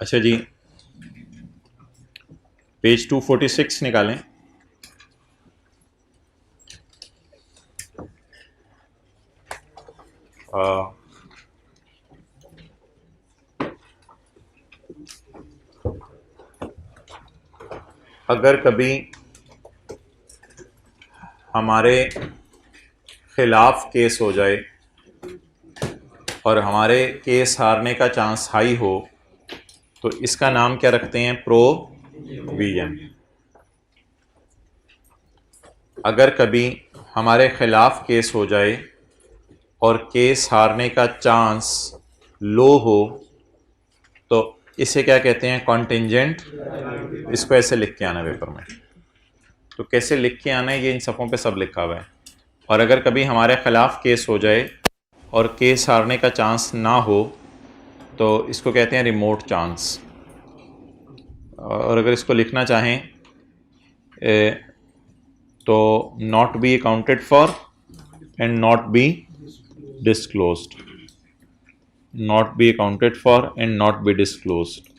अच्छा जी, पेज 246 निकालें। अगर कभी हमारे खिलाफ केस हो जाए और हमारे केस हारने का चांस हाई हो तो इसका नाम क्या रखते हैं? प्रोविजन। अगर कभी हमारे खिलाफ केस हो जाए और केस हारने का चांस लो हो तो इसे क्या कहते हैं? कॉन्टिंजेंट। इसको ऐसे लिख के आना पेपर में। तो कैसे लिख के आना है ये इन सफ़ों पे सब लिखा हुआ है। और अगर कभी हमारे खिलाफ केस हो जाए और केस हारने का चांस ना हो तो इसको कहते हैं रिमोट चांस। और अगर इसको लिखना चाहें तो not be accounted for and not be disclosed. Not be accounted for and not be disclosed,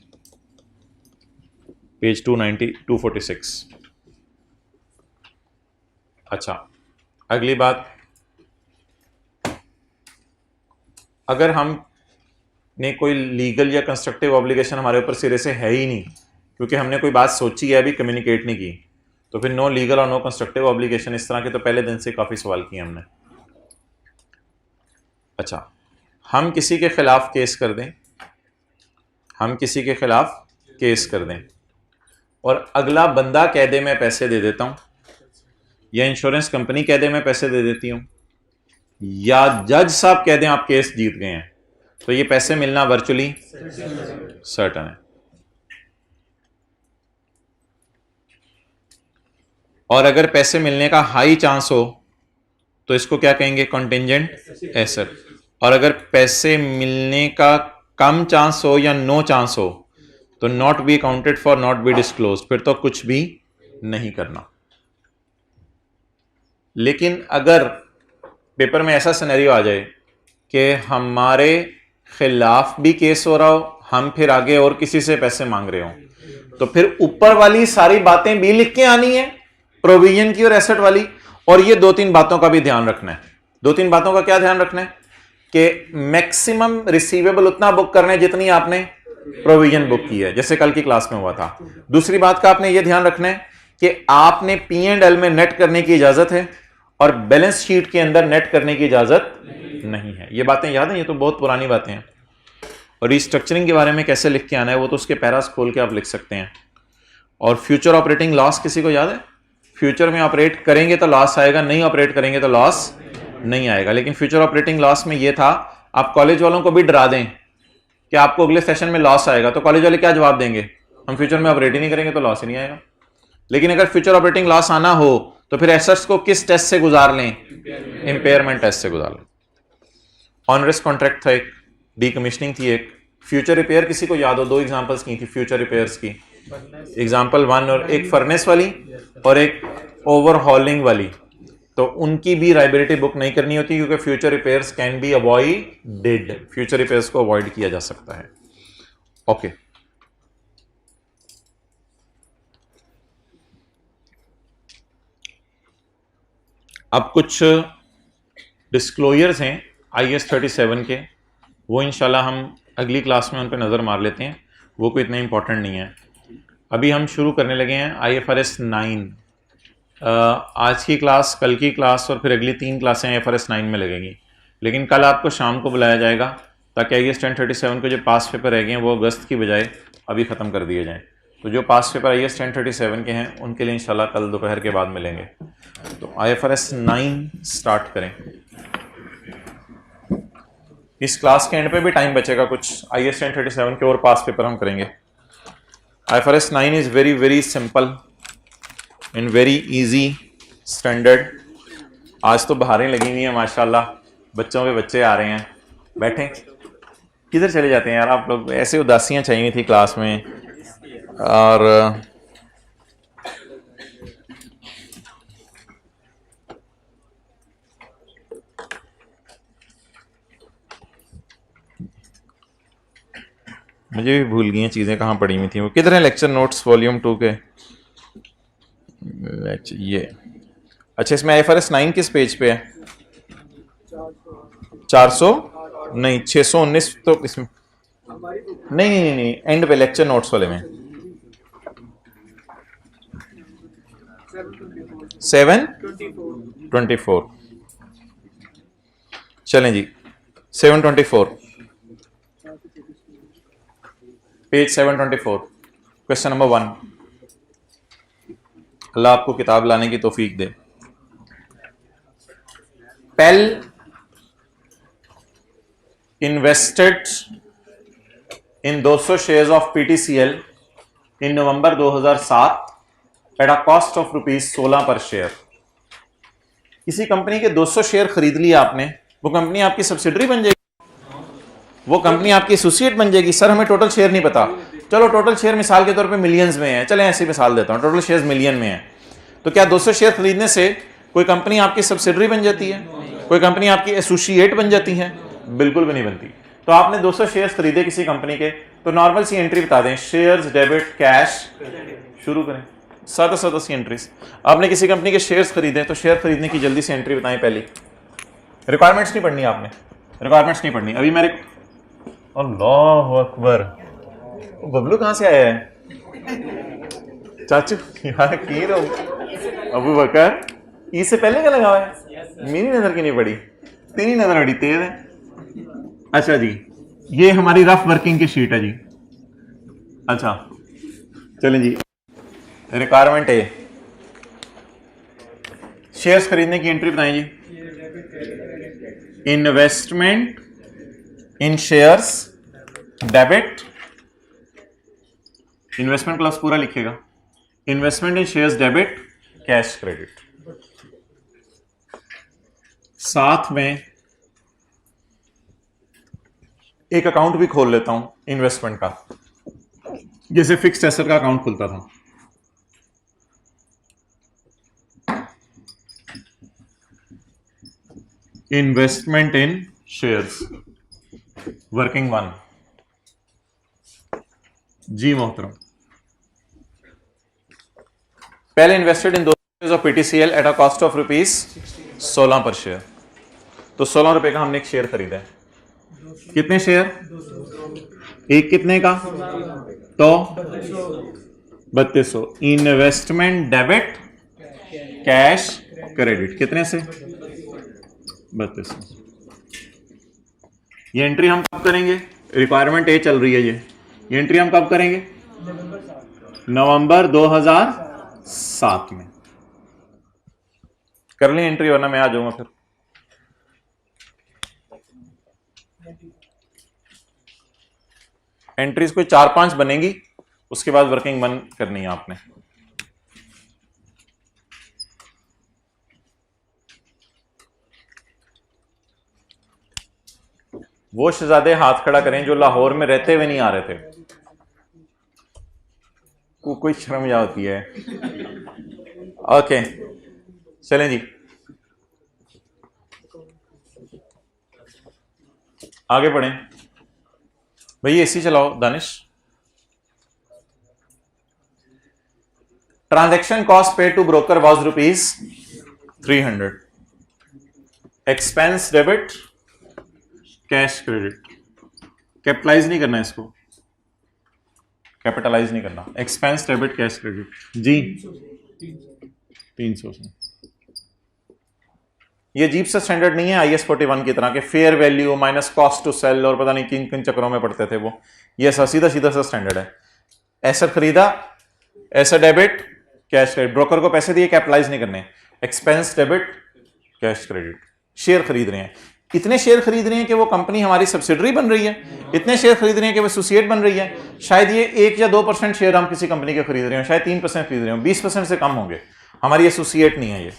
page 246। अच्छा, अगली बात, अगर हम ने कोई लीगल या कंस्ट्रक्टिव ऑब्लिगेशन हमारे ऊपर सिरे से है ही नहीं, क्योंकि हमने कोई बात सोची है अभी कम्युनिकेट नहीं की, तो फिर नो लीगल और नो कंस्ट्रक्टिव ऑब्लिगेशन, इस तरह के तो पहले दिन से काफ़ी सवाल किए हमने। अच्छा, हम किसी के खिलाफ केस कर दें, हम किसी के खिलाफ केस कर दें और अगला बंदा कह दे मैं पैसे दे देता हूं, या इंश्योरेंस कंपनी कह दे मैं पैसे दे देती हूं, या जज साहब कह दें आप केस जीत गए हैं, तो ये पैसे मिलना वर्चुअली सर्टन है। और अगर पैसे मिलने का हाई चांस हो तो इसको क्या कहेंगे? Contingent asset. और अगर पैसे मिलने का कम चांस हो या नो चांस हो तो not be accounted for, not be disclose, फिर तो कुछ भी नहीं करना। लेकिन अगर पेपर में ऐसा सिनेरियो आ जाए कि हमारे खिलाफ भी केस हो रहा हो, हम फिर आगे और किसी से पैसे मांग रहे हो, तो फिर ऊपर वाली सारी बातें भी लिख के आनी है, प्रोविजन की और एसेट वाली। और ये दो तीन बातों का भी ध्यान रखना है। दो तीन बातों का क्या ध्यान रखना है? कि मैक्सिमम रिसीवेबल उतना बुक करना है जितनी आपने प्रोविजन बुक की है, जैसे कल की क्लास में हुआ था। दूसरी बात का आपने यह ध्यान रखना है कि आपने P&L में नेट करने की इजाजत है और बैलेंस शीट के अंदर नेट करने की इजाजत नहीं है। ये बातें याद है? ये तो बहुत पुरानी बातें हैं। और रिस्ट्रक्चरिंग के बारे में कैसे लिख के आना है वो तो उसके पैरास खोल के आप लिख सकते हैं। और फ्यूचर ऑपरेटिंग लॉस किसी को याद है? फ्यूचर में ऑपरेट करेंगे तो लॉस आएगा, नहीं ऑपरेट करेंगे तो लॉस नहीं आएगा। लेकिन फ्यूचर ऑपरेटिंग लॉस में ये था, आप कॉलेज वालों को भी डरा दें कि आपको अगले सेशन में लॉस आएगा, तो कॉलेज वाले क्या जवाब देंगे? हम फ्यूचर में ऑपरेट ही नहीं करेंगे तो लॉस ही नहीं आएगा। लेकिन अगर फ्यूचर ऑपरेटिंग लॉस आना हो तो फिर एसेट्स को किस टेस्ट से गुजार लें? इंपेयरमेंट टेस्ट से गुजार लें। ऑनरेस कॉन्ट्रैक्ट था एक, डीकमीशनिंग थी एक, फ्यूचर रिपेयर किसी को याद हो? दो एग्जांपल्स की थी फ्यूचर रिपेयर्स की, एग्जांपल 1, और एक फर्नेस वाली और एक ओवरहॉलिंग वाली। तो उनकी भी लायबिलिटी बुक नहीं करनी होती क्योंकि future repairs can be avoided, future repairs को अवॉइड किया जा सकता है। ओके, अब कुछ डिस्क्लोजर्स हैं IAS 37 के, वो इंशाल्लाह हम अगली क्लास में उन पर नज़र मार लेते हैं, वो कोई इतने इंपॉर्टेंट नहीं है। अभी हम शुरू करने लगे हैं IFRS 9। आज की क्लास, कल की क्लास और फिर अगली 3 क्लासें IFRS 9 में लगेंगी। लेकिन कल आपको शाम को बुलाया जाएगा ताकि IAS 1037 के जो पास पेपर रह गए हैं वो अगस्त की बजाय अभी ख़त्म कर दिए जाएँ। तो जो पास पेपर IAS 1037 के हैं उनके लिए इंशाल्लाह कल दोपहर के बाद मिलेंगे। तो IFRS 9 स्टार्ट करें। इस क्लास के एंड पे भी टाइम बचेगा कुछ, IAS 1037 के और पास पेपर हम करेंगे। IFRS 9 is very very simple and very easy standard. आज तो बहारें लगी हुई हैं माशाल्लाह, बच्चों के बच्चे आ रहे हैं। बैठें, किधर चले जाते हैं यार आप लोग? ऐसे उदासियां चाहिए हुई थी क्लास में। और मुझे भी भूल गई हैं चीज़ें कहाँ पड़ी हुई थी। वो किधर है लेक्चर नोट्स वॉल्यूम 2 के लेक्चर? ये अच्छा, इसमें IFRS 9 किस पेज पे है? 400 नहीं 619 तो इसमें नहीं नहीं नहीं नहीं, एंड पे लेक्चर नोट्स वाले में 724। चलें जी 724 पेज 724 क्वेश्चन नंबर 1। अल्लाह आपको किताब लाने की तौफीक दे। Pel invested in 200 shares of PTCL in November 2007 at a cost of ₹16 per share. किसी कंपनी के 200 शेयर खरीद लिया आपने, वो कंपनी आपकी सब्सिडरी बन जाएगी, वो कंपनी आपकी एसोसिएट बन जाएगी। सर हमें टोटल शेयर नहीं पता। चलो टोटल शेयर मिसाल के तौर पे मिलियंस में है, चलें ऐसी मिसाल देता हूं, टोटल शेयर मिलियन में है। तो क्या 200 शेयर खरीदने से कोई कंपनी आपकी सब्सिडरी बन जाती है, कोई कंपनी आपकी एसोसिएट बन जाती है? बिल्कुल भी नहीं बनती। तो आपने 200 शेयर खरीदे किसी कंपनी के, तो नॉर्मल सी एंट्री बता दें, शेयर्स डेबिट कैश, शुरू करें सादा सादा सी एंट्रीज। आपने किसी कंपनी के शेयर्स खरीदे, तो शेयर खरीदने की जल्दी से एंट्री बताएं पहली। रिक्वायरमेंट्स नहीं पढ़नी आपने, रिक्वायरमेंट्स नहीं पढ़नी अभी। मेरे अल्लाह अकबर, बबलू कहां से आया है? चाचू यार की रहो अबू बकर, ई से पहले का लगा हुआ है? मेरी नजर की नहीं पड़ी, तेरी नजर बड़ी तेज है। अच्छा जी, ये हमारी रफ वर्किंग की शीट है जी। अच्छा चलें जी, रिक्वायरमेंट है शेयर्स खरीदने की एंट्री बताएं जी। Investment in shares debit, investment class पूरा लिखेगा, investment in shares debit cash credit. साथ में एक अकाउंट भी खोल लेता हूं इन्वेस्टमेंट का, जैसे फिक्स्ड एसेट का अकाउंट खुलता था। इन्वेस्टमेंट इन शेयर्स वर्किंग 1 जी मोहतरम। पहले invested in 2 shares of PTCL eight a cost of ₹16 per share. तो 16 रुपए का हमने एक शेयर खरीदा है। कितने शेयर? एक कितने का? तो 3200। इन्वेस्टमेंट डेबिट कैश क्रेडिट कितने से? 3200। ये एंट्री हम कब करेंगे? रिक्वायरमेंट ए चल रही है ये एंट्री हम कब करेंगे? नवंबर 2007 में कर लें एंट्री, वरना मैं आ जाऊंगा फिर। एंट्रीज कोई 4-5 बनेगी, उसके बाद वर्किंग 1 करनी है आपने। वो शहजादे हाथ खड़ा करें जो लाहौर में रहते हुए नहीं आ रहे थे। कोई शर्म या होती है? ओके चलें जी, आगे बढ़ें। भाई एसी चलाओ दानिश। ट्रांजैक्शन कॉस्ट पे to broker was ₹300। Expense debit cash credit. Capitalize नहीं करना इसको, कैपिटलाइज नहीं करना। एक्सपेंस डेबिट कैश क्रेडिट जी 300 से। ये अजीब सा स्टैंडर्ड नहीं है IS 41 की तरह के fair value minus cost to sell और पता नहीं किन किन चक्रों में पढ़ते थे वो। ये सीधा सीधा सा स्टैंडर्ड है। ऐसा खरीदा, ऐसा डेबिट कैश क्रेडिट, ब्रोकर को पैसे दिए, कैपिटलाइज नहीं करने। Expense debit cash credit. Share खरीद रहे हैं, इतने शेयर खरीद रहे हैं कि वो कंपनी हमारी सब्सिडरी बन रही है, इतने शेयर खरीद रहे हैं कि वो एसोसिएट बन रही है। शायद ये 1 या 2% शेयर हम किसी कंपनी के खरीद रहे हो, शायद 3% खरीद रहे हो, 20% से कम होंगे, हमारी एसोसिएट नहीं है ये।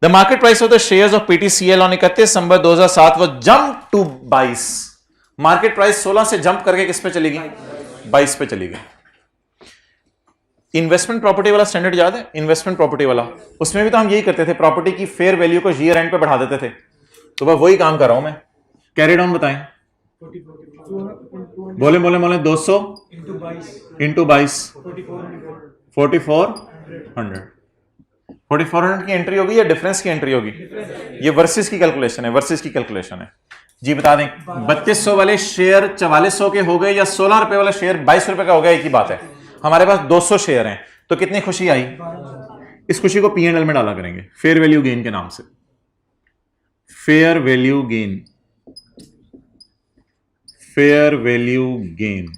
The market price of the shares of PTCL on 31 December 2007 was jump to 22। Market price 16 से जंप करके किस पे चली गई? 22 पे चली गई। इन्वेस्टमेंट प्रॉपर्टी वाला स्टैंडर्ड याद है? इन्वेस्टमेंट प्रॉपर्टी वाला, उसमें भी तो हम यही करते थे, प्रॉपर्टी की फेयर वैल्यू को ईयर एंड पे बढ़ा देते थे। तो बस वही काम कर रहा हूं मैं। कैरी डाउन बताएं। बोले बोले बोले 200 इंटू 22 4400 की एंट्री होगी या डिफरेंस की एंट्री होगी? ये वर्सेस की कैलकुलेशन है, वर्सेस की कैलकुलेशन है जी। बता दें 3200 वाले शेयर 4400 के हो गए या 16 रुपए वाला शेयर 22 रुपए का हो गया, एक ही बात है। हमारे पास 200 शेयर हैं तो कितनी खुशी आई? इस खुशी को P&L में डाला करेंगे फेयर वैल्यू गेन के नाम से। Fair value gain, fair value gain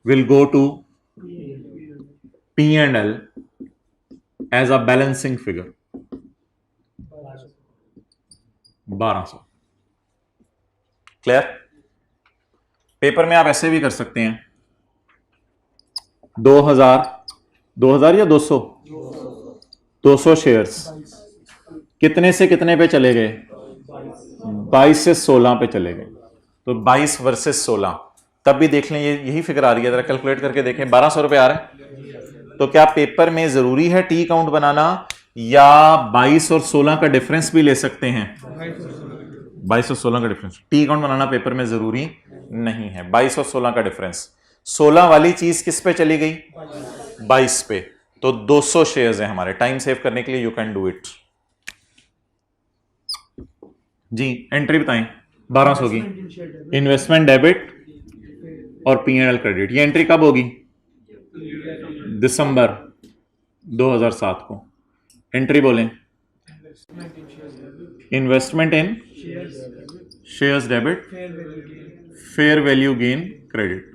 will go to P&L as a balancing figure 1200। Clear? Paper में आप ऐसे भी कर सकते हैं 2000 या 200 शेयर्स कितने से कितने पे चले गए? 22 से 16 पे चले गए। तो 22 वर्सेस 16, तब भी देख लें ये यही फिगर आ रही है, जरा कैलकुलेट करके देखें 1200 रुपए आ रहा है। तो क्या पेपर में जरूरी है टी काउंट बनाना या 22 और 16 का डिफरेंस भी ले सकते हैं? 22 और 16 का डिफरेंस। टी काउंट बनाना पेपर में जरूरी नहीं है। 22 और 16 का डिफरेंस, 16 वाली चीज किस पे चली गई? 22 पे। तो 200 शेयर्स हैं हमारे। टाइम सेव करने के लिए यू कैन डू इट जी। एंट्री बताएं 1200 की। इन्वेस्टमेंट डेबिट और P&L क्रेडिट। ये एंट्री कब होगी? दिसंबर 2007 को। एंट्री बोलें investment in shares debit, fair value gain credit.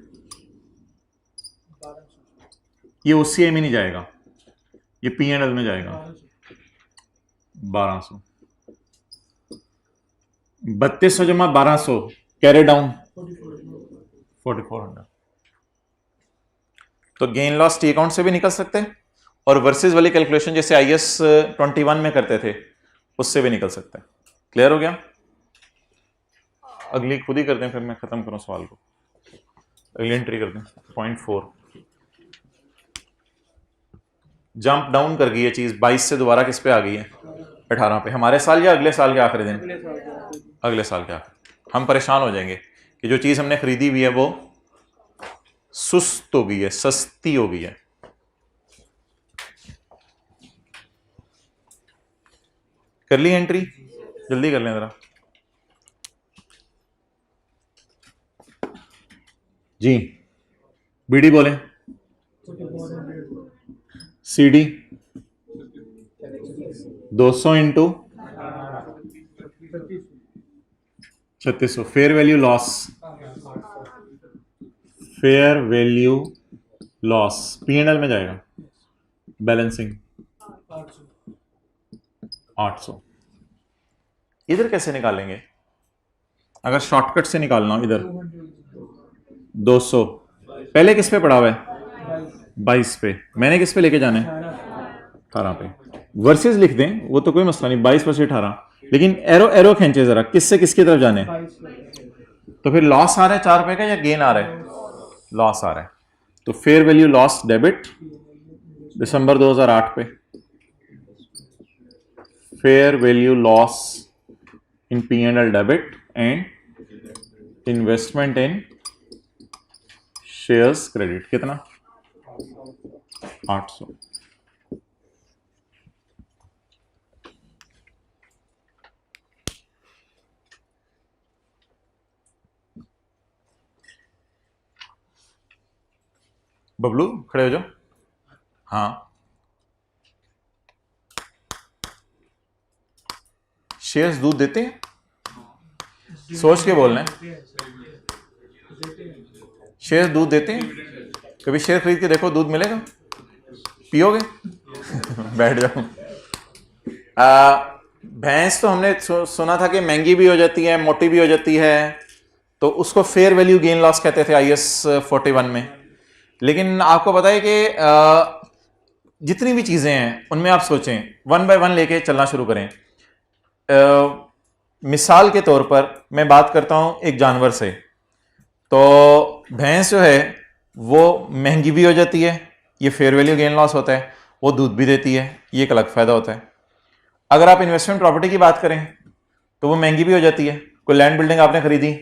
ये OCI में नहीं जाएगा, ये P&L में जाएगा। 1200 3200 जमा 1200 कैरी डाउन 4400। तो गेन लॉस टी अकाउंट से भी निकल सकते हैं और वर्सेस वाली कैलकुलेशन जैसे IS 21 में करते थे उससे भी निकल सकते हैं। क्लियर हो गया? अगली खुद ही कर दें फिर मैं खत्म करूं सवाल को। अगली एंट्री कर दें 0.4। जंप डाउन कर गई है चीज, 22 से दोबारा किस पे आ गई है? 18 पे। हमारे साल या अगले साल के आखिरी दिन? अगले साल के आखिर। हम परेशान हो जाएंगे कि जो चीज हमने खरीदी हुई है वो सुस्त हो गई है, सस्ती हो गई है। कर ली एंट्री? जल्दी कर लें जरा जी। BD बोले, CD 200 into 3600। Fair value loss, fair value loss P&L में जाएगा, बैलेंसिंग 800। इधर कैसे निकालेंगे? अगर शॉर्टकट से निकालना हो इधर 200 पहले किस पे पड़ा हुआ है? 22 पे। मैंने किस पे लेके जाना है? 18 पे। वर्सेस लिख दें वो तो कोई मसला नहीं, 22 पर से 18। लेकिन एरो एरो खींचे जरा, किससे किसकी तरफ जाने? तो फिर लॉस आ रहा है 4 रुपए का या गेन आ रहा है? लॉस आ रहा है। तो फेयर वैल्यू लॉस डेबिट दिसंबर 2008 पे, fair value loss in P&L debit and investment in shares credit. कितना? 800। बबलू खड़े हो जाओ। हाँ, शेयर्स दूध देते हैं? सोच के बोलना है। शेयर्स दूध देते हैं? कभी शेयर खरीद के देखो, दूध मिलेगा? पियोगे? बैठ जाओ। भैंस तो हमने सुना था कि महंगी भी हो जाती है, मोटी भी हो जाती है, तो उसको फेयर वैल्यू गेन लॉस कहते थे IS 41 में। लेकिन आपको पता है कि जितनी भी चीजें हैं उनमें आप सोचें, 1 बाय 1 लेके चलना शुरू करें। मिसाल के तौर पर मैं बात करता हूं एक जानवर से, तो भैंस जो है वो महंगी भी हो जाती है, ये फेयर वैल्यू गेन लॉस होता है। वो दूध भी देती है, ये एक अलग फायदा होता है। अगर आप इन्वेस्टमेंट प्रॉपर्टी की बात करें तो वो महंगी भी हो जाती है। कोई लैंड बिल्डिंग आपने खरीदी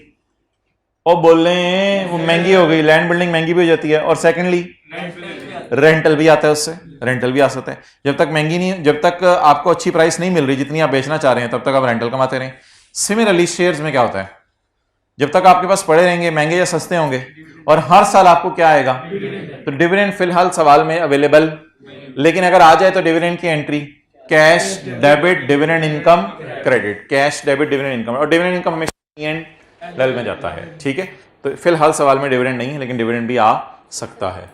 और बोल रहे हैं वो महंगी हो गई, लैंड बिल्डिंग महंगी भी हो जाती है, और सेकेंडली रेंटल भी आता है, उससे रेंटल भी आ सकता है। जब तक महंगी नहीं, जब तक आपको अच्छी प्राइस नहीं मिल रही जितनी आप बेचना चाह रहे हैं, तब तक आप रेंटल कमाते रहें। सिमिलरली शेयर्स में क्या होता है, जब तक आपके पास पड़े रहेंगे महंगे या सस्ते होंगे, और हर साल आपको क्या आएगा, तो डिविडेंड फिलहाल सवाल में अवेलेबल, लेकिन अगर आ जाए तो डिविडेंड की entry cash debit dividend income credit, cash debit dividend income, और डिविडेंड इनकम हमेशा एंड में जाता है, ठीक है। तो फिलहाल सवाल में डिविडेंड नहीं है, लेकिन डिविडेंड भी आ सकता है।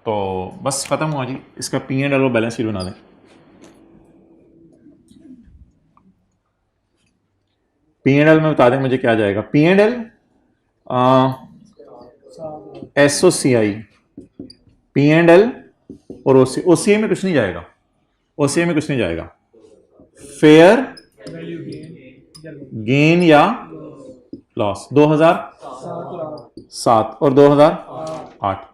तो बस खत्म हुआ जी, इसका पी एंड एल और बैलेंस शीट बना दें। पी एंड एल में बता दें मुझे क्या जाएगा, P and L SOCI, P and L और ओसीआई में कुछ नहीं जाएगा, ओसीआई में कुछ नहीं जाएगा। फेयर गेन या लॉस 2007 और 2008।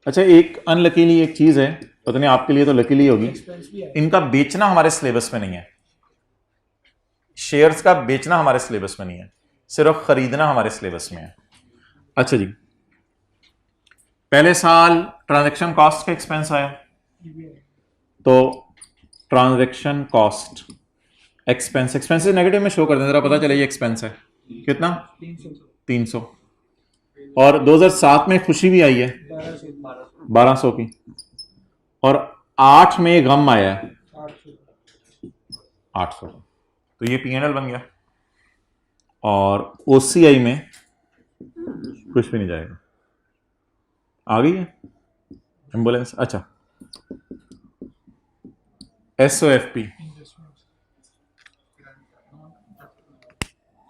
अच्छा, एक अनलकीली एक चीज है, पता नहीं आपके लिए तो लकीली होगी, इनका बेचना हमारे सिलेबस में नहीं है, शेयर्स का बेचना हमारे सिलेबस में नहीं है, सिर्फ खरीदना हमारे सिलेबस में है। अच्छा जी, पहले साल ट्रांजैक्शन कॉस्ट का एक्सपेंस आया, तो transaction cost expense, expenses negative में शो कर दें जरा, पता चले ये एक्सपेंस है कितना, 300। और 2007 में खुशी भी आई है 1200 की, और 8 में गम आया है 800, तो ये पीएनएल बन गया। और ओसीआई में कुछ भी नहीं जाएगा, आ गई है एम्बुलेंस। अच्छा, एसओएफपी,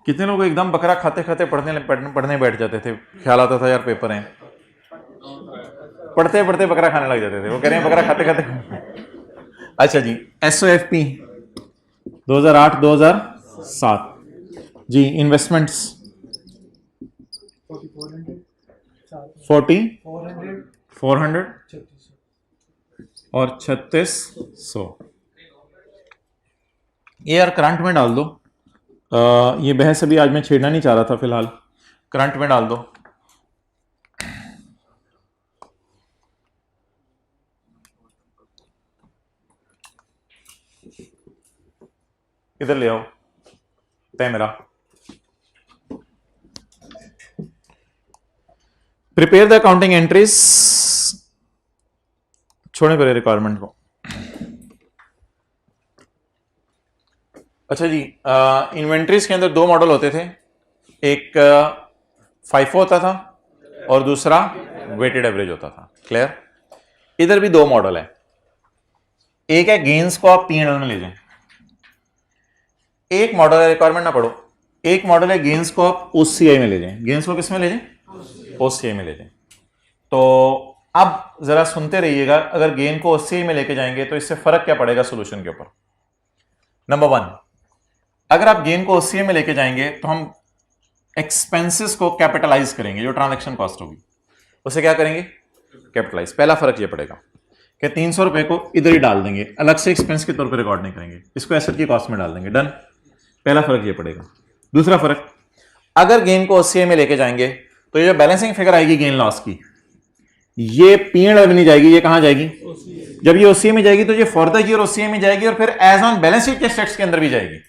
कितने लोग एकदम बकरा खाते खाते पढ़ने बैठ जाते थे, ख्याल आता था यार पेपर हैं, पढ़ते पढ़ते बकरा खाने लग जाते थे, वो कह रहे हैं बकरा खाते खाते। अच्छा जी, एसओएफपी 2008 2007 जी, इन्वेस्टमेंट्स 400 और 3600। ये यार करंट में डाल दो, ये बहस अभी आज मैं छेड़ना नहीं चाह रहा था, फिलहाल करंट में डाल दो। इधर ले आओ तय मेरा, प्रिपेयर द अकाउंटिंग एंट्रीज, छोड़े पहले रिक्वायरमेंट को। अच्छा जी, इन्वेंट्रीज के अंदर दो मॉडल होते थे, एक फाइफो होता था और दूसरा वेटेड एवरेज होता था, क्लियर। इधर भी दो मॉडल है, एक है गेन्स को आप पीएनएल में ले जाएं, एक मॉडल है, रिक्वायरमेंट ना पढ़ो, एक मॉडल है गेन्स को आप ओसीआई में ले जाएं। गेन्स को किस में ले जाएं, ओसीआई में ले जाएं। तो अब जरा सुनते रहिएगा, अगर गेन को ओसीआई में लेके जाएंगे तो इससे फर्क क्या पड़ेगा सोल्यूशन के ऊपर। नंबर 1, अगर आप गेन को ओसीआई में लेके जाएंगे तो हम एक्सपेंसेस को कैपिटलाइज करेंगे, जो ट्रांजैक्शन कॉस्ट होगी उसे क्या करेंगे, कैपिटलाइज। पहला फर्क ये पड़ेगा कि 300 रुपए को इधर ही डाल देंगे, अलग से एक्सपेंस के तौर पे रिकॉर्ड नहीं करेंगे, इसको एसेट की कॉस्ट में डाल देंगे, डन। पहला फर्क ये पड़ेगा। दूसरा फर्क, अगर गेन को ओसीआई में लेके जाएंगे तो ये जो बैलेंसिंग फिगर आएगी गेन लॉस की, ये पीएनएल में नहीं जाएगी, ये कहां जाएगी, जब ये ओसीआई में जाएगी तो ये फॉर द ईयर ओसीआई में जाएगी, और फिर एज ऑन बैलेंस शीट के स्टेट्स के अंदर भी जाएगी,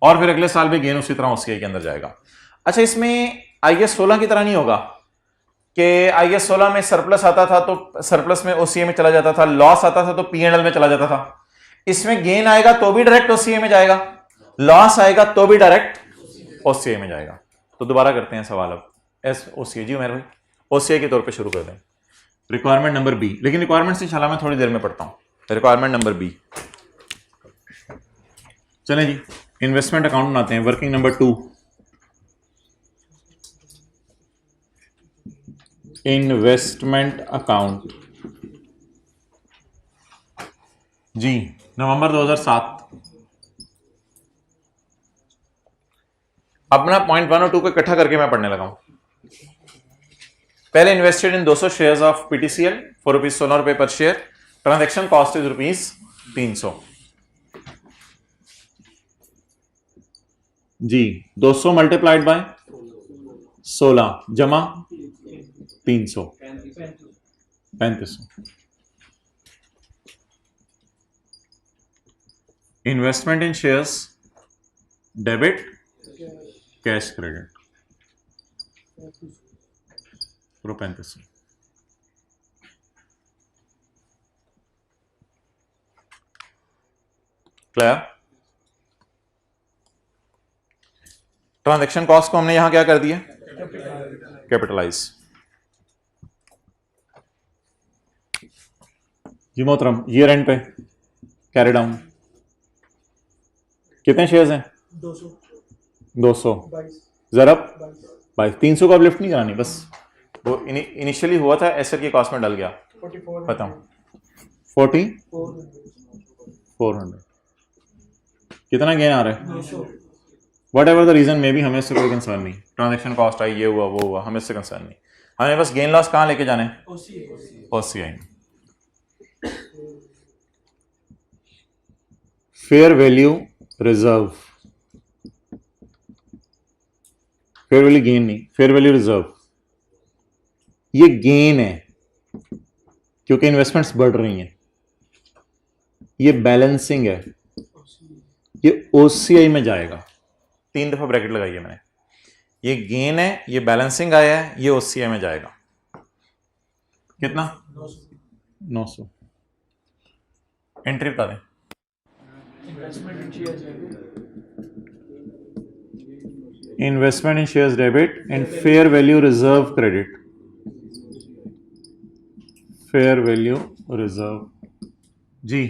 और फिर अगले साल भी गेन उसी तरह ओसीआई के अंदर जाएगा। अच्छा, इसमें आईएस 16 की तरह नहीं होगा कि आईएस 16 में सरप्लस आता था तो सरप्लस में ओसीआई में चला जाता था, लॉस आता था तो पीएनएल में चला जाता था। इसमें गेन आएगा तो भी डायरेक्ट ओसीआई में जाएगा, लॉस आएगा तो भी डायरेक्ट ओसीआई में जाएगा। तो दोबारा करते हैं सवाल अब, एस ओसीआई जी मेरे भाई, ओसीआई के तौर पे शुरू कर दें। रिक्वायरमेंट नंबर बी, लेकिन रिक्वायरमेंट से इंशाल्लाह मैं थोड़ी देर में पढ़ता हूं। रिक्वायरमेंट नंबर बी, चलें जी, इन्वेस्टमेंट अकाउंट बनाते हैं। वर्किंग नंबर 2, इन्वेस्टमेंट अकाउंट जी, नवंबर 2007। अपना पॉइंट 1 और 2 को इकट्ठा करके मैं पढ़ने लगा हूं। पहले invested in 200 shares of PTCL for rupees 16 रुपए per share, transaction cost is rupees 300 जी। 200 मल्टीप्लाइड बाय 16 जमा 300 3500। Investment in shares debit cash credit पूरा 3500। क्लियर? ट्रांजैक्शन कॉस्ट को हमने यहां क्या कर दिया? कैपिटलाइज। जी मोहतरम, ईयर एंड पे कैरी डाउन कितने शेयर्स हैं? 200 जरब 22। 300 को अब लिफ्ट नहीं करानी, बस वो इनिशियली हुआ था एसेट की कॉस्ट में डल गया, खत्म। 400 कितना गेन आ रहा है? वट एवर द रीजन में भी हमें इससे कोई कंसर्न नहीं। ट्रांजेक्शन कॉस्ट आई, ये हुआ वो हुआ, हमें इससे कंसर्न नहीं। हमें बस गेन लॉस कहां लेके जाने? OCI. Fair value reserve, fair value gain नहीं, फेयर वैल्यू रिजर्व। ये गेन है क्योंकि इन्वेस्टमेंट्स बढ़ रही हैं। ये बैलेंसिंग है, ये ओसीआई में जाएगा। 3 दफा ब्रैकेट लगाई है मैंने। ये गेन है, ये बैलेंसिंग आया है, ये ओसीआई में जाएगा। कितना? 900। एंट्री बता दें। Investment in shares debit and fair value reserve credit. Fair value reserve जी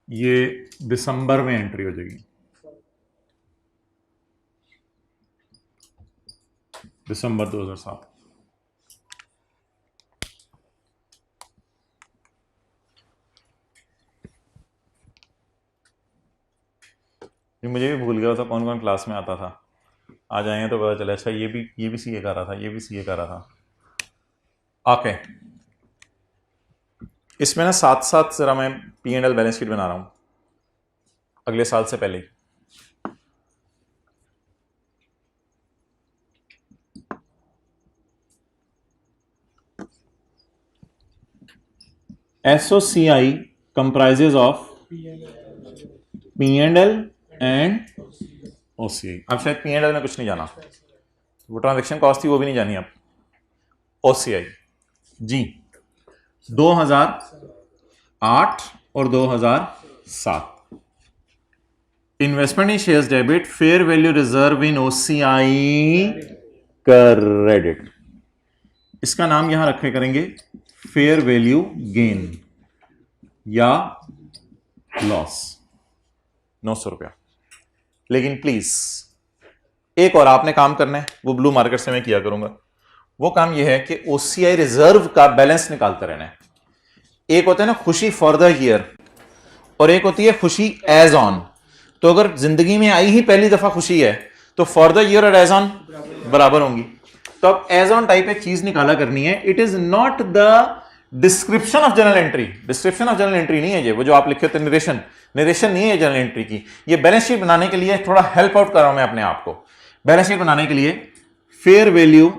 ये दिसंबर में एंट्री हो जाएगी। दिसंबर 2007। ये मुझे भी भूल गया था कौन कौन क्लास में आता था। आज आए तो पता चला अच्छा ये भी सीए कर रहा था, ये भी सीए कर रहा था। ओके, इसमें ना साथ साथ जरा मैं P&L बैलेंस शीट बना रहा हूं अगले साल से पहले ही। SOCI comprises of P&L and OCI। अब शायद P&L में कुछ नहीं जाना, वो ट्रांजैक्शन कॉस्ट थी वो भी नहीं जानी। अब OCI जी 2008 और 2007। Investment in shares debit, fair value reserve in OCI credit. इसका नाम यहां रखे करेंगे फेयर वैल्यू गेन या लॉस। 900 रुपया। लेकिन प्लीज एक और आपने काम करना है, वो ब्लू मार्केट से मैं किया करूंगा। वो काम यह है कि OCI रिजर्व का बैलेंस निकालते रहना है। एक होता है ना खुशी फॉर द ईयर, और एक होती है खुशी एज ऑन। तो अगर जिंदगी में आई ही पहली दफा खुशी है तो फॉर द ईयर और एज ऑन बराबर होंगी। तो अब एज ऑन टाइप एक चीज निकाला करनी है। It is not the description of journal entry. Description of journal entry नहीं है ये, वो जो आप लिखे होते नरेशन नहीं है जर्नल एंट्री की। ये बैलेंस शीट बनाने के लिए थोड़ा हेल्प आउट कर रहा हूं मैं अपने आप को। बैलेंस शीट बनाने के लिए फेयर वैल्यू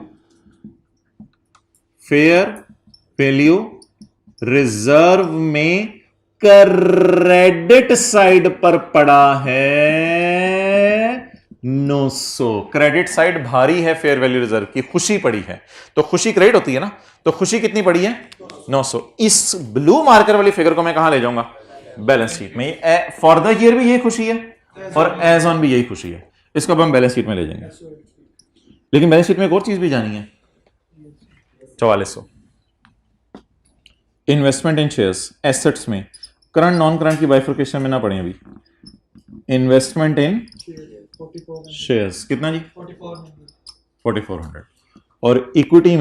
रिजर्व में क्रेडिट साइड पर पड़ा है 900। क्रेडिट साइड भारी है फेयर वैल्यू रिजर्व की, खुशी पड़ी है। तो खुशी क्रेडिट होती है ना, तो खुशी कितनी पड़ी है? 900। इस ब्लू मार्कर वाली फिगर को मैं कहां ले जाऊंगा? बैलेंस शीट में। फॉर द ईयर भी यही खुशी है और एज ऑन भी यही खुशी है। इसको अब हम बैलेंस शीट में ले जाएंगे। लेकिन बैलेंस शीट में एक और चीज भी जानी है। 4400 इन्वेस्टमेंट इन शेयर्स एसेट्स में करंट नॉन करंट की बाइफर्केशन में ना पड़े अभी। इन्वेस्टमेंट इन शेयर्स कितना जी? 4400। और इक्विटी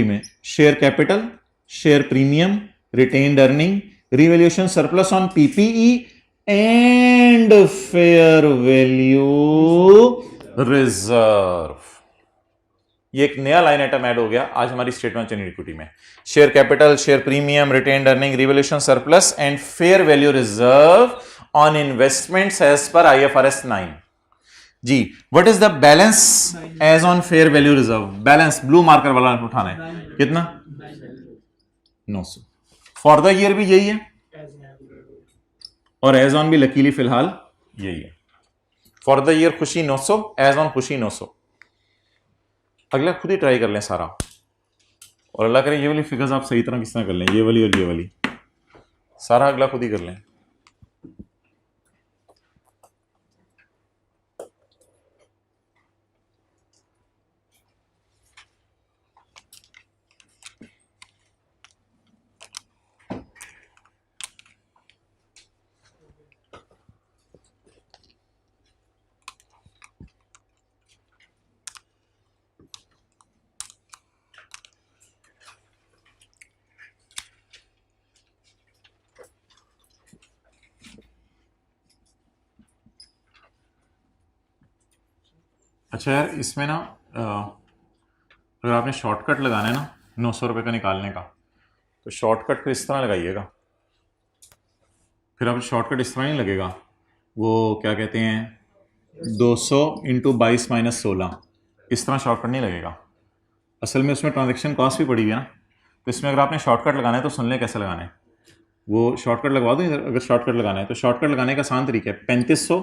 में share capital, share premium, retained earning, revaluation surplus on PPE and fair value reserve. ये एक नया लाइन आइटम ऐड हो गया आज हमारी स्टेटमेंट ऑफ इक्विटी में। Share capital, share premium, retained earning, revaluation surplus and fair value reserve on investments as per IFRS 9। जी, what is the balance as on fair value reserve? Balance blue marker वाला उठाना है, कितना? 900। For the year भी यही है और as on भी लकीली फिलहाल यही है। फॉर द ईयर खुशी 900, एज ऑन खुशी 900। अगला खुद ही ट्राई कर लें सारा, और अल्लाह करे ये वाली फिगर्स आप सही तरह किस तरह कर लें, ये वाली और ये वाली, सारा अगला खुद ही कर लें। अच्छा यार, इसमें ना अगर आपने शॉर्टकट लगाना है ना 900 रुपये का निकालने का, तो शॉर्टकट फिर इस तरह लगाइएगा। फिर आप शॉर्टकट इस तरह नहीं लगेगा, वो क्या कहते हैं 200 × 22 - 16, इस तरह शॉर्टकट नहीं लगेगा। असल में उसमें ट्रांजेक्शन कॉस्ट भी पड़ी हुई है ना, तो इसमें अगर आपने शॉर्टकट लगाना है तो सुन लें कैसे लगाना है। वो शॉर्टकट लगवा दो इधर। अगर शॉर्टकट लगाना है तो शॉर्टकट लगाने का आसान तरीका है 3500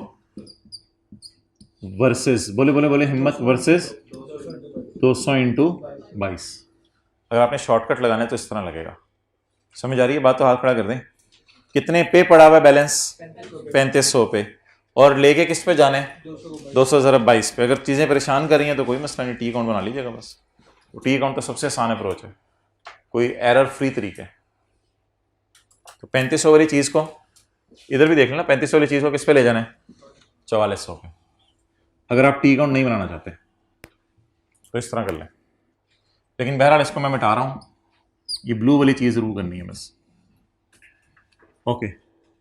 वर्सेस, बोले बोले बोले हिम्मत, वर्सेस 200 × 22। अगर आपने शॉर्टकट लगाना है तो इस तरह लगेगा। समझ आ रही है बात? तो हाथ खड़ा कर दें। कितने पे पड़ा हुआ है बैलेंस? 3500 पे। और लेके किस पे जाने? 200 ज़रब 22 पे। अगर चीज़ें परेशान कर रही हैं तो कोई मसला नहीं, टी अकाउंट बना लीजिएगा बस। टी अकाउंट तो सबसे आसान अप्रोच है, कोई एरर फ्री तरीका है। तो 3500 वाली चीज़ को इधर भी देख लेना, 3500 वाली चीज़ को किस पे ले जाना है? 4400 पे। अगर आप टी अकाउंट नहीं बनाना चाहते तो इस तरह कर लें, लेकिन बहरहाल इसको मैं मिटा रहा हूँ, ये ब्लू वाली चीज़ जरूर करनी है बस। ओके,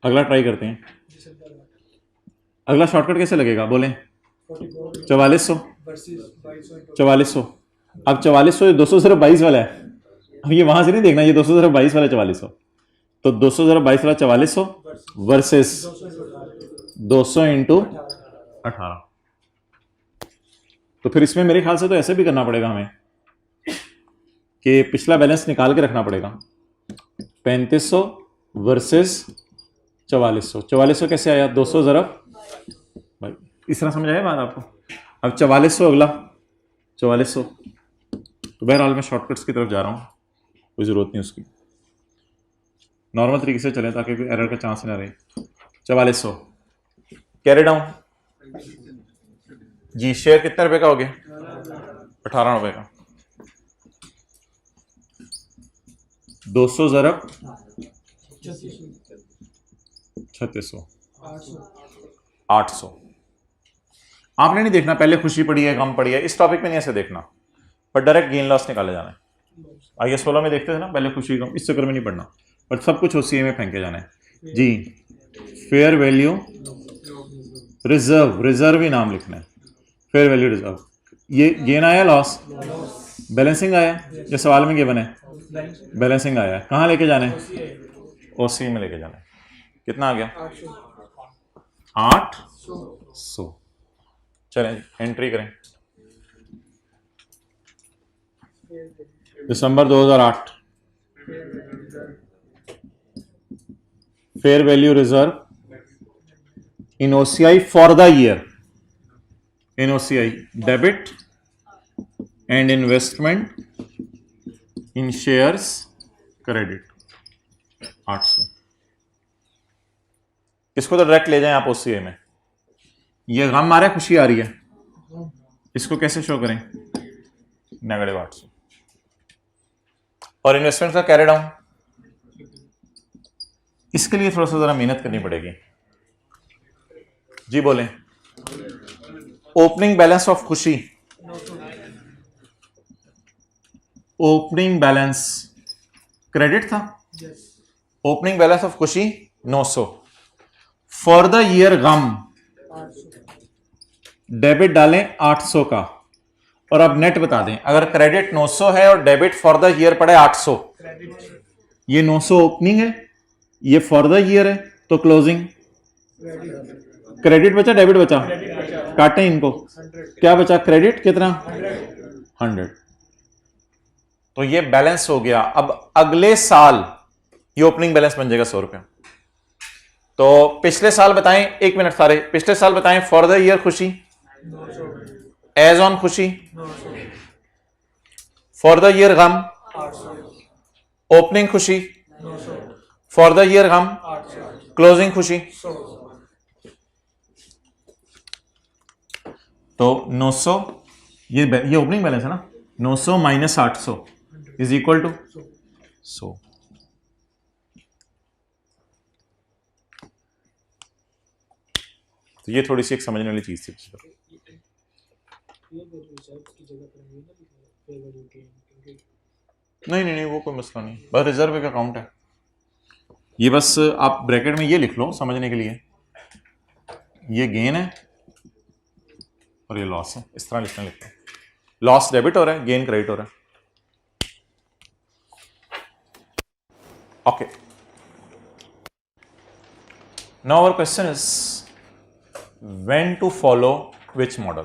अगला ट्राई करते हैं। अगला शॉर्टकट कैसे लगेगा बोलें? 4400। 4400। अब 4400 200 ज़रब 22 वाला है, अब ये वहां से नहीं देखना, ये 200 ज़रब 22 वाला 4400। तो 200 ज़रब 22 वाला 4400 वर्सेस 200 × 18। तो फिर इसमें मेरे ख्याल से तो ऐसे भी करना पड़ेगा हमें कि पिछला बैलेंस निकाल के रखना पड़ेगा। 3500 वर्सेस 4400। 4400 कैसे आया? 200 ज़रब भाई, इस तरह समझ आया बात आपको? अब 4400 अगला 4400। तो बहरहाल मैं शॉर्टकट्स की तरफ जा रहा हूँ, कोई ज़रूरत नहीं उसकी, नॉर्मल तरीके से चलें ताकि कोई एरर का चांस ना रहे। 4400 कैरी डाउन जी। शेयर कितने रुपए का हो गया? 18 रुपए का। 200 ज़रब 3600, 800। आपने नहीं देखना पहले खुशी पड़ी है कम पड़ी है, इस टॉपिक में नहीं ऐसे देखना, पर डायरेक्ट गेन लॉस निकाले जाना है। IAS 16 में देखते थे ना, पहले खुशी कम, इस चक्कर में नहीं पढ़ना, पर सब कुछ OCA में फेंके जाना है जी। फेयर वैल्यू रिजर्व, रिजर्व ही नाम लिखना है, फेयर वैल्यू रिजर्व। ये गेन आया लॉस? बैलेंसिंग आया, जो सवाल में गिवन है बैलेंसिंग आया है। कहाँ लेके जाना है? OCA में लेके जाना है। कितना आ गया? 800। चलें एंट्री करें। दिसंबर 2008 fair value reserve in OCI for the year, in OCI debit and investment in shares credit 800। इसको तो डायरेक्ट ले जाएं आप OCA में। ये गम आ रहा है, खुशी आ रही है, इसको कैसे शो करें? नेगेटिव 800। और इन्वेस्टमेंट का कैरी डाउन, इसके लिए थोड़ा सा जरा मेहनत करनी पड़ेगी जी। बोलें ओपनिंग बैलेंस ऑफ खुशी, ओपनिंग बैलेंस क्रेडिट था, ओपनिंग बैलेंस ऑफ खुशी 900। फॉर द ईयर गम डेबिट डालें 800 का। और अब नेट बता दें। अगर क्रेडिट 900 है और डेबिट फॉर द ईयर पड़े 800, ये 900 ओपनिंग है, ये फॉर द ईयर है, तो क्लोजिंग क्रेडिट बचा डेबिट बचा, काटें इनको, क्या बचा क्रेडिट कितना 100, तो ये बैलेंस हो गया। अब अगले साल ये ओपनिंग बैलेंस बन जाएगा 100 रुपया। तो पिछले साल बताएं, 1 मिनट सारे, पिछले साल बताएं फॉर द ईयर खुशी, एज ऑन खुशी, फॉर द ईयर गम, ओपनिंग खुशी, फॉर द ईयर गम, क्लोजिंग खुशी। तो 900 ये ओपनिंग बैलेंस है ना, 900 माइनस 800 इज इक्वल टू 100। तो ये थोड़ी सी एक समझने वाली चीज थी। नहीं नहीं नहीं, वो कोई मसला नहीं, बस रिजर्व का अकाउंट है ये। बस आप ब्रैकेट में ये लिख लो समझने के लिए, ये गेन है और ये लॉस है, इस तरह लिखना, लिखते हैं लॉस डेबिट हो रहा है, गेन क्रेडिट हो रहा है। Okay, now our question is when to follow which model,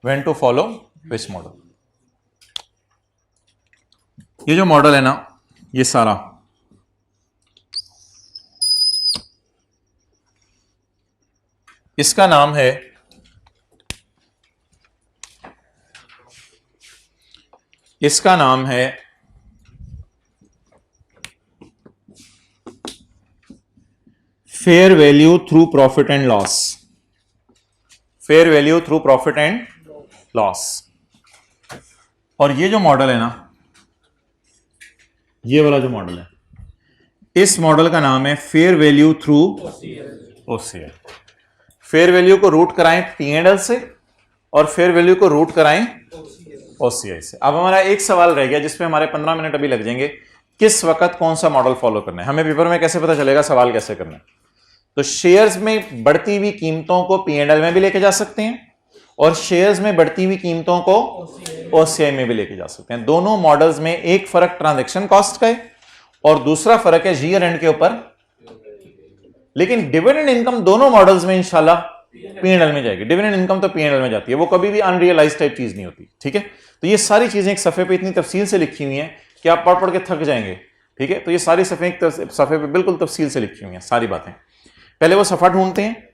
when to follow which model. ये जो मॉडल है ना, ये सारा इसका नाम है fair value through profit and loss, fair value through profit and loss. और ये जो मॉडल है ना, ये वाला जो मॉडल है, इस मॉडल का नाम है fair value through OCL. Fair value को रूट कराएं P&L से और फेयर वैल्यू को रूट कराएं OCI से। अब हमारा एक सवाल रह गया जिसपे हमारे 15 मिनट अभी लग जाएंगे, किस वक्त कौन सा मॉडल फॉलो करना है। हमें पेपर में कैसे पता चलेगा सवाल कैसे करना है? तो शेयर्स में बढ़ती हुई कीमतों को P&L में भी लेके जा सकते हैं और शेयर्स में बढ़ती हुई कीमतों को OCI में भी लेके जा सकते हैं। दोनों मॉडल्स में एक फर्क ट्रांजैक्शन कॉस्ट का है और दूसरा फर्क है ईयर एंड के ऊपर, लेकिन डिविडेंड इनकम दोनों मॉडल्स में इंशाल्लाह P&L में जाएगी। डिविडेंड इनकम तो P&L में जाती है, वो कभी भी अनरियलाइज टाइप चीज नहीं होती। ठीक है, तो ये सारी चीजें एक सफे पे इतनी तफसील से लिखी हुई हैं कि आप पढ़ पढ़ के थक जाएंगे। ठीक है, तो ये सारी सफे पे बिल्कुल तफसील से लिखी हुई हैं सारी बातें। पहले वो सफा ढूंढते हैं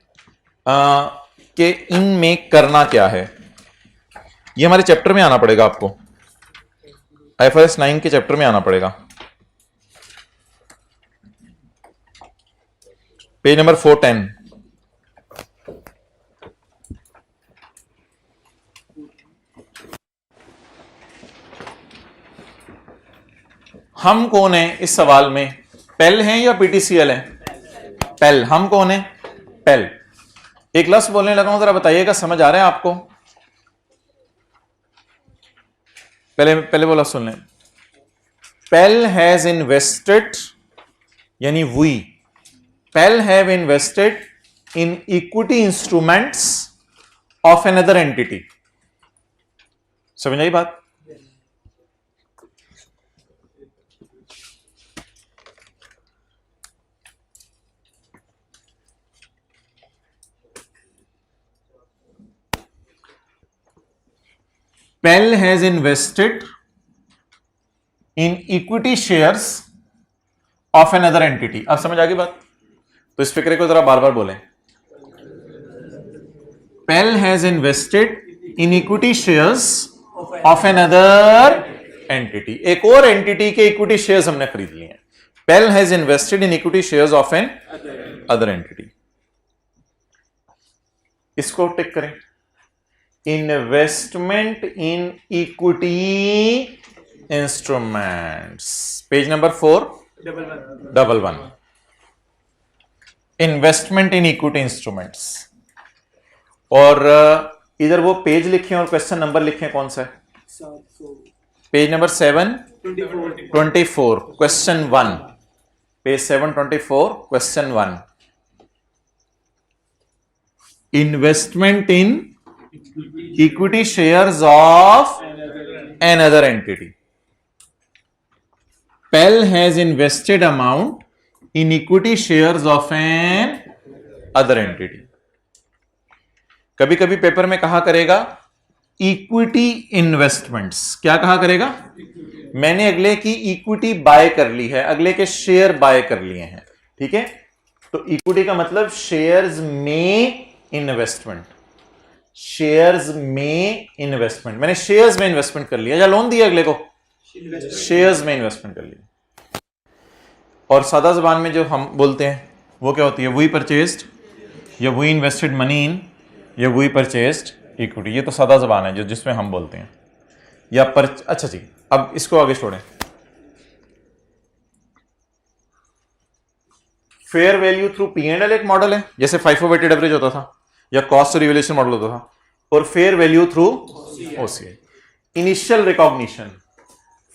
कि इनमें करना क्या है। ये हमारे चैप्टर में आना पड़ेगा, आपको IFRS 9 के चैप्टर में आना पड़ेगा, पेज नंबर 410। हम कौन है इस सवाल में, पेल हैं या PTCL है? पेल। हम कौन है? पेल। एक लफ्ज बोलने लगा हूं, जरा बताइएगा समझ आ रहा है आपको? पहले वो लफ्ज सुन लें। पेल हैज इन्वेस्टेड, यानी we Pel have invested in equity instruments of another entity. समझ आई बात? Pel has invested in equity shares of another entity. अब समझ आ गई बात? तो इस फिक्रे को जरा बार बार बोलें। Pel has invested in equity shares of another entity. एक और एंटिटी के इक्विटी शेयर्स हमने खरीद लिए हैं। Pel has invested in equity shares of N other entity. इसको टिक करें। Investment in equity instruments, page number 411। Investment in equity instruments. और इधर वो पेज लिखे और क्वेश्चन नंबर लिखे, कौन सा है? Page number 724, question 1, page 724, question 1। Investment in equity shares of N other entity. Pale has invested amount in equity shares of N other entity. कभी कभी पेपर में कहा करेगा इक्विटी इन्वेस्टमेंट्स। क्या कहा करेगा? मैंने अगले की इक्विटी बाय कर ली है, अगले के शेयर बाय कर लिए हैं, ठीक है। तो इक्विटी का मतलब शेयर्स में इन्वेस्टमेंट, शेयर्स में इन्वेस्टमेंट। मैंने शेयर्स में इन्वेस्टमेंट कर लिया या लोन दिया अगले को, शेयर्स में इन्वेस्टमेंट कर लिया। और सादा जुबान में जो हम बोलते हैं वो क्या होती है? वी परचेज्ड या वी इन्वेस्टेड मनी इन या वी परचेज्ड इक्विटी। ये तो सादा जुबान है जो जिसमें हम बोलते हैं या अच्छा जी, अब इसको आगे छोड़ें। फेयर वैल्यू थ्रू P&L एक मॉडल है, जैसे FIFO वेटेड एवरेज होता था या कॉस्ट रिवैल्यूएशन मॉडल होता था, और fair value through OCI। Initial recognition,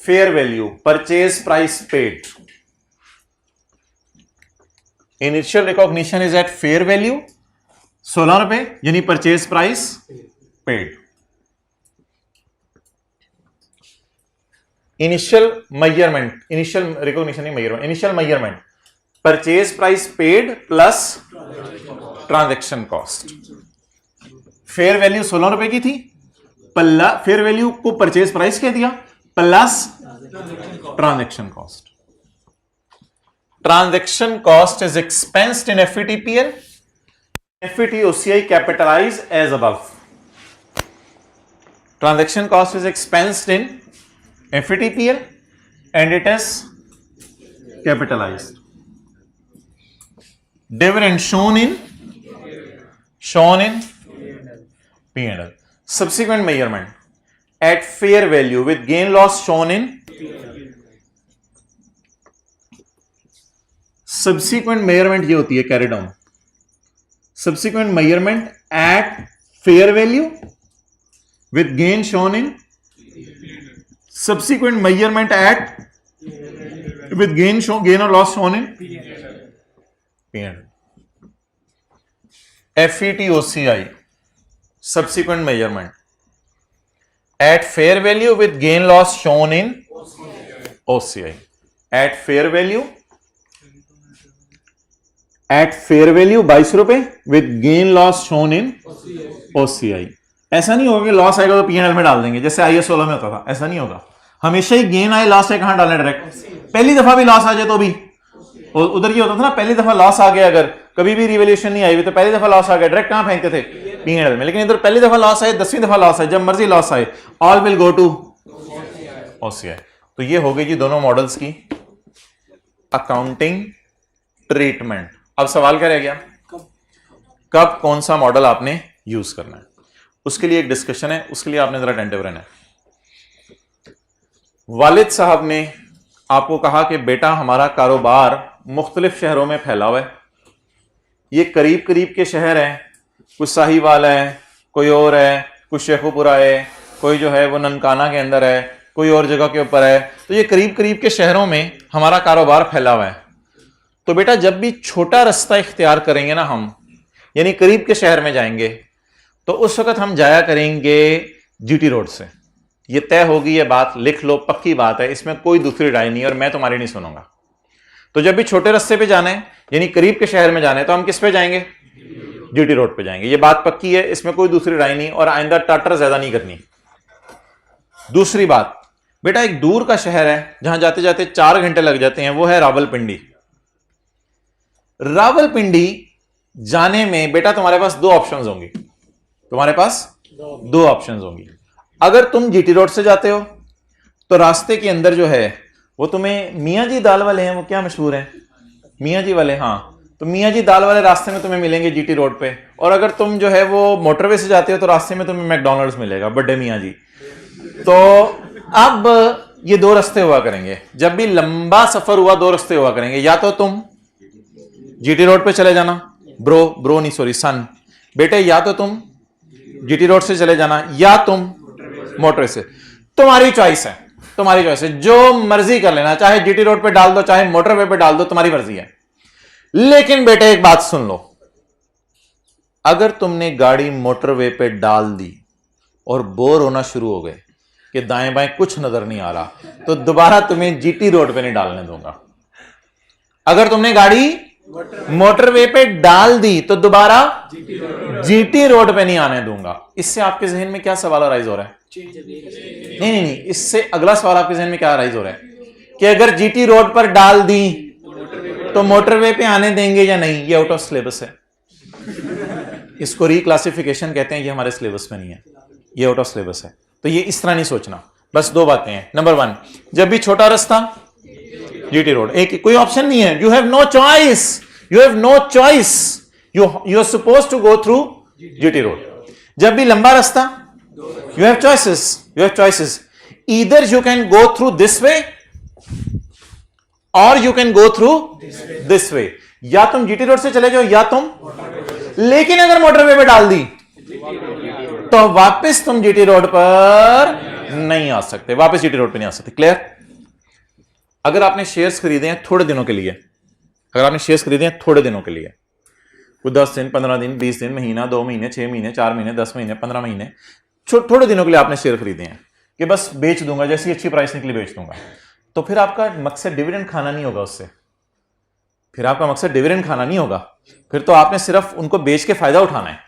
fair value, purchase price paid. Initial recognition is at fair value 16 रुपए, यानी purchase price paid. Initial measurement, initial recognition नहीं measurement, initial measurement, purchase price paid plus transaction cost. Fair value 16 रुपए की थी, पल्ला fair value को purchase price कह दिया plus transaction cost. Transaction cost is expensed in FVTPL, FVTOCI capitalized as above. Transaction cost is expensed in FVTPL and it is capitalized. Dividend shown in P&L. Subsequent measurement at fair value with gain loss shown in subsequent measurement। ये होती है carried on subsequent measurement at fair value with gain shown in subsequent measurement at with gain or loss shown in P&L। FVTOCI subsequent measurement at fair value with gain loss shown in OCI। at fair value 22 रुपए with gain loss shown in OCI। ऐसा नहीं होगा कि loss आएगा तो P&L में डाल देंगे जैसे IAS 16 में होता था, ऐसा नहीं होगा। हमेशा ही गेन आए, लॉस आए, कहां डालना डायरेक्ट? पहली दफा भी लॉस आ जाए तो भी, उधर ये होता था ना, पहली दफा लॉस आ गया, अगर कभी भी रिवैल्यूएशन नहीं आई हुई तो पहली दफा लॉस आ गया डायरेक्ट कहां फेंकते थे? P&L में। लेकिन इधर पहली दफा लॉस आए, 10वीं दफा लॉस आए, जब मर्जी लॉस आए, all will go to OCI। तो ये हो गई जी दोनों मॉडल्स की अकाउंटिंग ट्रीटमेंट। अब सवाल क्या रह गया? कब कौन सा मॉडल आपने यूज करना है, उसके लिए एक डिस्कशन है, उसके लिए आपने जरा अटेंटिव रहना है। वालिद साहब ने आपको कहा कि बेटा हमारा कारोबार मुख्तलिफ शहरों में फैला हुआ है, ये करीब करीब के शहर हैं, कुछ साहिवाल है, कोई और है, कुछ शेखोपुरा है, कोई जो है वो ननकाना के अंदर है, कोई और जगह के ऊपर है। तो ये करीब करीब के शहरों में हमारा कारोबार फैला हुआ है। तो बेटा जब भी छोटा रास्ता इख्तियार करेंगे ना हम, यानी करीब के शहर में जाएंगे, तो उस वक्त हम जाया करेंगे GT रोड से। ये तय होगी, ये बात लिख लो, पक्की बात है, इसमें कोई दूसरी राय नहीं और मैं तुम्हारी नहीं सुनूंगा। तो जब भी छोटे रास्ते पे जाना है, यानी करीब के शहर में जाना है, तो हम किस पे जाएंगे? GT रोड पे जाएंगे। ये बात पक्की है, इसमें कोई दूसरी राय नहीं, और आइंदा टाटर ज्यादा नहीं करनी। दूसरी बात, बेटा एक दूर का शहर है जहां जाते जाते 4 घंटे लग जाते हैं, वो है रावलपिंडी। रावलपिंडी जाने में बेटा तुम्हारे पास 2 ऑप्शंस होंगी, तुम्हारे पास 2 ऑप्शंस होंगी। अगर तुम GT रोड से जाते हो तो रास्ते के अंदर जो है वो तुम्हें मियाँ जी दाल वाले हैं, वो क्या मशहूर हैं, मियाँ जी वाले, हाँ, तो मियाँ जी दाल वाले रास्ते में तुम्हें मिलेंगे GT रोड पे। और अगर तुम जो है वो मोटरवे से जाते हो तो रास्ते में तुम्हें मैकडॉनल्ड्स मिलेगा, बड़े मियाँ जी। तो अब ये 2 रास्ते हुआ करेंगे, जब भी लंबा सफर हुआ 2 रास्ते हुआ करेंगे। या तो तुम GT रोड पे चले जाना, ब्रो नहीं सॉरी सन, बेटे या तो तुम GT रोड से चले जाना या तुम मोटरवे से। तुम्हारी चॉइस है, तुम्हारी चॉइस है, जो मर्जी कर लेना, चाहे GT रोड पे डाल दो, चाहे मोटरवे पे डाल दो, तुम्हारी मर्जी है। लेकिन बेटे एक बात सुन लो, अगर तुमने गाड़ी मोटरवे पे डाल दी और बोर होना शुरू हो गए कि दाएं बाएं कुछ नजर नहीं आ रहा, तो दोबारा तुम्हें जीटी रोड पे नहीं डालने दूंगा। अगर तुमने गाड़ी मोटरवे पे डाल दी तो दोबारा जीटी रोड पे नहीं आने दूंगा। इससे आपके जहन में क्या सवाल अराइज हो रहा है? नहीं नहीं नहीं, इससे अगला सवाल आपके जहन में क्या अराइज हो रहा है कि अगर जीटी रोड पर डाल दी तो मोटरवे पे आने देंगे या नहीं? ये आउट ऑफ सिलेबस है, इसको रिक्लासिफिकेशन कहते हैं, ये हमारे सिलेबस में नहीं है, ये आउट ऑफ सिलेबस है। तो ये इस तरह नहीं सोचना। बस दो बातें हैं। नंबर 1, जब भी छोटा रास्ता जीटी रोड, एक कोई ऑप्शन नहीं है, you have no choice, you have no choice, you are suppose to go through GT road. जब भी लंबा रास्ता, you have choices, you have choices, either you can go through this way और you can go through this way. या तुम GT road से चले जाओ या तुम, लेकिन अगर मोटरवे पे डाल दी तो वापस तुम जीटी रोड पर नहीं आ सकते, वापस जीटी रोड पे नहीं आ सकते। क्लियर? अगर आपने शेयर्स खरीदे हैं थोड़े दिनों के लिए, अगर आपने शेयर्स खरीदे हैं थोड़े दिनों के लिए, कुछ 10 दिन, 15 दिन, 20 दिन, महीना, 2 महीने, 6 महीने, 4 महीने, 10 महीने, 15 महीने, थोड़े दिनों के लिए आपने शेयर खरीदे हैं कि बस बेच दूंगा, जैसी अच्छी प्राइस निकली बेच दूंगा, तो फिर आपका मकसद डिविडेंड खाना नहीं होगा उससे, फिर आपका मकसद डिविडेंड खाना नहीं होगा, फिर तो आपने सिर्फ उनको बेच के फायदा उठाना है।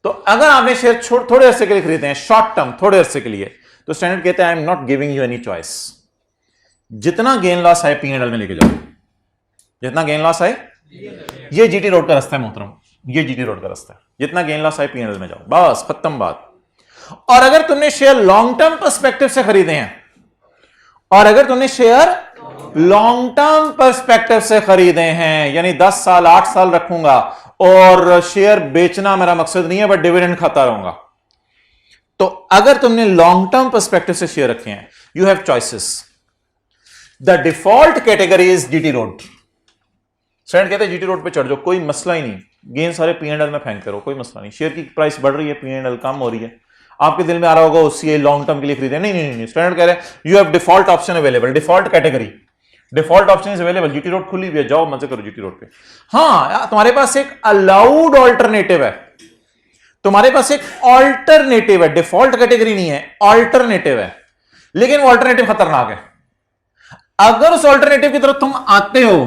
तो अगर आपने शेयर थोड़े अरसे के लिए खरीदे हैं, शॉर्ट टर्म, थोड़े अरसे के लिए, तो स्टैंडर्ड कहते हैं I am not giving you any choice, जितना गेन लॉस आए P&L में लेके जाओ, जितना गेन लॉस आए, ये जीटी रोड का रास्ता है मोहतरम, ये जीटी रोड का रास्ता है, जितना गेन लॉस आए P&L में जाओ, बस खत्म बात। और अगर तुमने शेयर लॉन्ग टर्म पर्सपेक्टिव से खरीदे हैं, और अगर तुमने शेयर लॉन्ग टर्म पर्सपेक्टिव से खरीदे हैं, यानी 10 साल 8 साल रखूंगा और शेयर बेचना मेरा मकसद नहीं है, बट डिविडेंड खाता रहूंगा, तो अगर तुमने लॉन्ग टर्म पर्सपेक्टिव से शेयर रखे हैं, you have choices. The default category is GT road. Standard कहते हैं जीटी रोड पे चढ़ जाओ, कोई मसला ही नहीं, गेन सारे P&L में फेंक करो, कोई मसला नहीं। शेयर की प्राइस बढ़ रही है, P&L कम हो रही है, आपके दिल में आ रहा होगा उससे लॉन्ग टर्म के लिए खरीदे, नहीं नहीं नहीं, स्टैंडर्ड कह रहे हैं you have default option available, default category, default option is available, GT road खुली हुई है, जाओ मजे करो जीटी रोड पे। हाँ, तुम्हारे पास एक अलाउड ऑल्टरनेटिव है, तुम्हारे पास एक ऑल्टरनेटिव है, डिफॉल्ट कैटेगरी नहीं है, ऑल्टरनेटिव है, लेकिन वो ऑल्टरनेटिव खतरनाक है। अगर उस ऑल्टरनेटिव की तरफ तुम आते हो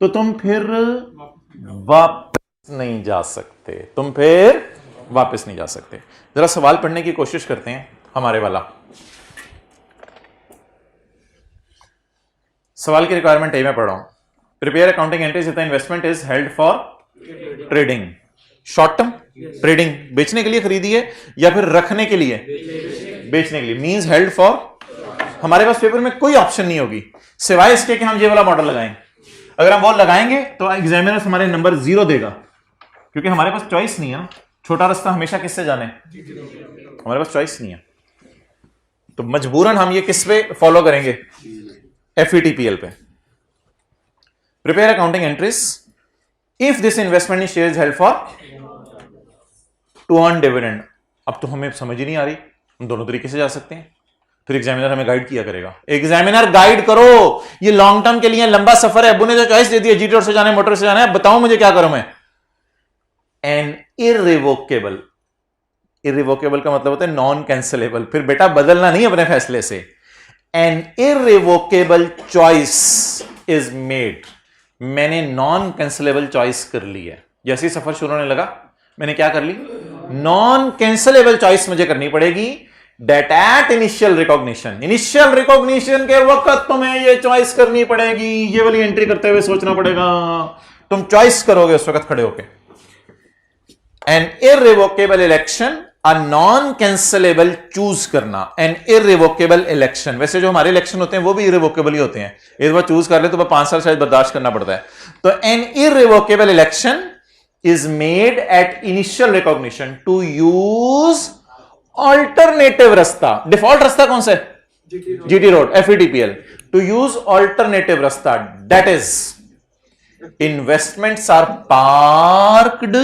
तो तुम फिर वापस नहीं जा सकते, तुम फिर वापस नहीं जा सकते। जरा सवाल पढ़ने की कोशिश करते हैं हमारे वाला। सवाल की रिक्वायरमेंट मैं पढ़ रहा हूं, prepare accounting entries if the investment is held for trading, short term trading, बेचने के लिए खरीदी है या फिर रखने के लिए, बेचने के लिए, मींस हेल्ड फॉर। हमारे पास पेपर में कोई ऑप्शन नहीं होगी सिवाय इसके कि हम ये वाला मॉडल लगाएं। अगर हम वो लगाएंगे तो एग्जामिनर हमारे नंबर 0 देगा, क्योंकि हमारे पास चॉइस नहीं है ना, छोटा रास्ता हमेशा किससे जाने, हमारे पास चॉइस नहीं है, तो मजबूरन हम ये किस पे फॉलो करेंगे, FVTPL पे। Prepare accounting entries if this investment in shares held for to earn dividend. अब तो हमें समझ ही नहीं आ रही हम दोनों तरीके से जा सकते हैं, फिर एग्जामिनर हमें गाइड किया करेगा। एग्जामिनर गाइड करो, ये लॉन्ग टर्म के लिए लंबा सफर है, अब्बू ने जो चॉइस दे दी है, जीटी रोड से जाना है, मोटर से जाना है, बताओ मुझे क्या करूं मैं। एन इररिवोकेबल, इररिवोकेबल का मतलब होता है नॉन कैंसलेबल, फिर बेटा बदलना नहीं अपने फैसले से। An irrevocable choice is made, मैंने नॉन कैंसलेबल चॉइस कर ली है। जैसे ही सफर शुरू होने लगा मैंने क्या कर ली, नॉन कैंसलेबल चॉइस मुझे करनी पड़ेगी। Date at initial recognition, initial recognition के वक्त तुम्हें ये चॉइस करनी पड़ेगी, ये वाली एंट्री करते हुए सोचना पड़ेगा, तुम चॉइस करोगे उस वक्त खड़े होके। An irrevocable election, a non cancellable choose करना, एन इररिवोकेबल इलेक्शन। वैसे जो हमारे इलेक्शन होते हैं वो भी इररिवोकेबल ही होते हैं, एक बार चूज कर ले तो 5 साल शायद बर्दाश्त करना पड़ता है। तो an irrevocable election is made at initial recognition to use alternative रास्ता। डिफॉल्ट रास्ता कौन सा है, GT road, FVTPL। To use alternative रास्ता, that is investments are parked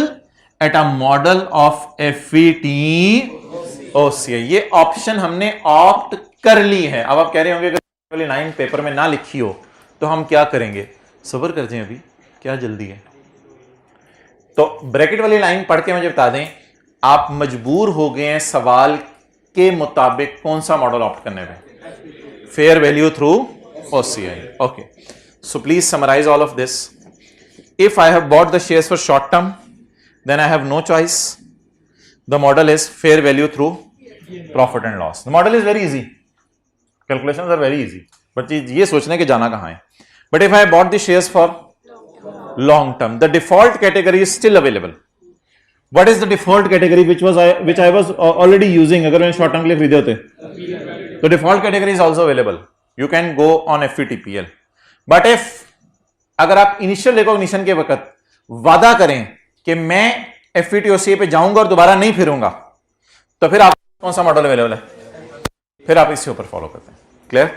at a model of FVTOCI। ये ऑप्शन हमने ऑप्ट कर ली है। अब आप कह रहे होंगे अगर 9 पेपर में ना लिखी हो तो हम क्या करेंगे, सब्र कर जाएं, अभी क्या जल्दी है। तो ब्रैकेट वाली लाइन पढ़ के मुझे बता दें, आप मजबूर हो गए हैं सवाल के मुताबिक कौन सा मॉडल ऑप्ट करने में, fair value through OCI. Okay, so please summarize all of this. If I have bought the shares for short term, then I have no choice. The model is fair value through profit and loss. The model is very easy, calculations are very easy, but ये सोचने के जाना कहां है. But if I bought the shares for long term, the default category is still available. What is the default category which I was already using? अगर मैंने short term के लिए खरीदे होते, तो default category is also available. You can go on FVTPL. But if अगर आप initial recognition के वक्त वादा करें कि मैं FVTOCA पे जाऊंगा और दोबारा नहीं फिरूंगा, तो फिर आप कौन सा मॉडल अवेलेबल है, फिर आप इसके ऊपर फॉलो करते हैं. क्लियर?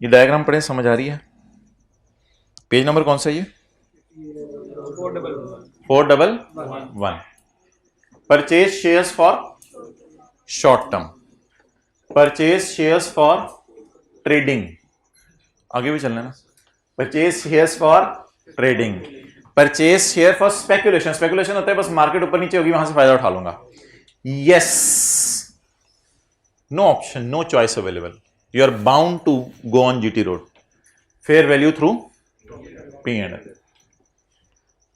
ये डायग्राम पढ़े, समझ आ रही है? पेज नंबर कौन सा है ये? 411. Purchase shares for short term, purchase shares for trading, आगे भी चलना है ना. Purchase shares for trading, purchase share for speculation. Speculation होता है बस मार्केट ऊपर नीचे होगी, वहां से फायदा उठा लूंगा. Yes, no option, no choice available. You are bound to go on GT road. Fair value through P&L.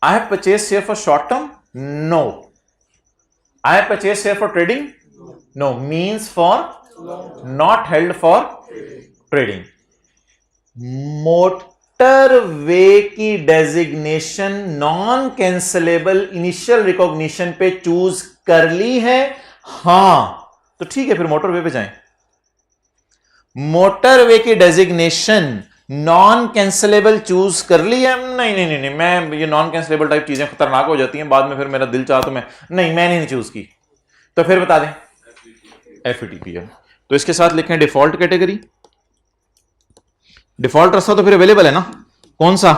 I have purchased share for short term? No. I have purchased share for trading? No. Means for not held for trading. Motorway की designation non cancellable initial recognition पे choose कर ली है? हां, तो ठीक है, फिर मोटरवे पे जाएं. मोटरवे की डेजिग्नेशन नॉन कैंसलेबल चूज कर लिया? नहीं नहीं नहीं नहीं, मैं ये नॉन कैंसलेबल टाइप चीजें खतरनाक हो जाती हैं बाद में, फिर मेरा दिल चाहा तो मैंने नहीं चूज की, तो फिर बता दें FVTPL. तो इसके साथ लिखें डिफॉल्ट कैटेगरी. डिफॉल्ट रास्ता तो फिर अवेलेबल है ना, कौन सा?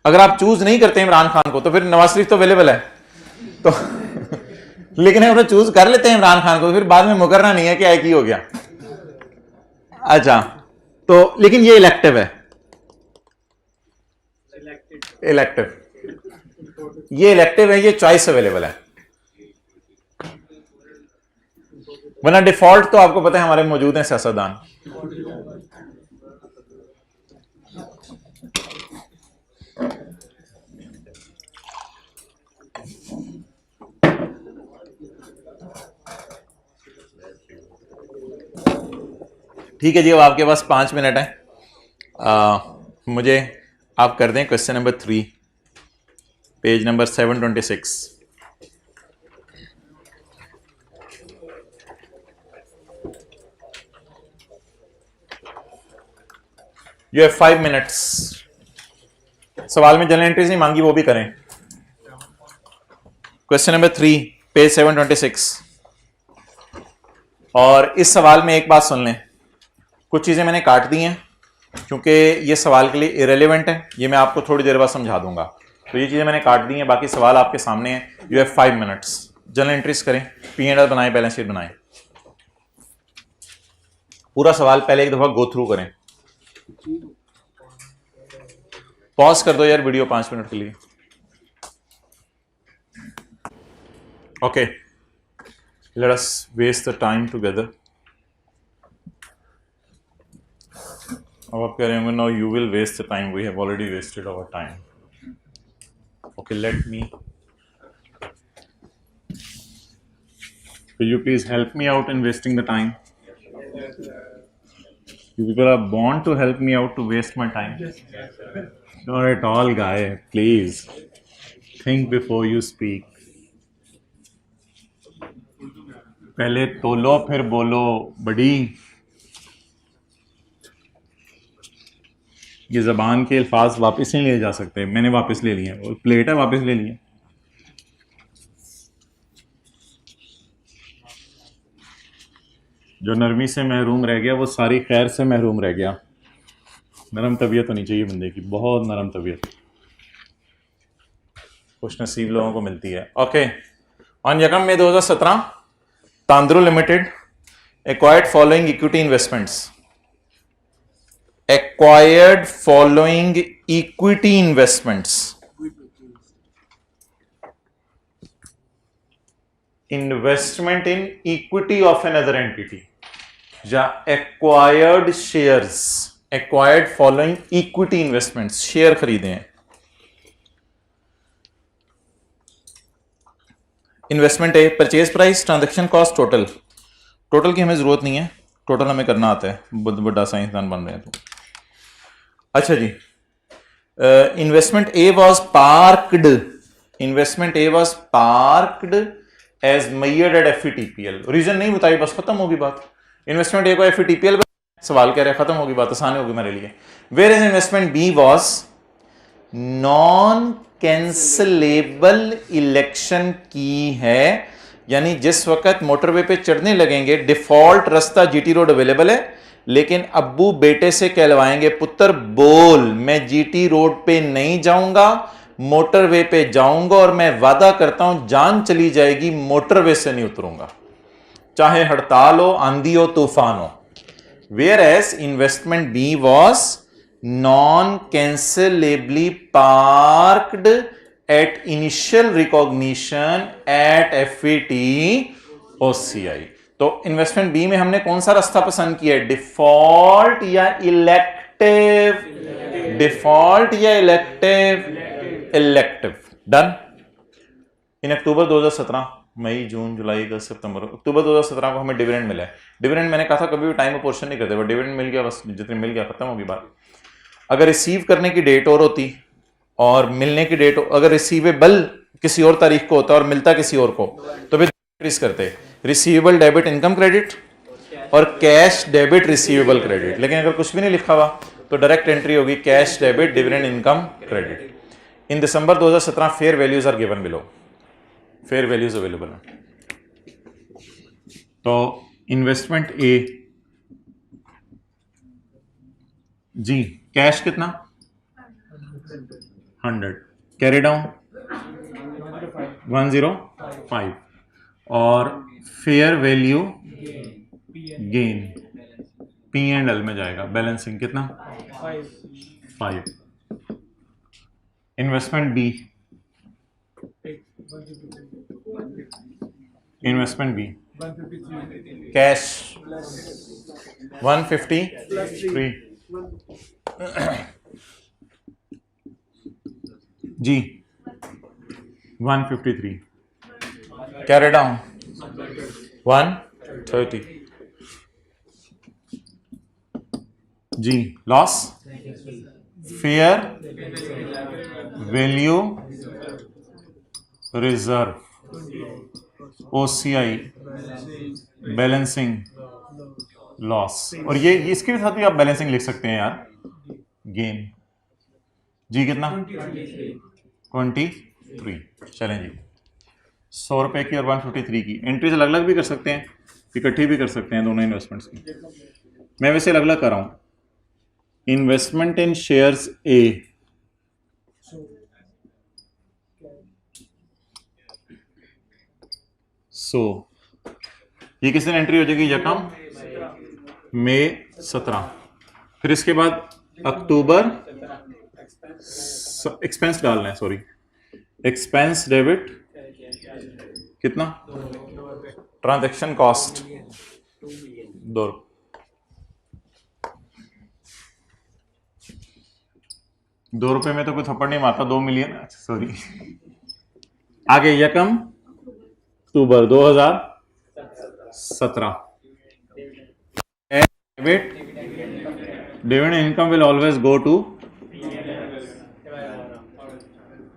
अगर आप चूज नहीं करते इमरान खान को, तो फिर नवाज शरीफ तो अवेलेबल है, तो लेकिन अगर चूज कर लेते हैं इमरान खान को, फिर बाद में मुकरना नहीं है कि एक ही हो गया. अच्छा, तो लेकिन ये इलेक्टिव है, इलेक्टिव, ये इलेक्टिव है, ये चॉइस अवेलेबल है. वरना डिफॉल्ट तो आपको पता है हमारे मौजूद हैं सियासतदान. ठीक है जी, अब आपके पास 5 मिनट है. मुझे आप कर दें question number 3, page number 726. You have 5 minutes. सवाल में जनरल एंट्रीज नहीं मांगी, वो भी करें. Question number 3, page 726. और इस सवाल में एक बात सुन लें, कुछ चीजें मैंने काट दी हैं क्योंकि ये सवाल के लिए इरेलीवेंट है, ये मैं आपको थोड़ी देर बाद समझा दूंगा. तो ये चीजें मैंने काट दी हैं, बाकी सवाल आपके सामने है. You have 5 minutes. General entries करें, P&L बनाएं, बैलेंस शीट बनाएं. पूरा सवाल पहले एक दफा गो थ्रू करें. पॉज कर दो यार वीडियो 5 मिनट के लिए. Okay, let us waste the time together. अब आप कह रहे होंगे no you will waste the time, we have already wasted our time. Okay, let me, will you please help me out in wasting the time? You people are born to help me out to waste my time. Not at all, guy. Please think before you speak. पहले तोलो फिर बोलो बड़ी. ये जबान के अल्फाज वापस नहीं लिए जा सकते, मैंने वापस ले लिए. और प्लेट है, वापस ले लिए. जो नरमी से महरूम रह गया वो सारी खैर से महरूम रह गया. नरम तबीयत होनी चाहिए बंदे की, बहुत नरम तबीयत, खुश नसीब लोगों को मिलती है. ओके, ऑन 1 मई 2017 Tandru limited acquired following equity investments. acquired following equity investments. Investment in equity of another entity या acquired shares, acquired following equity investments, share खरीदे हैं. इन्वेस्टमेंट है, purchase price, transaction cost, total. Total की हमें जरूरत नहीं है, टोटल हमें करना आता है, बड़ा साइंसदान बन रहे हैं तो. अच्छा जी, investment A was parked, investment A was parked as measured at FVTPL. Reason नहीं बताई, बस खत्म होगी बात. इन्वेस्टमेंट ए को एफईटीपीएल सवाल कह रहे, खत्म होगी बात, आसान होगी मेरे लिए. Where is investment B was non cancellable election की है, यानी जिस वक्त मोटरवे पे चढ़ने लगेंगे, डिफॉल्ट रास्ता जीटी रोड अवेलेबल है, लेकिन अब्बू बेटे से कहलवाएंगे, पुत्र बोल मैं जीटी रोड पे नहीं जाऊंगा, मोटरवे पे जाऊंगा, और मैं वादा करता हूं जान चली जाएगी, मोटरवे से नहीं उतरूंगा, चाहे हड़ताल हो, आंधी हो, तूफान हो. Whereas investment B was non cancellably parked at initial recognition at FVT OCI. तो इन्वेस्टमेंट बी में हमने कौन सा रास्ता पसंद किया है, डिफॉल्ट या इलेक्टिव? डिफॉल्ट या इलेक्टिव? इलेक्टिव. डन. इन अक्टूबर 2017, मई, जून, जुलाई, अगस्त, सितंबर, अक्टूबर 2017 को हमें डिविडेंड मिला है. डिविडेंड मैंने कहा था कभी भी टाइम अपोर्शन नहीं करते, बट डिविडेंड मिल गया, बस जितने मिल गया खत्म होगी बात. अगर रिसीव करने की डेट और होती और मिलने की डेट, अगर रिसीवेबल किसी और तारीख को होता और मिलता किसी और को, तो फिर इंक्रीज करते, रिसीवेबल डेबिट इनकम क्रेडिट और कैश डेबिट रिसीवेबल क्रेडिट. लेकिन अगर कुछ भी नहीं लिखा हुआ तो डायरेक्ट एंट्री होगी cash debit dividend income credit. In December 2017 fair values are given below, fair values available है. तो इन्वेस्टमेंट ए जी, कैश कितना 100, कैरी डाउन 105, और fair value gain P and L में जाएगा, बैलेंसिंग कितना 5. Investment B, investment B cash 153 जी 153, carry down 130 जी. Loss fair value reserve OCI balancing loss, और ये इसके साथ भी आप बैलेंसिंग लिख सकते हैं यार, गेन जी कितना 23. चलें जी, 100 रुपए की और 153 की एंट्रीज अलग अलग भी कर सकते हैं, इकट्ठी भी कर सकते हैं दोनों इन्वेस्टमेंट्स की. मैं वैसे अलग अलग कर रहा हूं. इन्वेस्टमेंट इन शेयर्स ए, ये किस दिन एंट्री हो जाएगी, यकम मई 17. फिर इसके बाद अक्टूबर, एक्सपेंस डालना है, सॉरी, एक्सपेंस डेबिट कितना, ट्रांजैक्शन कॉस्ट 2 रुपए में तो कोई थप्पड़ नहीं मारता, 2 मिलियन, सॉरी. आगे यकम अक्टूबर 2017. Dividend income will always go to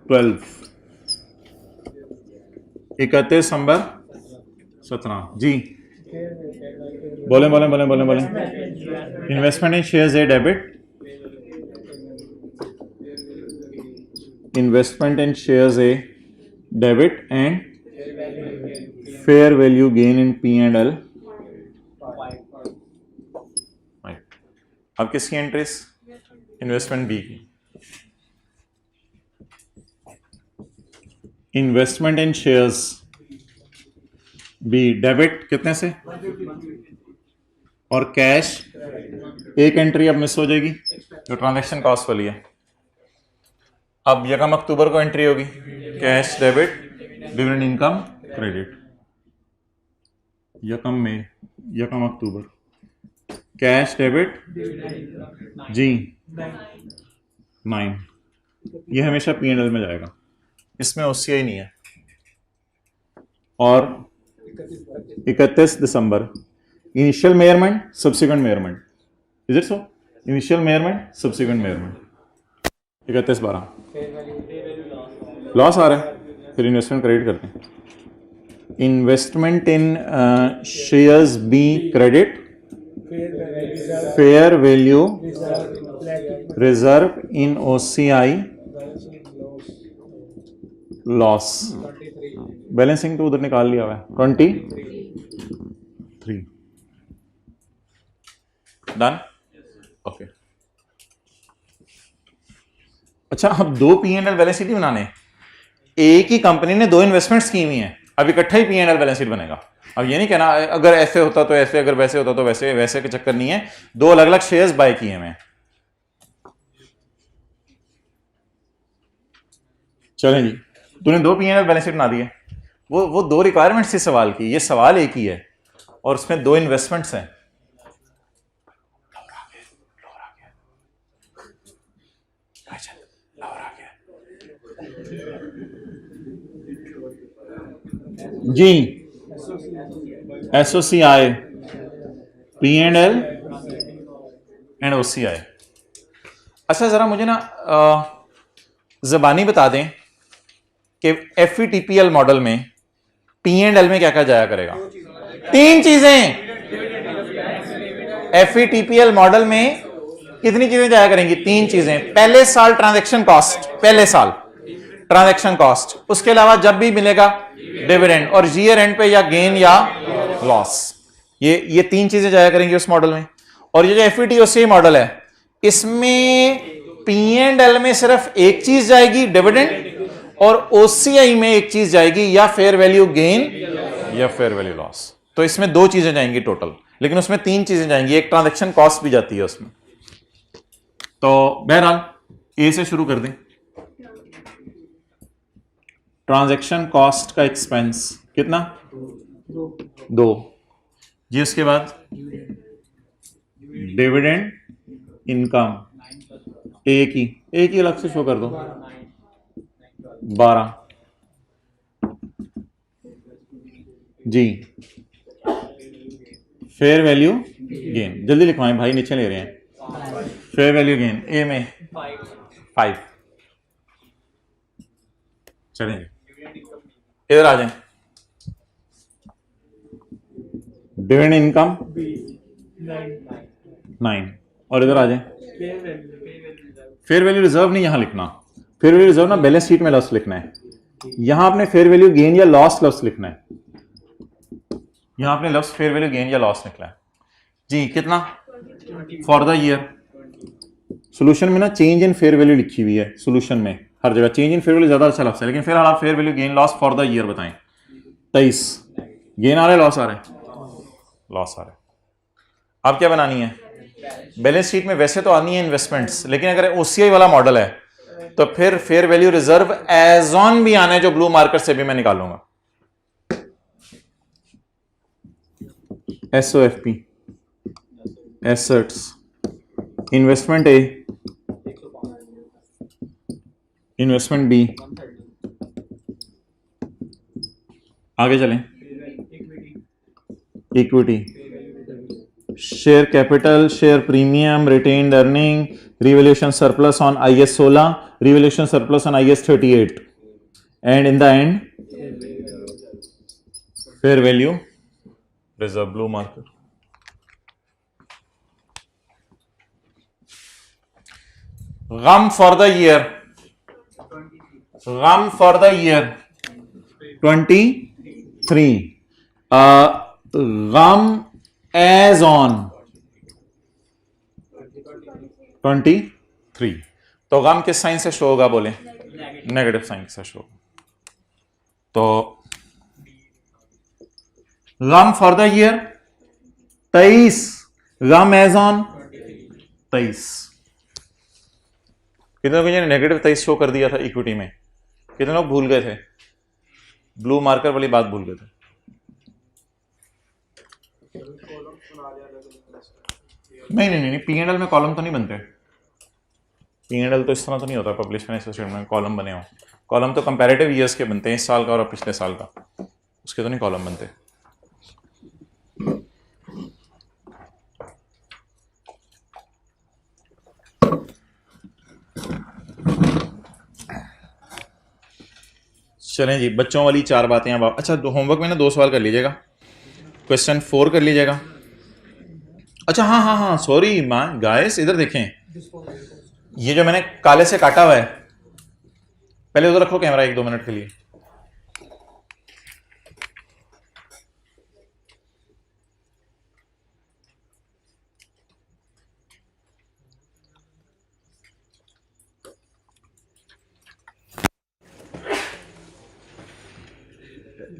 12. 31 दिसंबर 17 जी. बोले बोले बोले बोले बोले. Investment in shares A debit, investment in shares A debit and fair value gain in P and L. अब किसकी एंट्रीज, इन्वेस्टमेंट बी की. Investment in shares B debit कितने से, और कैश एक एंट्री अब मिस हो जाएगी जो ट्रांजैक्शन कॉस्ट वाली है। अब यकम अक्टूबर को एंट्री होगी cash debit dividend income credit. यकम अक्टूबर कैश डेबिट जी 9, ये हमेशा P&L में जाएगा, इसमें OCI नहीं है। और 31 दिसंबर initial measurement subsequent measurement, is it so? Initial measurement subsequent measurement 31/12 loss आ रहा है, फिर इन्वेस्टमेंट क्रेडिट करते हैं। Investment in shares be credit, fair value reserve in OCI loss. Balancing तो उधर निकाल लिया हुआ है 23 डन ओके। अच्छा, अब दो P&L बैलेंस शीट ही बनाने, एक ही कंपनी ने दो इन्वेस्टमेंट्स की हुई हैं, अब इकट्ठा ही P&L बैलेंस शीट बनेगा। अब ये नहीं कहना अगर ऐसे होता तो ऐसे, अगर वैसे होता तो वैसे, वैसे के चक्कर नहीं है, दो अलग अलग शेयर्स बाय किए हैं। चलें जी, तूने दो P&L बैलेंस शीट बना दी है, वो दो रिक्वायरमेंट्स थी सवाल की, ये सवाल एक ही है और उसमें दो इन्वेस्टमेंट्स हैं। जी SOCI P&L एंड OCI। अच्छा जरा मुझे ना ज़बानी बता दें कि FVTPL मॉडल में P&L में क्या क्या जाया करेगा? तीन चीजें। FVTPL मॉडल में कितनी चीजें जाया करेंगी? तीन चीजें। पहले साल ट्रांजैक्शन कॉस्ट, पहले साल ट्रांजैक्शन कॉस्ट, उसके अलावा जब भी मिलेगा डिविडेंड, और ईयर एंड पे या गेन या लॉस। ये तीन चीजें जाया करेंगी उस मॉडल में। और ये जो FVTOCI मॉडल है, इसमें P&L में सिर्फ एक चीज जाएगी डिविडेंड, और OCI में एक चीज जाएगी या फेयर वैल्यू गेन या फेयर वैल्यू लॉस। तो इसमें दो चीजें जाएंगी टोटल, लेकिन उसमें तीन चीजें जाएंगी, एक ट्रांजैक्शन कॉस्ट भी जाती है उसमें। तो बहरहाल ए से शुरू कर दें। ट्रांजैक्शन कॉस्ट का एक्सपेंस कितना? 2 जी। उसके बाद डिविडेंड इनकम एक ही अलग से शो कर दो 12 जी। फेयर वैल्यू गेन जल्दी लिखवाएं भाई, नीचे ले रहे हैं। फेयर वैल्यू गेन ए में 5। चलेंगे इधर आ जाएं। डिविडेंड इनकम 9 और इधर आ जाएं। फेयर वैल्यू रिजर्व नहीं यहां लिखना, फेयर वैल्यू रिजर्व ना बैलेंस शीट में लॉस लिखना है। यहां आपने फेयर वैल्यू गेन या लॉस लिखना है। यहां आपने लॉस फेयर वैल्यू गेन या लॉस लिखना है जी। कितना? For the year. सोल्यूशन में ना चेंज इन फेयर वैल्यू लिखी हुई है, सोल्यूशन में हर जगह चेंज इन फेयर वैल्यू ज्यादा अच्छा लफ्ज़ है, लेकिन फिलहाल आप fair value gain loss for the year बताएं। 23 गेन आ रहा है, लॉस आ रहा है? लॉस आ रहा है। अब क्या बनानी है? बैलेंस शीट में वैसे तो आनी है इन्वेस्टमेंट्स, लेकिन अगर OCI वाला मॉडल है तो फिर fair value reserve as on भी आना है, जो ब्लू मार्कर से भी मैं निकालूंगा। SOFP assets, investment A, investment B. आगे चलें। Equity, share capital, share premium, retained earning, revaluation surplus on IS 16, revaluation surplus on IS 38, and in the and fair value reserve, blue marker. Gum for the year, gum for the year 23, gum as on 23। तो गम किस sign से show होगा? बोले negative sign से show. तो gum for the year 23, gum as on 23 कितने लोगों ने नेगेटिव 23 शो कर दिया था इक्विटी में? कितने लोग भूल गए थे? ब्लू मार्कर वाली बात भूल गए थे? नहीं, P&L में कॉलम तो नहीं बनते। P&L तो इस तरह तो नहीं होता पब्लिश फाइनेंशियल स्टेटमेंट में कॉलम बने हो। कॉलम तो कंपैरेटिव ईयर्स के बनते हैं, इस साल का और पिछले साल का, उसके तो नहीं कॉलम बनते। चलें जी, बच्चों वाली 4 बातें अब अच्छा होमवर्क में ना 2 सवाल कर लीजिएगा, क्वेश्चन 4 कर लीजिएगा। अच्छा हाँ, सॉरी मान गाइस, इधर देखें, ये जो मैंने काले से काटा हुआ है, पहले उधर रखो कैमरा 1-2 मिनट के लिए।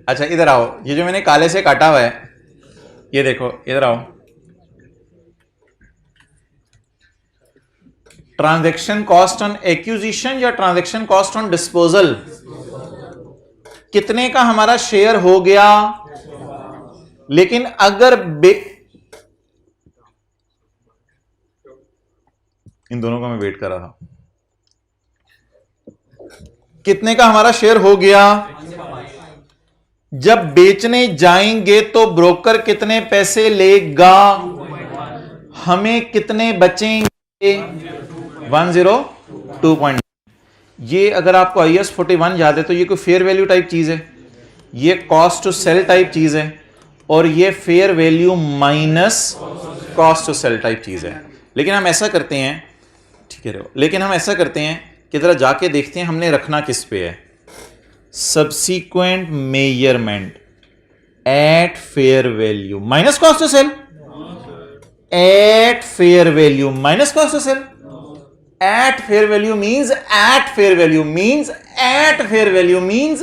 अच्छा इधर आओ, ये जो मैंने काले से काटा हुआ है, ये देखो, इधर आओ। ट्रांजैक्शन कॉस्ट ऑन एक्विजिशन या ट्रांजैक्शन कॉस्ट ऑन डिस्पोजल, कितने का हमारा शेयर हो गया? लेकिन अगर इन दोनों का मैं वेट कर रहा था, कितने का हमारा शेयर हो गया? जब बेचने जाएंगे तो ब्रोकर कितने पैसे लेगा? हमें कितने बचेंगे? 102. ये अगर आपको IAS 41 याद है तो ये कोई फेयर वैल्यू टाइप चीज है, ये कॉस्ट टू सेल टाइप चीज है, और ये fair value minus cost to sell type चीज है। लेकिन हम ऐसा करते हैं, ठीक है, लेकिन हम ऐसा करते हैं कि जरा जाके देखते हैं हमने रखना किस पे है। Subsequent measurement at fair value minus cost to sell, at fair value minus cost to sell, at fair value means at fair value means at fair value means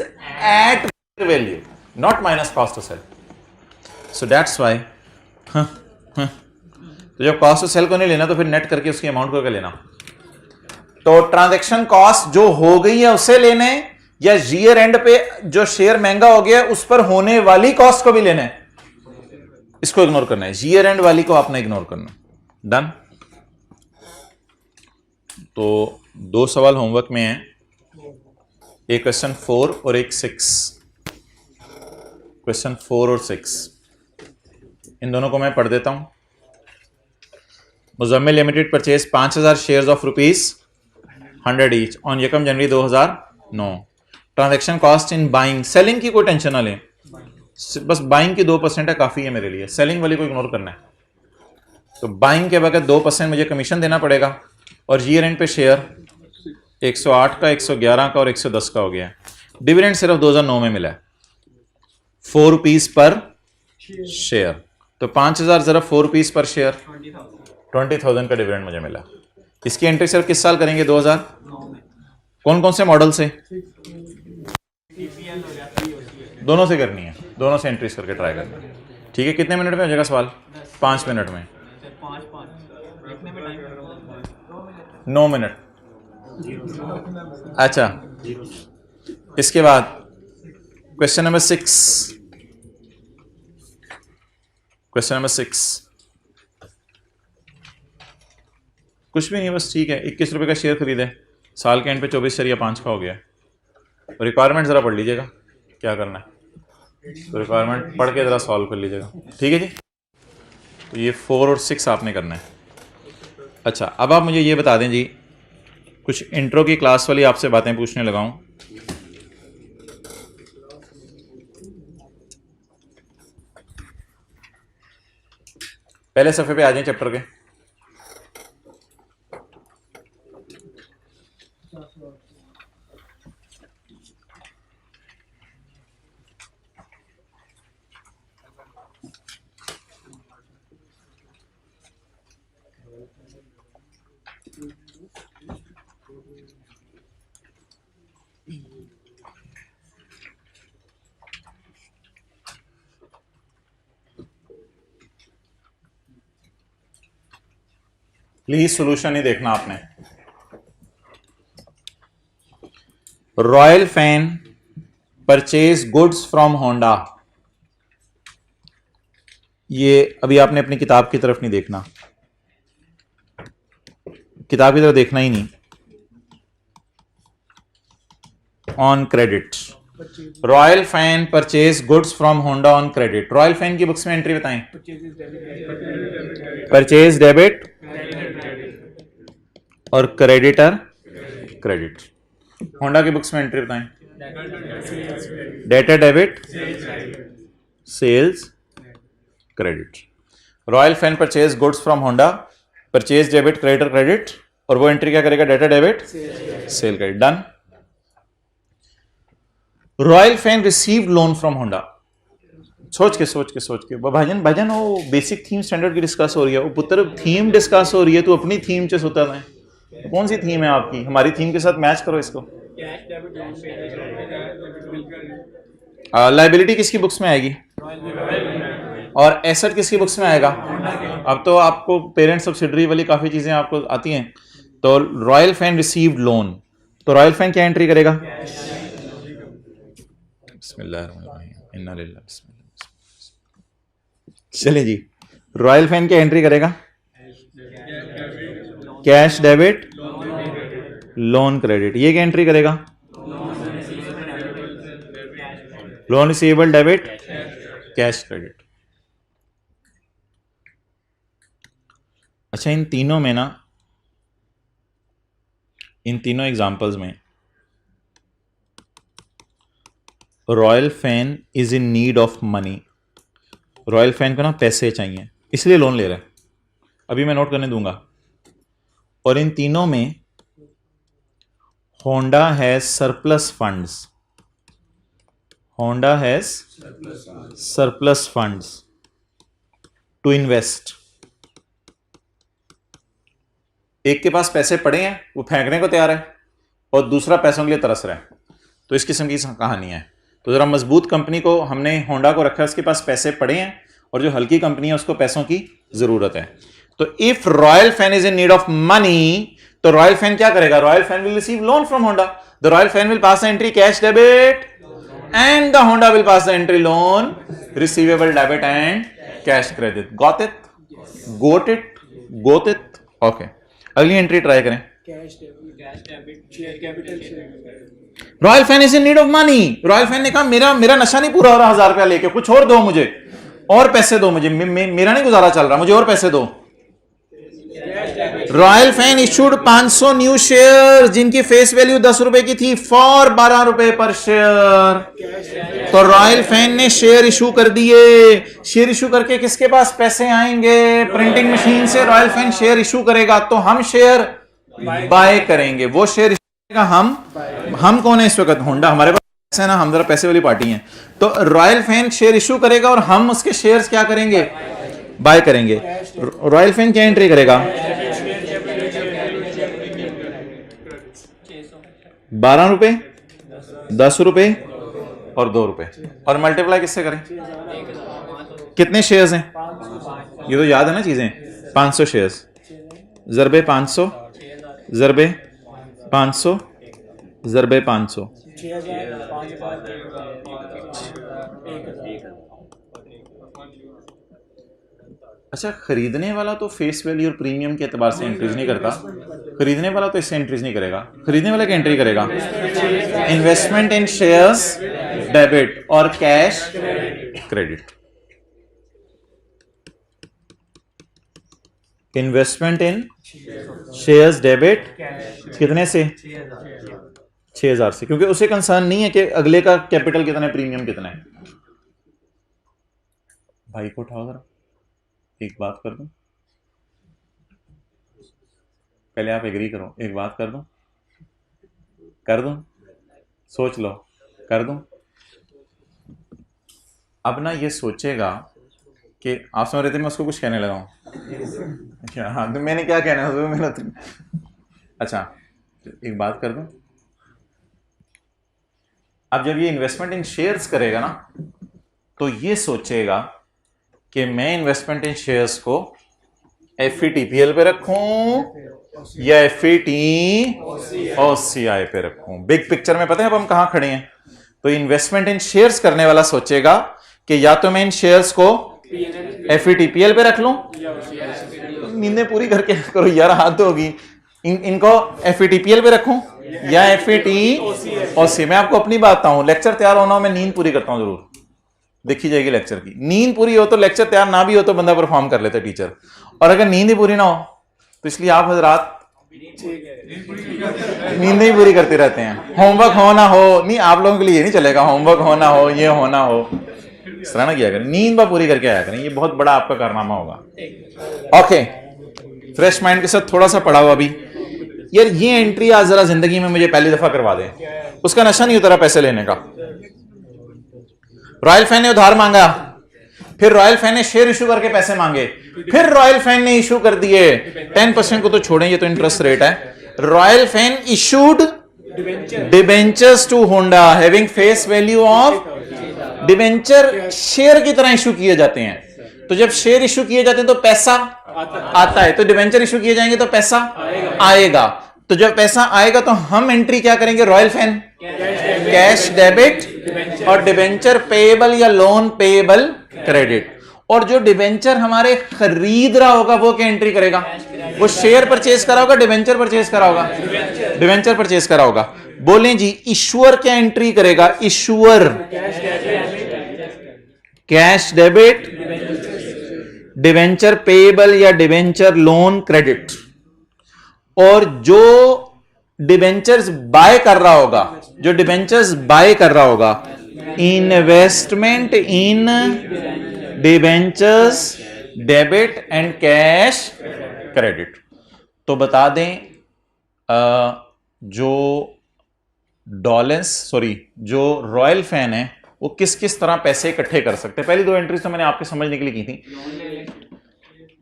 at fair value, not minus cost to sell. So that's why तो जब cost to cell को नहीं लेना तो फिर net करके उसकी amount को क्या लेना? तो ट्रांजैक्शन कॉस्ट जो हो गई है उसे लेने, या ईयर एंड पे जो शेयर महंगा हो गया उस पर होने वाली कॉस्ट को भी लेना है? इसको इग्नोर करना है, ईयर एंड वाली को आपने इग्नोर करना। डन। तो 2 सवाल होमवर्क में हैं, एक क्वेश्चन 4 और एक 6। क्वेश्चन 4 और 6 इन दोनों को मैं पढ़ देता हूं। Muzammil limited purchase 5000 shares of ₹100 each on 1 January 2009। Transaction cost in buying, selling की कोई टेंशन ना लें, बस बाइंग की 2% है, काफी है मेरे लिए, सेलिंग वाली को इग्नोर करना है। तो बाइंग के बगैर 2% मुझे कमीशन देना पड़ेगा, और ईयर एंड पे शेयर 108 का, 111 का और 110 का हो गया। डिविडेंड सिर्फ 2009 में मिला है, ₹4 पर शेयर। तो 5000 जरा ₹4 पर शेयर, 20,000 का डिविडेंड मुझे मिला। इसकी एंट्री सिर्फ किस साल करेंगे? 2009 में। कौन कौन से मॉडल से? दोनों से करनी है, दोनों से एंट्रीज करके ट्राई करना है। ठीक है, कितने मिनट में हो जाएगा सवाल? 5 मिनट में। 9 मिनट। अच्छा, इसके बाद क्वेश्चन नंबर 6। क्वेश्चन नंबर 6 कुछ भी नहीं, बस ठीक है, 21 रुपए का शेयर खरीदे, साल के एंड पे 24.5 का हो गया। रिक्वायरमेंट जरा पढ़ लीजिएगा क्या करना है, तो रिक्वायरमेंट पढ़ के जरा सॉल्व कर लीजिएगा। ठीक है जी, तो ये 4 और 6 आपने करना है। अच्छा, अब आप मुझे ये बता दें जी, कुछ इंट्रो की क्लास वाली आपसे बातें पूछने लगा हूं। पहले सफ़े पे आ जाएं चैप्टर के। प्लीज सॉल्यूशन ही देखना आपने। Royal Fan purchase goods from Honda. ये अभी आपने अपनी किताब की तरफ नहीं देखना, किताब की तरफ देखना ही नहीं। On credit, Royal Fan purchase goods from Honda on credit. Royal Fan की बुक्स में एंट्री बताएं। परचेज डेबिट और क्रेडिटर क्रेडिट। होंडा की बुक्स में एंट्री बताएं। Debtor debit, sales credit. Royal Fan purchase goods from Honda, purchase debit creditor credit, और वो entry क्या करेगा? Debtor debit sale credit. Done. Royal Fan received loan from Honda. सोच के भाजन वो बेसिक थीम स्टैंडर्ड की डिस्कस हो रही है, वो पुत्र थीम डिस्कस हो रही है, तो अपनी थीम से सोता है। कौन सी थीम है आपकी? हमारी थीम के साथ मैच करो इसको। लाइबिलिटी किसकी बुक्स में आएगी? और एसेट किसकी बुक्स में आएगा? अब तो आपको पेरेंट सब्सिडरी वाली काफी चीजें आपको आती हैं। तो रॉयल फैन रिसीव्ड लोन, तो रॉयल फैन क्या एंट्री करेगा? चलिए जी, रॉयल फैन क्या एंट्री करेगा? Cash debit loan credit. ये क्या एंट्री करेगा? Loan receivable debit cash credit. अच्छा, इन तीनों में ना, इन तीनों एग्जांपल्स में royal fan is in need of money. Royal fan को ना पैसे चाहिए, इसलिए लोन ले रहा है। अभी मैं नोट करने दूंगा। और इन तीनों में Honda has surplus funds. Honda has surplus funds to invest. एक के पास पैसे पड़े हैं, वो फेंकने को तैयार है, और दूसरा पैसों के लिए तरस रहा है। तो इस किस्म की कहानी है। तो जरा मजबूत कंपनी को हमने होंडा को रखा है, उसके पास पैसे पड़े हैं, और जो हल्की कंपनी है उसको पैसों की जरूरत है। तो if royal fan is in need of money, तो रॉयल फैन क्या करेगा? Royal fan will receive loan from Honda. The royal fan will pass the entry cash debit and the Honda will pass the entry loan receivable debit and cash credit. Got it? Got it? Got it? Okay, अगली entry try करें। Royal fan is in need of money. Royal fan ने कहा मेरा नशा नहीं पूरा हो रहा 1000 रुपया लेके, कुछ और दो मुझे, और पैसे दो मुझे, मेरा नहीं गुजारा चल रहा, मुझे और पैसे दो। Royal Fan issued 500 new share जिनकी फेस वैल्यू 10 रुपए की थी फॉर 12 रुपए पर शेयर। तो रॉयल फैन ने शेयर इशू कर दिए। शेयर इशू करके किसके पास पैसे आएंगे? प्रिंटिंग मशीन से रॉयल फैन शेयर इशू करेगा, तो हम शेयर बाय करेंगे। वो शेयर इशू करेगा, हम कौन है इस वक्त? होंडा। हमारे पास पैसे है ना, हम जरा पैसे वाली पार्टी हैं। तो रॉयल फैन शेयर इशू करेगा और हम उसके शेयर्स क्या करेंगे? बाय करेंगे। रॉयल फैन क्या एंट्री करेगा? 12 रुपए, 10 रुपए और 2 रुपए, और मल्टीप्लाई किससे करें? कितने शेयर्स हैं? ये तो याद है ना चीजें। 500 शेयर्स, जरबे 500, जरबे 500, जरबे 500। अच्छा, खरीदने वाला तो फेस वैल्यू और प्रीमियम के एतबार से एंट्रीज नहीं करता। खरीदने वाला तो इससे एंट्रीज नहीं करेगा। खरीदने वाला क्या एंट्री करेगा? इन्वेस्टमेंट इन शेयर्स डेबिट और cash credit. Investment in shares debit कितने से? 6000 से, क्योंकि उसे कंसर्न नहीं है कि अगले का कैपिटल कितना है, प्रीमियम कितना है। भाई को उठाओ जरा, एक बात कर दूं, पहले आप एग्री करो। एक बात कर दूं, सोच लो, कर दूं। अब ना ये सोचेगा कि आप समझ रहे थे मैं उसको कुछ कहने लगा हूं क्या? हाँ, तो मैंने क्या कहना है मेरा तो... अच्छा, एक बात कर दूं। अब जब ये इन्वेस्टमेंट इन शेयर्स करेगा ना, तो ये सोचेगा कि मैं इन्वेस्टमेंट इन शेयर्स को FVTPL पे रखूं या FVTOCI पे रखूं? बिग पिक्चर में पता है अब हम कहां खड़े हैं? तो इन्वेस्टमेंट इन शेयर्स करने वाला सोचेगा कि या तो मैं इन शेयर्स को FVTPL पे रख लूं, नींदें पूरी करके करो यार, हाथ होगी, इनको FVTPL पे रखूं या FVTOCI? मैं आपको अपनी बात बताऊं, लेक्चर तैयार होना हो मैं नींद पूरी करता हूं जरूर, देखी जाएगी लेक्चर की। नींद पूरी हो तो लेक्चर तैयार ना भी हो तो बंदा परफॉर्म कर लेता है टीचर, और अगर नींद ही पूरी ना हो तो इसलिए आप हजरात नींद ही पूरी करते रहते हैं। होमवर्क हो ना हो, नहीं आप लोगों के लिए नहीं चलेगा, होमवर्क हो ना हो, ये हो ना हो, इस तरह ना किया करें, नींद बा पूरी करके आया करें, ये बहुत बड़ा आपका कारनामा होगा। ओके, फ्रेश माइंड के साथ थोड़ा सा पढ़ा हुआ अभी यार, ये एंट्री आज जरा जिंदगी में मुझे पहली दफा करवा दें, उसका नशा नहीं उतरा पैसे लेने का। रॉयल फैन ने उधार मांगा, फिर रॉयल फैन ने शेयर इशू करके पैसे मांगे, फिर रॉयल फैन ने इशू कर दिए 10% को तो छोड़ें, ये तो इंटरेस्ट रेट है। Royal Fan issued debentures to Honda having face value of, debenture share की तरह इशू किए जाते हैं, तो जब शेयर इशू किए जाते हैं तो पैसा आता है, तो डिबेंचर इशू किए जाएंगे तो पैसा आएगा। तो जब पैसा आएगा तो हम एंट्री क्या करेंगे? रॉयल फैन कैश डेबिट, और डिबेंचर पेएबल या लोन पेएबल क्रेडिट। और जो डिबेंचर हमारे खरीद रहा होगा वो क्या एंट्री करेगा? वो शेयर परचेज करा होगा, डिबेंचर परचेज करा होगा, डिबेंचर परचेज करा होगा। बोलें जी इशुअर क्या एंट्री करेगा? Issuer cash debit, debenture payable या डिबेंचर लोन क्रेडिट। और जो डिबेंचर्स बाय कर रहा होगा, जो डिबेंचर्स बाय कर रहा होगा, investment in debentures debit and cash credit. तो बता दें जो जो रॉयल फैन है वो किस किस तरह पैसे इकट्ठे कर सकते हैं। पहली दो एंट्रीज तो मैंने आपके समझने के लिए की थी।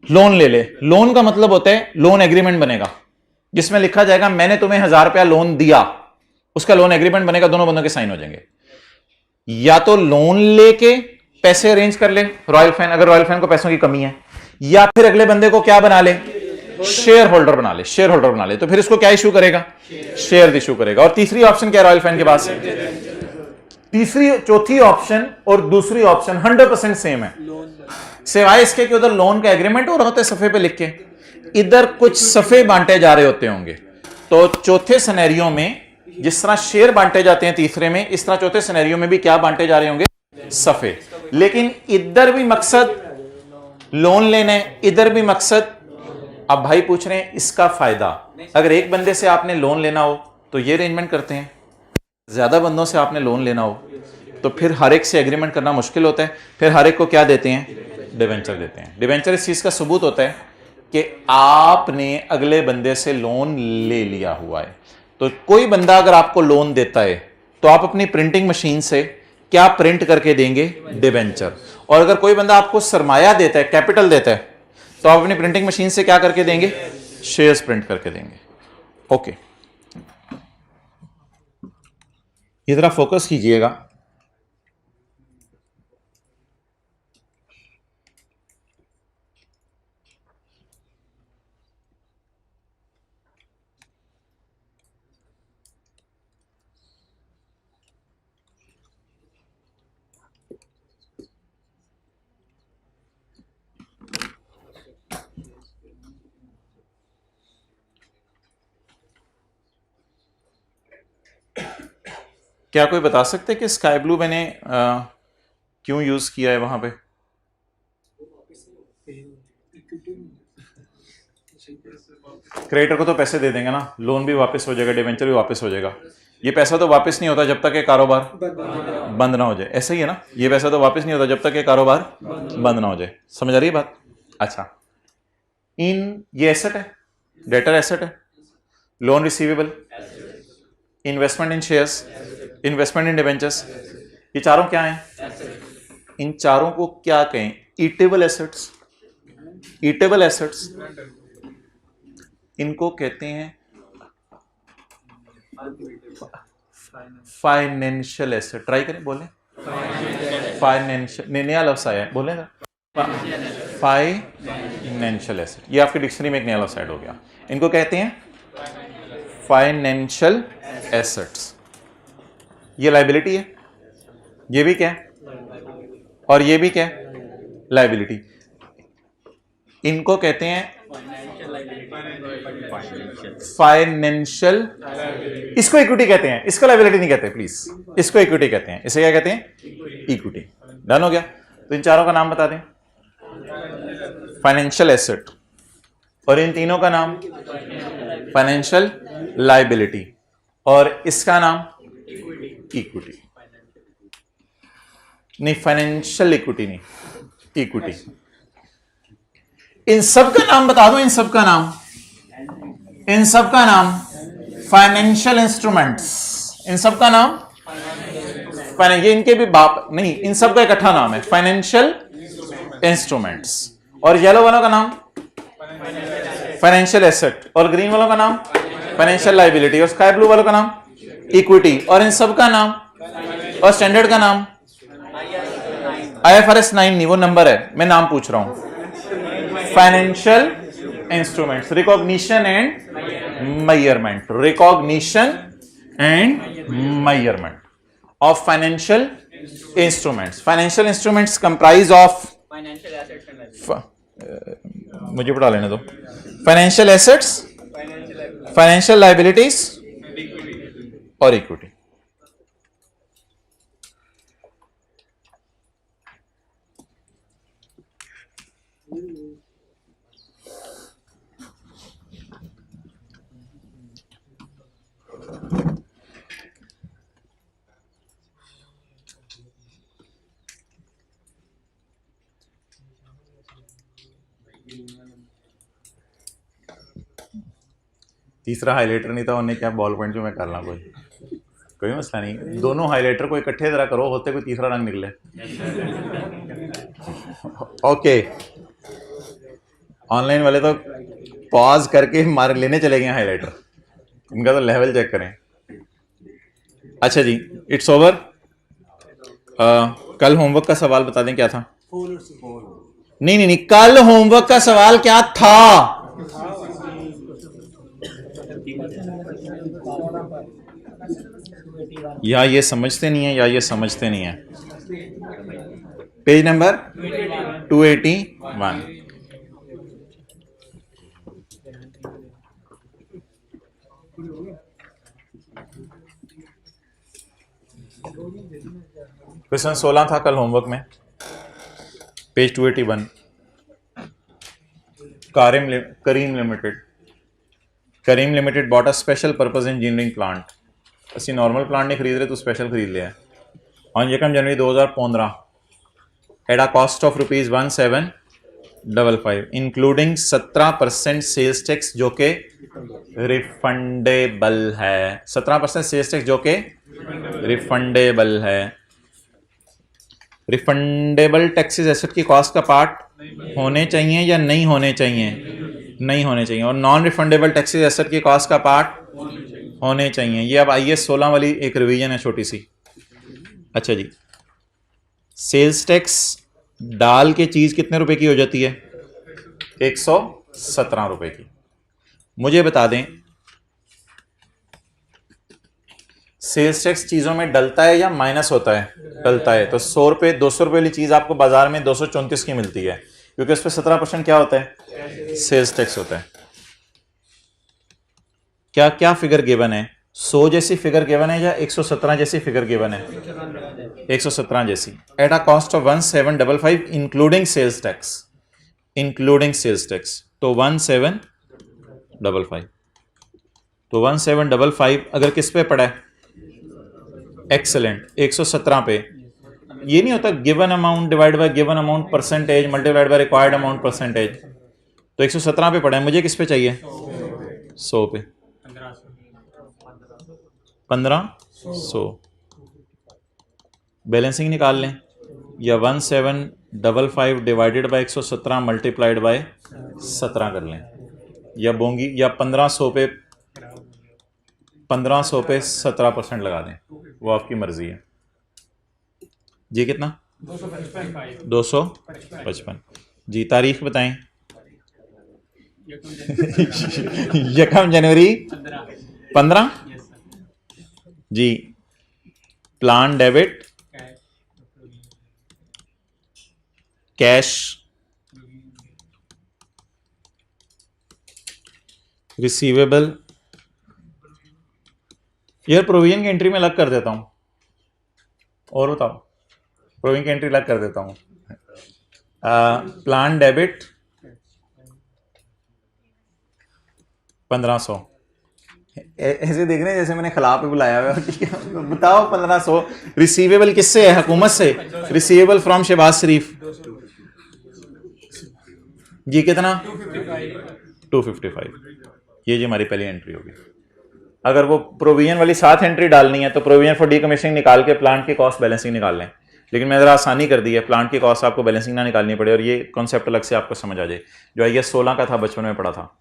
लोन ले ले, लोन का मतलब होता है लोन एग्रीमेंट बनेगा जिसमें लिखा जाएगा मैंने तुम्हें 1000 रुपया लोन दिया, उसका लोन एग्रीमेंट बनेगा, दोनों बंदों के साइन हो जाएंगे। या तो लोन लेके पैसे अरेंज कर ले रॉयल फैन, अगर रॉयल फैन को पैसों की कमी है, या फिर अगले बंदे को क्या बना ले? शेयर होल्डर बना ले, शेयर होल्डर बना ले। तो फिर इसको क्या इशू करेगा? शेयर इशू करेगा। और तीसरी ऑप्शन क्या है रॉयल फैन के पास? चौथी ऑप्शन और दूसरी ऑप्शन 100% सेम है, सिवाय इसके कि उधर लोन का एग्रीमेंट हो रहा होता है सफे पे लिख के, इधर कुछ सफे बांटे जा रहे होते होंगे। तो चौथे सिनेरियो में जिस तरह शेयर बांटे जाते हैं तीसरे में, इस तरह चौथे सिनेरियो में भी क्या बांटे जा रहे होंगे? सफे। लेकिन इधर भी मकसद लोन लेने, इधर भी मकसद। अब भाई पूछ रहे हैं इसका फायदा, अगर एक बंदे से आपने लोन लेना हो तो ये अरेंजमेंट करते हैं, ज्यादा बंदों से आपने लोन लेना हो तो फिर हर एक से एग्रीमेंट करना मुश्किल होता है, फिर हर एक को क्या देते हैं? डिबेंचर देते हैं। डिबेंचर इस चीज का सबूत होता है कि आपने अगले बंदे से लोन ले लिया हुआ है। तो कोई बंदा अगर आपको लोन देता है तो आप अपनी प्रिंटिंग मशीन से क्या प्रिंट करके देंगे? डिबेंचर। और अगर कोई बंदा आपको सरमाया देता है, कैपिटल देता है, तो आप अपनी प्रिंटिंग मशीन से क्या करके देंगे? शेयर्स प्रिंट करके देंगे। ओके, ये जरा फोकस कीजिएगा। क्या कोई बता सकते हैं कि स्काई ब्लू मैंने क्यों यूज किया है वहां पे? क्रेडिटर को तो पैसे दे देंगे ना, लोन भी वापस हो जाएगा, डिवेंचर भी वापस हो जाएगा। ये पैसा तो वापस नहीं होता जब तक ये कारोबार बंद ना हो जाए, ऐसा ही है ना? ये पैसा तो वापस नहीं होता जब तक ये कारोबार बंद ना हो जाए। समझ आ रही है बात? अच्छा, ये एसेट है, डेटर एसेट है, loan receivable, investment in shares, investment in debentures, ये चारों क्या हैं? इन चारों को क्या कहें? Eatable assets. ईटेबल एसेट्स इनको कहते हैं फाइनेंशियल एसेट। ट्राई करें, बोले फाइनेंशियल, नया लफ्ज आया है, बोले ना। फाइनेंशियल एसेट, ये आपकी डिक्शनरी में एक नया साइड हो गया। इनको कहते हैं फाइनेंशियल एसेट्स। ये लाइबिलिटी है, ये भी क्या है, और ये भी क्या है, लाइबिलिटी। इनको कहते हैं फाइनेंशियल, इसको इक्विटी कहते हैं, इसको लाइबिलिटी नहीं कहते प्लीज, इसको इक्विटी कहते हैं। इसे क्या कहते हैं, इक्विटी। डन हो गया। तो इन चारों का नाम बता दें, फाइनेंशियल एसेट, और इन तीनों का नाम फाइनेंशियल लाइबिलिटी, और इसका नाम इक्विटी। नहीं, फाइनेंशियल इक्विटी नहीं, इक्विटी। इन सब का नाम बता दो, इन सब का नाम, इन सब का नाम फाइनेंशियल इंस्ट्रूमेंट्स, इन सब का नाम ये इनके भी बाप नहीं, इन सब का इकट्ठा नाम है फाइनेंशियल इंस्ट्रूमेंट्स। और येलो वालों का नाम फाइनेंशियल एसेट, और ग्रीन वालों का नाम फाइनेंशियल लाइबिलिटी, और स्काई ब्लू वालों का नाम इक्विटी। और इन सब का नाम और स्टैंडर्ड का नाम IFRS 9 नहीं, वो नंबर है, मैं नाम पूछ रहा हूं। Financial instruments, recognition and measurement, recognition and measurement of financial instruments. Financial instruments comprise of, मुझे पढ़ा लेने दो, फाइनेंशियल एसेट्स, फाइनेंशियल लाइबिलिटीज और इक्विटी। तीसरा हाइलाइटर नहीं था, उन्हें क्या बॉल पॉइंट जो मैं कर ला, कोई मसला नहीं। दोनों हाइलाइटर को इकट्ठे जरा करो, होते कोई तीसरा रंग निकले। ओके, ऑनलाइन वाले तो पॉज करके मार लेने चले गए हाइलाइटर, इनका तो लेवल चेक करें। अच्छा जी, इट्स ओवर। कल होमवर्क का सवाल बता दें क्या था। नहीं नहीं नहीं, कल होमवर्क का सवाल क्या था। या ये समझते नहीं है या ये समझते नहीं है। Page number 281। क्वेश्चन 16 था कल होमवर्क में, page 281। Karim limited bought a special purpose engineering plant. ਅਸੀਂ नॉर्मल प्लांट नहीं खरीद रहे, तो स्पेशल खरीद लिया है। ऑन यकम जनवरी 2015 at a cost of ₹1755 including 17% sales tax जो कि रिफंडेबल है। 17% सेल्स टैक्स जो कि रिफंडेबल है। रिफंडेबल टैक्सेस एसेट की कॉस्ट का पार्ट होने चाहिए या नहीं होने चाहिए? नहीं होने चाहिए। और नॉन रिफंडेबल टैक्सेस एसेट की कॉस्ट का पार्ट होने चाहिए। ये अब IAS 16 वाली एक रिवीजन है छोटी सी। अच्छा जी, सेल्स टैक्स डाल के चीज कितने रुपए की हो जाती है? 117 रुपए की। मुझे बता दें, सेल्स टैक्स चीजों में डलता है या माइनस होता है? डलता है। तो 100 रुपए 200 रुपए वाली चीज आपको बाजार में 234 की मिलती है, क्योंकि उस पर 17% क्या होता है? सेल्स टैक्स होता है। क्या क्या फिगर गिवन है? 100 जैसी फिगर गिवन है या 117 जैसी फिगर गिवन है? 117 जैसी। At a cost of 1755 including sales tax, including sales tax. तो 1755, तो 1755 अगर किस पे पड़ा है? एक्सेलेंट, 117 पे। ये नहीं होता given amount divide by given amount percentage multiplied by required amount percentage. तो 117 पे पड़ा है, मुझे किस पे चाहिए? 100 पे। 1500 बैलेंसिंग निकाल लें, या 1755 डिवाइडेड बाय 117 मल्टीप्लाइड बाय 17 कर लें, या बोंगी, या 1500 पे 17% लगा दें, वो आपकी मर्जी है जी। कितना? 255 जी। तारीख बताएं। यकम जनवरी 15 जी। Plan debit cash receivable. यार प्रोविजन की एंट्री में अलग कर देता हूं, और बताओ, प्रोविजन की एंट्री अलग कर देता हूं। Plan debit 1500। ऐसे देख रहे हैं जैसे मैंने खिलाफ पे बुलाया हुआ है। बताओ 1500 रिसीवेबल किससे है? हुकूमत से। रिसीवेबल फ्रॉम शहबाज शरीफ जी। कितना? 255। ये जी हमारी पहली एंट्री होगी। अगर वो प्रोविजन वाली साथ एंट्री डालनी है तो प्रोविजन फॉर डीकमीशनिंग निकाल के प्लांट की कॉस्ट बैलेंसिंग निकाल लें, लेकिन मैं ज़रा आसानी कर दी है, प्लांट की कॉस्ट आपको बैलेंसिंग ना निकालनी पड़े और ये कॉन्सेप्ट अलग से आपको समझ आ जाए, जो IAS 16 का था, बचपन में पढ़ा था।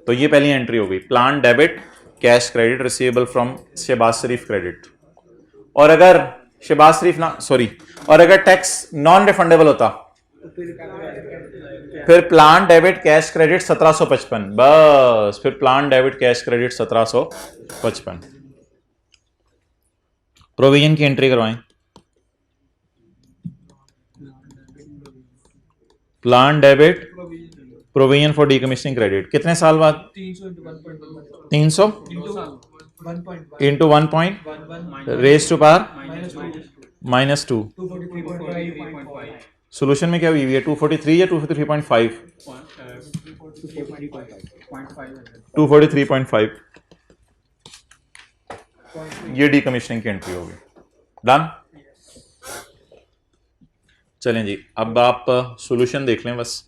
तो ये पहली एंट्री हो गई, plant debit cash credit receivable from Shahbaz Sharif credit. और अगर शहबाज शरीफ ना, सॉरी, और अगर टैक्स नॉन रिफंडेबल होता फिर प्लान डेबिट कैश क्रेडिट 1755। बस फिर plant debit cash credit 1755। Provision की एंट्री करवाएं। Plant debit provision for decommissioning credit कितने साल बाद? 300 into 1 point raise to power -2। Solution में क्या हुई है? 243 या 243.5? 243.5। ये डीकमीशनिंग की एंट्री होगी। डन। चलें जी, अब आप सॉल्यूशन देख लें, बस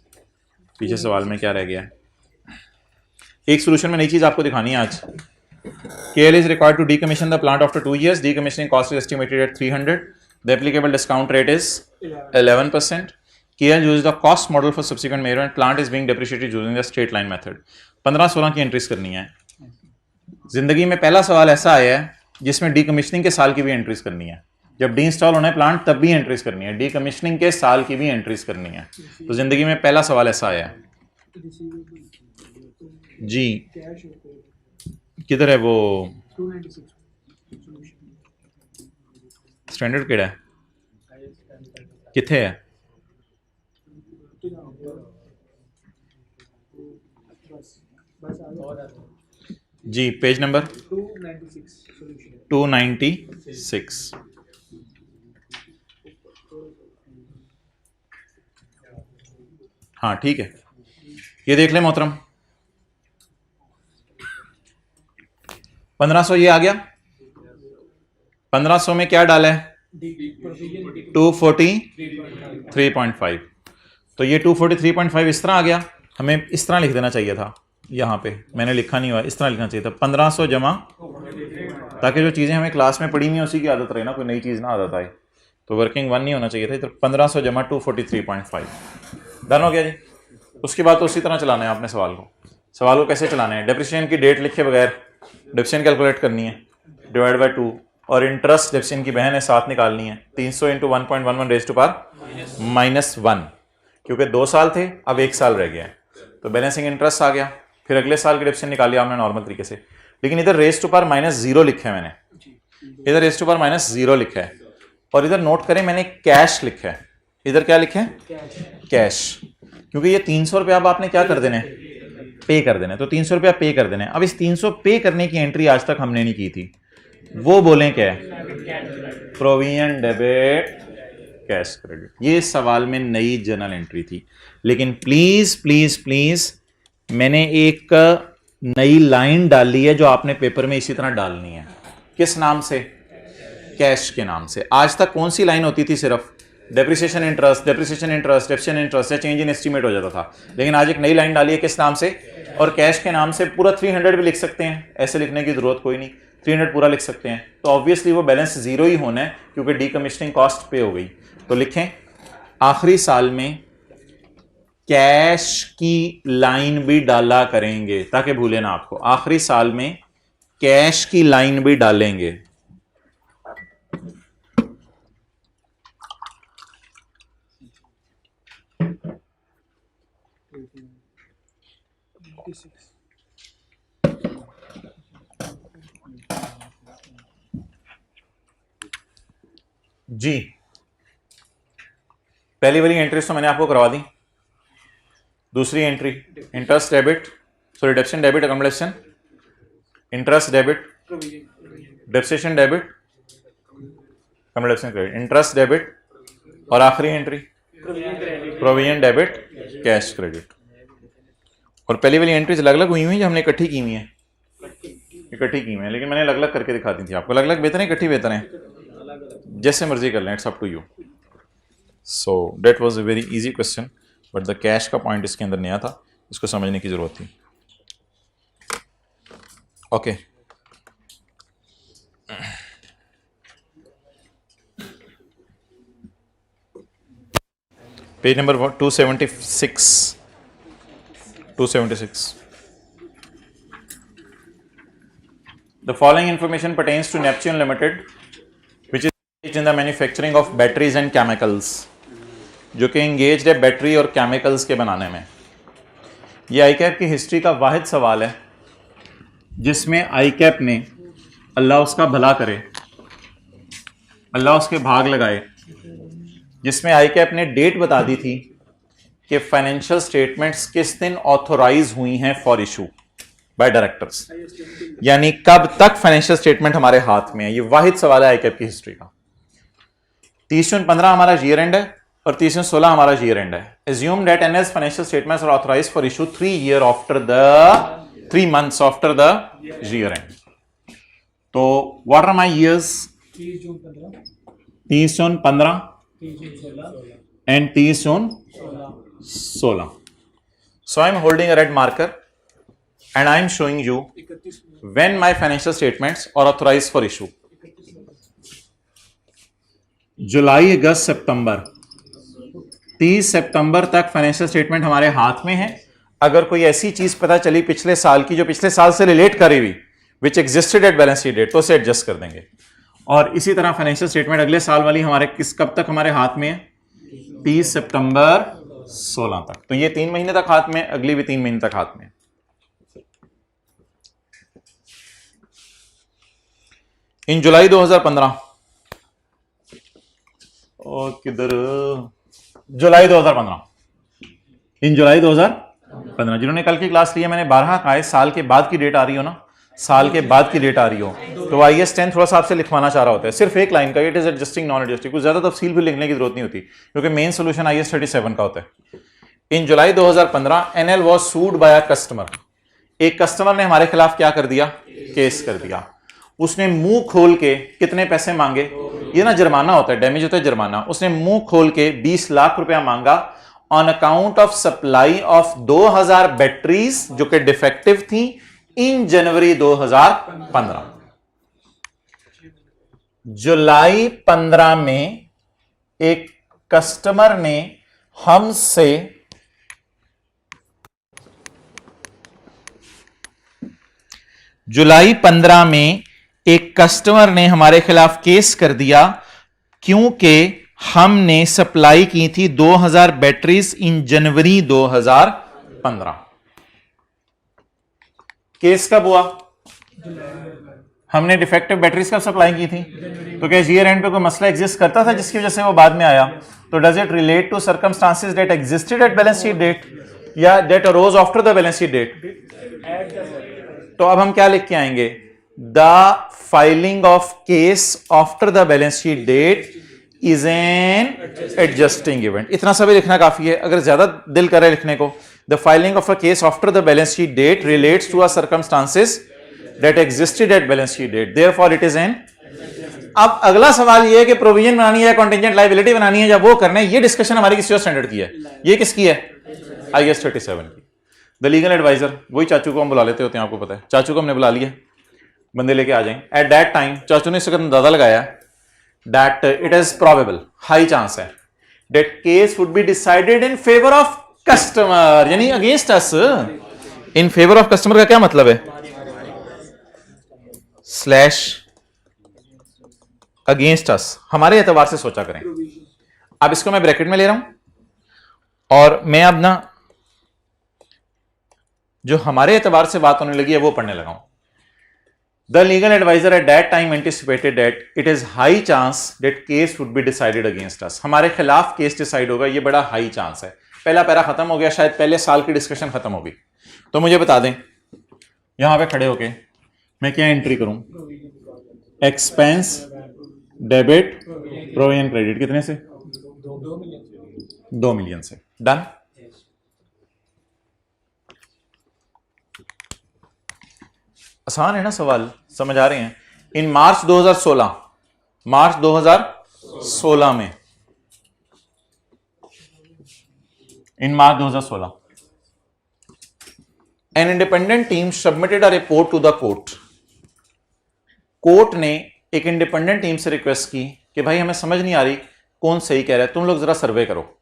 पीछे सवाल में क्या रह गया है। एक सॉल्यूशन में नई चीज आपको दिखानी है आज। KL is required to decommission the plant after 2 years. Decommissioning cost is estimated at 300. The applicable discount rate is 11%. KL uses the cost model for subsequent measure and plant is being depreciated using the straight line method. 15-16 की entries करनी है। जिंदगी में पहला सवाल ऐसा आया है जिसमें डीकमीशनिंग के साल की भी एंट्रीज करनी है। जब डी इंस्टॉल होना है प्लांट तब भी एंट्रीज करनी है, डीकमीशनिंग के साल की भी एंट्रीज करनी है। तो जिंदगी में पहला सवाल ऐसा आया है जी। किधर है वो स्टैंडर्ड केड़ा है? किथे है? जी पेज नंबर 296। हाँ ठीक है, ये देख लें मोहतरम। 1500 ये आ गया। 1500 में क्या डाला है? 243.5। तो ये 243.5 इस तरह आ गया। हमें इस तरह लिख देना चाहिए था, यहाँ पे मैंने लिखा नहीं हुआ, इस तरह लिखना चाहिए था 1500 जमा, ताकि जो चीज़ें हमें क्लास में पढ़ी हुई हैं उसी की आदत रहे ना, कोई नई चीज़ ना आदत आए। तो वर्किंग 1 नहीं होना चाहिए था। तो 1500 जमा 243.5 डन हो गया जी। उसके बाद तो उसी तरह चलाना है आपने सवाल को। सवाल को कैसे चलाना है? डेप्रिसिएशन की डेट लिखे बगैर डेप्रिसिएशन कैलकुलेट करनी है, डिवाइड बाय 2, और इंटरेस्ट डेप्रिसिएशन की बहन है साथ निकालनी है। 300 इंटू 1.11 रेज टू पावर -1, क्योंकि 2 साल थे अब 1 साल रह गया है, तो बैलेंसिंग इंटरेस्ट आ गया। फिर अगले साल की डेप्रिसिएशन निकाली आपने नॉर्मल तरीके से, लेकिन इधर रेज टू पावर -0 लिखा है मैंने, इधर रेज टू पावर -0 लिखा है, और इधर नोट करें मैंने कैश लिखा है। इधर क्या लिखा है? कैश, क्योंकि ये 300 रुपया अब आपने क्या कर देना है? पे कर देना है। तो 300 रुपया पे कर देना है। अब इस 300 पे करने की एंट्री आज तक हमने नहीं की थी, वो बोलें क्या है? Provision debit cash credit. ये सवाल में नई जर्नल एंट्री थी, लेकिन प्लीज प्लीज प्लीज मैंने एक नई लाइन डाली है जो आपने पेपर में इसी तरह डालनी है। किस नाम से? कैश के नाम से। आज तक कौन सी लाइन होती थी? सिर्फ depreciation interest, depreciation interest, depreciation interest या चेंज इन एस्टीमेट हो जाता था। लेकिन आज एक नई लाइन डाली है, किस नाम से? और कैश के नाम से पूरा 300 भी लिख सकते हैं, ऐसे लिखने की जरूरत कोई नहीं, 300 पूरा लिख सकते हैं। तो ऑब्वियसली वो बैलेंस 0 ही होना है, क्योंकि डीकमीशनिंग कॉस्ट पे हो गई। तो लिखें आखिरी साल में कैश की लाइन भी डाला करेंगे, ताकि भूले ना आपको। आखिरी साल में कैश की लाइन भी डालेंगे। जी पहली वाली एंट्रीज तो मैंने आपको करवा दी। दूसरी entry interest debit, sorry depreciation debit accommodation, interest debit, depreciation debit, accommodation credit, interest debit, और आखिरी entry provision debit, cash credit. और पहली वाली एंट्रीज अलग अलग हुई हुई जो हमने इकट्ठी की हुई है, लेकिन मैंने अलग अलग करके दिखा दी थी आपको। अलग अलग बेहतर है, इकट्ठी बेहतर है, जैसे मर्जी कर लें, it's up to you. So that was a very easy question, but the cash का पॉइंट इसके अंदर नया था, इसको समझने की जरूरत थी। Okay page number 276। The following information pertains to Neptune Limited, which is engaged in the manufacturing of batteries and chemicals, जो कि engaged है बैटरी और केमिकल्स के बनाने में। ये आईकैप की हिस्ट्री का वाहिद सवाल है जिसमें आईकैप ने, अल्लाह उसका भला करे, अल्लाह उसके भाग लगाए, जिसमें आईकैप ने डेट बता दी थी कि फाइनेंशियल स्टेटमेंट्स किस दिन ऑथोराइज हुई हैं फॉर इशू बाय डायरेक्टर्स, यानी कब तक फाइनेंशियल स्टेटमेंट हमारे हाथ में है। ये वाहिद सवाल है आईकैप की हिस्ट्री का। 30/15 हमारा ईयर एंड है और 30/16 हमारा ईयर एंड है। Assume that NS financial statements are authorised for issue 3 months after the year end. तो what are my years? 30/15 and 30/16. So I am holding a red marker and I am showing you when my financial statements are authorized for issue. जुलाई, अगस्त, सितंबर, 30 सितंबर तक financial statement हमारे हाथ में है। अगर कोई ऐसी चीज पता चली पिछले साल की जो पिछले साल से रिलेट करे हुई, which existed at balance sheet date, तो उसे एडजस्ट कर देंगे। और इसी तरह फाइनेंशियल स्टेटमेंट अगले साल वाली हमारे कब तक हमारे हाथ में है? 30 सितंबर 16 तक। तो ये 3 महीने तक हाथ में, अगली भी 3 महीने तक हाथ में। इन जुलाई 2015, और किधर, जुलाई 2015, इन जुलाई 2015, जिन्होंने कल की क्लास ली है, मैंने 12 कहा है, साल के बाद की डेट आ रही हो ना, साल के बाद की डेट आ रही हो, तो IAS 10 थोड़ा सा आपसे लिखवाना चाह रहा होता है, सिर्फ एक लाइन का, it is adjusting non adjusting, कुछ ज्यादा तफसील भी लिखने की जरूरत नहीं होती, क्योंकि मेन सोल्यूशन IAS 37 का होता है। In July 2015 NL was sued by a customer. एक कस्टमर ने हमारे खिलाफ क्या कर दिया? केस कर दिया। उसने मुंह खोल के कितने पैसे मांगे? ये ना जुर्माना होता है, डैमेज होता है जुर्माना। उसने मुंह खोल के 20 लाख रुपया मांगा on account of supply of 2000 batteries जो कि डिफेक्टिव थी इन जनवरी 2015। जुलाई 15 में एक कस्टमर ने हमसे हमारे खिलाफ केस कर दिया क्योंकि हमने सप्लाई की थी 2000 बैटरीज इन जनवरी 2015। केस कब हुआ? हमने डिफेक्टिव बैटरीज कब सप्लाई की थी? तो क्या ईयर एंड पे कोई मसला एग्जिस्ट करता था जिसकी वजह से वो बाद में आया? तो does it relate to circumstances that existed at balance sheet date या that arose after the balance sheet date? तो अब हम क्या लिख के आएंगे? The filing of case after the balance sheet date is an adjusting event. इतना सा भी लिखना काफी है। अगर ज्यादा दिल करे लिखने को, the filing of a case after the balance sheet date relates to a circumstances that existed at balance sheet date, therefore it is an. अब अगला सवाल ये है कि प्रोविजन बनानी है, कॉन्टिंजेंट लायबिलिटी बनानी है, जब वो करना है, ये डिस्कशन हमारी किसी और स्टैंडर्ड की है। ये किसकी है? IAS 37 की। द लीगल एडवाइजर, वही चाचू को हम बुला लेते होते हैं, आपको पता है। चाचू को हमने बुला लिया, बंदे लेके आ जाएंगे। एट दैट टाइम चाचू ने इसका अंदाजा लगाया that it is probable, high chance है that case would be decided in favour of customer, यानी against us. In favour of customer का क्या मतलब है? स्लैश अगेंस्ट अस, हमारे एतबार से सोचा करें। अब इसको मैं ब्रैकेट में ले रहा हूं और मैं अब ना जो हमारे एतबार से बात होने लगी है वो पढ़ने लगा हूं। The legal adviser at that time anticipated that it is high chance that case would be decided against us. हमारे खिलाफ केस डिसाइड होगा, ये बड़ा हाई चांस है। पहला पैरा खत्म हो गया, शायद पहले साल की डिस्कशन खत्म होगी। तो मुझे बता दें यहां पे खड़े होके मैं क्या एंट्री करूं? Expense, debit, provision, credit. कितने से? 2 मिलियन से। डन। आसान है ना सवाल, समझ आ रहे हैं? इन मार्च 2016 में, in March 2016 an independent team submitted a report to the court. Court ने एक इंडिपेंडेंट टीम से रिक्वेस्ट की कि भाई हमें समझ नहीं आ रही कौन सही कह रहा है, तुम लोग जरा सर्वे करो।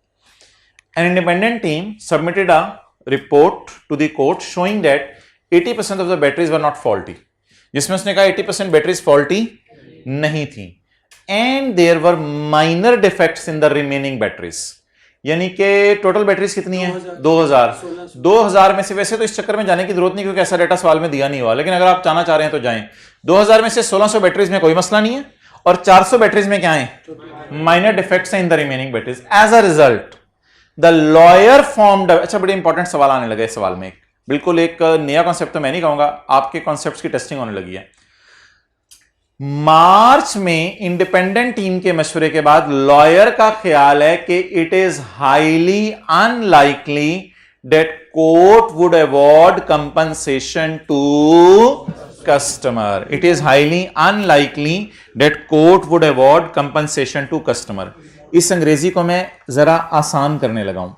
An independent team submitted a report to the court showing that 80% of the batteries were not faulty, जिसमें उसने कहा 80% बैटरीज फॉल्टी नहीं थी। And there were minor defects in the remaining batteries, यानी कि टोटल बैटरीज कितनी है? 2000 में से, वैसे तो इस चक्कर में जाने की जरूरत नहीं क्योंकि ऐसा डेटा सवाल में दिया नहीं हुआ, लेकिन अगर आप जाना चाह रहे हैं तो जाएं। 2000 में से 1600 बैटरीज में कोई मसला नहीं है और 400 बैटरीज में क्या है? Minor defects in the remaining batteries. As a result the lawyer formed, अच्छा बड़े इंपॉर्टेंट सवाल आने लगे इस सवाल में, बिल्कुल एक नया कॉन्सेप्ट तो मैं नहीं कहूंगा, आपके कॉन्सेप्ट्स की टेस्टिंग होने लगी है। मार्च में इंडिपेंडेंट टीम के मशवरे के बाद लॉयर का ख्याल है कि it is highly unlikely that court would award compensation to customer. It is highly unlikely that court would award compensation to customer. इस अंग्रेजी को मैं जरा आसान करने लगा हूं।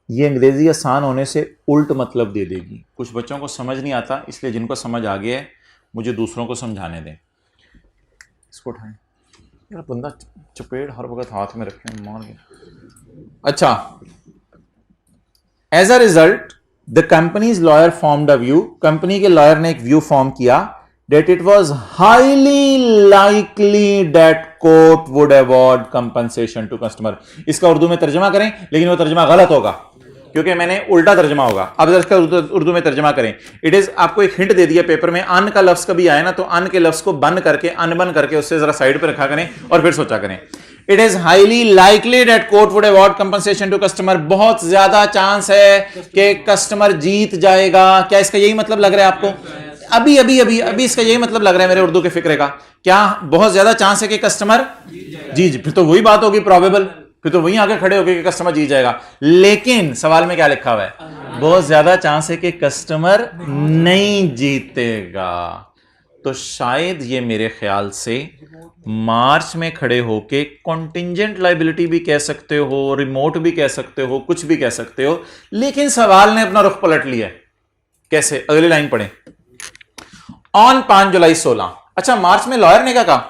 ये अंग्रेजी आसान होने से उल्ट मतलब दे देगी। कुछ बच्चों को समझ नहीं आता, इसलिए जिनको समझ आ गया है मुझे दूसरों को समझाने दें। इसको उठाएं यार, बंदा चपेट हर वक्त हाथ में रखे मार गया। अच्छा, as a result the company's lawyer formed a view, company के लॉयर ने एक व्यू फॉर्म किया that it was highly likely that court would award compensation to customer। इसका उर्दू में तर्जमा करें, लेकिन वो तर्जमा गलत होगा क्योंकि मैंने उल्टा तर्जमा होगा। अब जरा इसका उर्दू में तर्जमा करें। इट इज, आपको एक हिंट दे दिया पेपर में, अन का लफ्ज कभी आए ना तो अन के लफ्ज को बन करके, अनबन करके उससे जरा साइड पे रखा करें और फिर सोचा करें। It is highly likely that court would award compensation to customer. बहुत ज्यादा चांस है कि कस्टमर जीत जाएगा। क्या इसका यही मतलब लग रहा है आपको? अभी अभी अभी अभी इसका यही मतलब लग रहा है मेरे उर्दू के फिक्रे का। क्या बहुत ज्यादा चांस है कि कस्टमर जीत? फिर तो वही बात होगी प्रोबेबल, फिर तो वहीं आगे खड़े होके कि कस्टमर जीत जाएगा। लेकिन सवाल में क्या लिखा हुआ है? बहुत ज्यादा चांस है कि कस्टमर नहीं जीतेगा। तो शायद ये मेरे ख्याल से मार्च में खड़े होके कॉन्टिंजेंट लायबिलिटी भी कह सकते हो, रिमोट भी कह सकते हो, कुछ भी कह सकते हो, लेकिन सवाल ने अपना रुख पलट लिया। कैसे? अगली लाइन पढ़ें। ऑन 5 जुलाई 16। अच्छा, मार्च में लॉयर ने क्या कहा?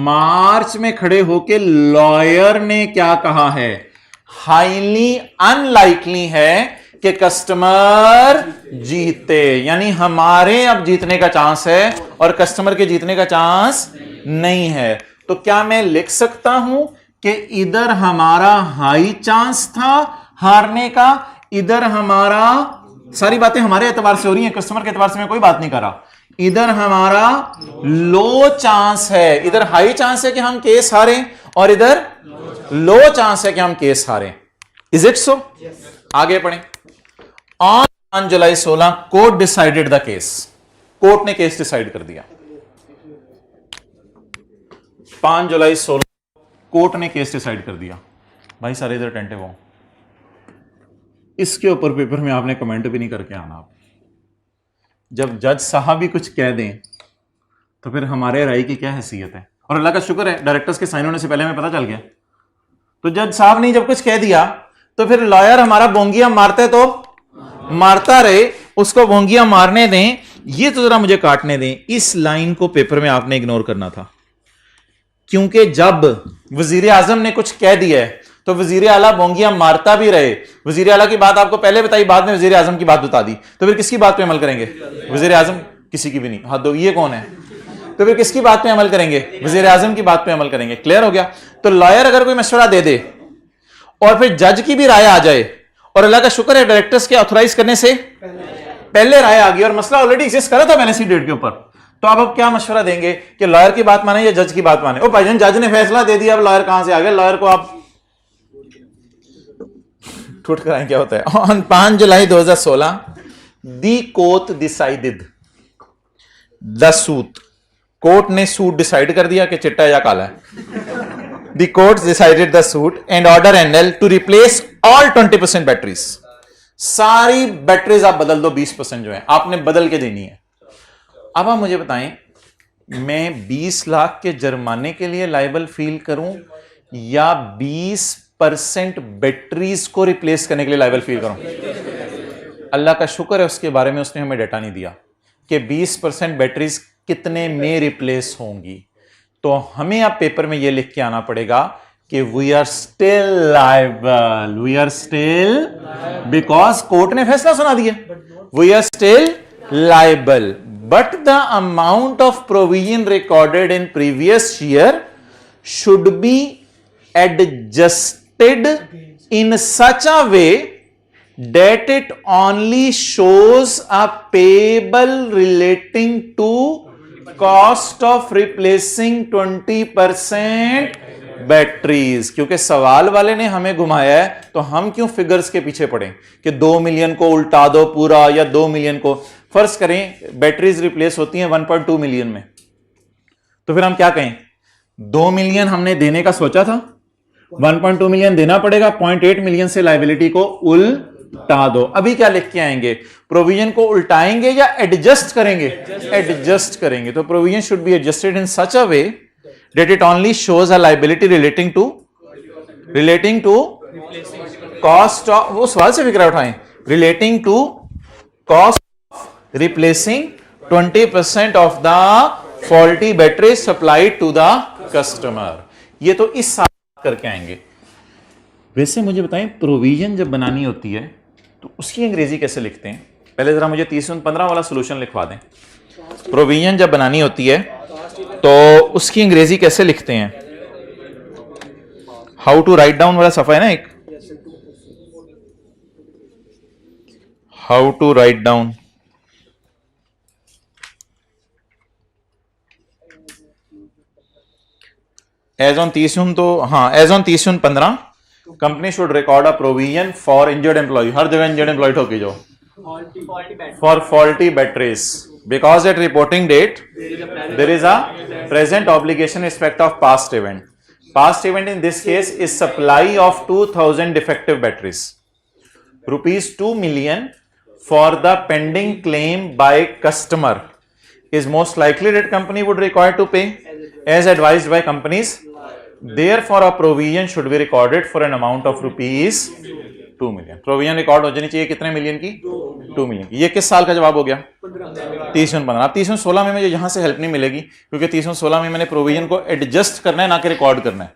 मार्च में खड़े होके लॉयर ने क्या कहा है? हाईली अनलाइकली है कि कस्टमर जीते, यानी हमारे अब जीतने का चांस है और कस्टमर के जीतने का चांस नहीं है। तो क्या मैं लिख सकता हूं कि इधर हमारा हाई चांस था हारने का, इधर हमारा, सारी बातें हमारे एतबार से हो रही हैं, कस्टमर के एतबार से मैं कोई बात नहीं कर रहा, इधर हमारा लो चांस है, इधर हाई चांस है कि हम केस हारें और इधर लो चांस है कि हम केस हारें। इज इट सो? आगे पढ़ें। On 5 July 16 court decided the case. Court ने केस डिसाइड कर दिया। 5 जुलाई 16 कोर्ट ने केस डिसाइड कर दिया। भाई सारे इधर अटेंटिव हो। इसके ऊपर पेपर में आपने कमेंट भी नहीं करके आना। आप जब जज साहब भी कुछ कह दें तो फिर हमारे राय की क्या हैसियत है? और अल्लाह का शुक्र है डायरेक्टर्स के साइन होने से पहले हमें पता चल गया। तो जज साहब ने जब कुछ कह दिया तो फिर लॉयर हमारा बोंगिया मारते तो मारता रहे, उसको बोंगिया मारने दें, ये तो जरा मुझे काटने दें। इस लाइन को पेपर में आपने इग्नोर करना था, क्योंकि जब वजीर आजम ने कुछ कह दिया है तो वजीर आला बोंगिया मारता भी रहे। वजीर आला की बात आपको पहले बताई, बाद में वजीर आजम की बात बता दी, तो फिर किसकी बात पे अमल करेंगे? वजीर आजम? किसी की भी नहीं। हाथ दो, ये कौन है? तो फिर किसकी बात पे अमल करेंगे? वजीर आजम की बात पे अमल करेंगे। क्लियर हो गया? तो लॉयर अगर कोई मशवरा दे दे और फिर जज की भी राय आ जाए, और अल्लाह का शुक्र है डायरेक्टर्स के ऑथोराइज करने से पहले राय आ गई और मसला ऑलरेडी एग्जिस्ट करा था बैलेंस शीट डेट के ऊपर, तो आप क्या मशवरा देंगे कि लॉयर की बात माने या जज की बात माने? ओ भाईजान जज ने फैसला दे दिया, अब लॉयर कहां से आ गया? लॉयर को आप ठुट कराएं, क्या होता है? On 5 July 2016 the court decided the suit, court ने सूट डिसाइड कर दिया कि चिट्टा या काला है। The court decided the suit and order NL to replace all 20% batteries, सारी बैटरीज आप बदल दो, 20% जो है आपने बदल के देनी है। अब आप मुझे बताएं, मैं 20 लाख के जुर्माने के लिए लायबल फील करूं या 20% बैटरीज को रिप्लेस करने के लिए लायबल फील करूं? अल्लाह का शुक्र है उसके बारे में उसने हमें डाटा नहीं दिया कि 20% बैटरीज कितने में रिप्लेस होंगी। तो हमें अब पेपर में यह लिख के आना पड़ेगा कि we are still liable, we are still, because court ने फैसला सुना दिया, we are still liable, but the amount of provision recorded in previous year should be adjusted in such a way that it only shows a payable relating to cost of replacing 20% batteries. क्योंकि सवाल वाले ने हमें घुमाया है, तो हम क्यों फिगर्स के पीछे पड़े कि 2 मिलियन को उल्टा दो पूरा या 2 मिलियन को। फर्ज करें बैटरीज रिप्लेस होती हैं 1.2 मिलियन में, तो फिर हम क्या कहें? 2 मिलियन हमने देने का सोचा था, 1.2 मिलियन देना पड़ेगा, 0.8 मिलियन से लायबिलिटी को उल्टा दो। अभी क्या लिख के आएंगे? प्रोविजन को उल्टाएंगे या एडजस्ट करेंगे? एडजस्ट करेंगे। तो provision should be adjusted in such a way that it only shows a liability relating to cost of, वो सवाल से फिक्र उठाएं, relating to cost of replacing 20% of the faulty battery supplied to the customer। ये तो इस साल करके आएंगे। वैसे मुझे बताएं, प्रोविजन जब बनानी होती है तो उसकी अंग्रेजी कैसे लिखते हैं? पहले जरा मुझे 30-15 वाला सोल्यूशन लिखवा दें। प्रोविजन जब बनानी होती है तो उसकी अंग्रेजी कैसे लिखते हैं? हाउ टू राइट डाउन वाला सफा है ना एक, how to write down. As on 30 तो हाँ, as on 30/15 company should record a provision for injured employee, हर जगह इंजर्ड एम्प्लॉय ठोकी जो, for faulty batteries, because at reporting date there is a present obligation in respect of past event. Past event in this case is supply of 2000 defective batteries, rupees 2 million for the pending claim by customer is most likely that company would require to pay as advised by companies. Therefore a provision should be recorded for an amount of rupees 2 million। Provision record हो जानी चाहिए कितने million की? 2 million की। ये किस साल का जवाब हो गया? 30/15। अब 30/16 में मुझे यहां से हेल्प नहीं मिलेगी, क्योंकि 30/16 में मैंने प्रोविजन को एडजस्ट करना है, ना कि रिकॉर्ड करना है।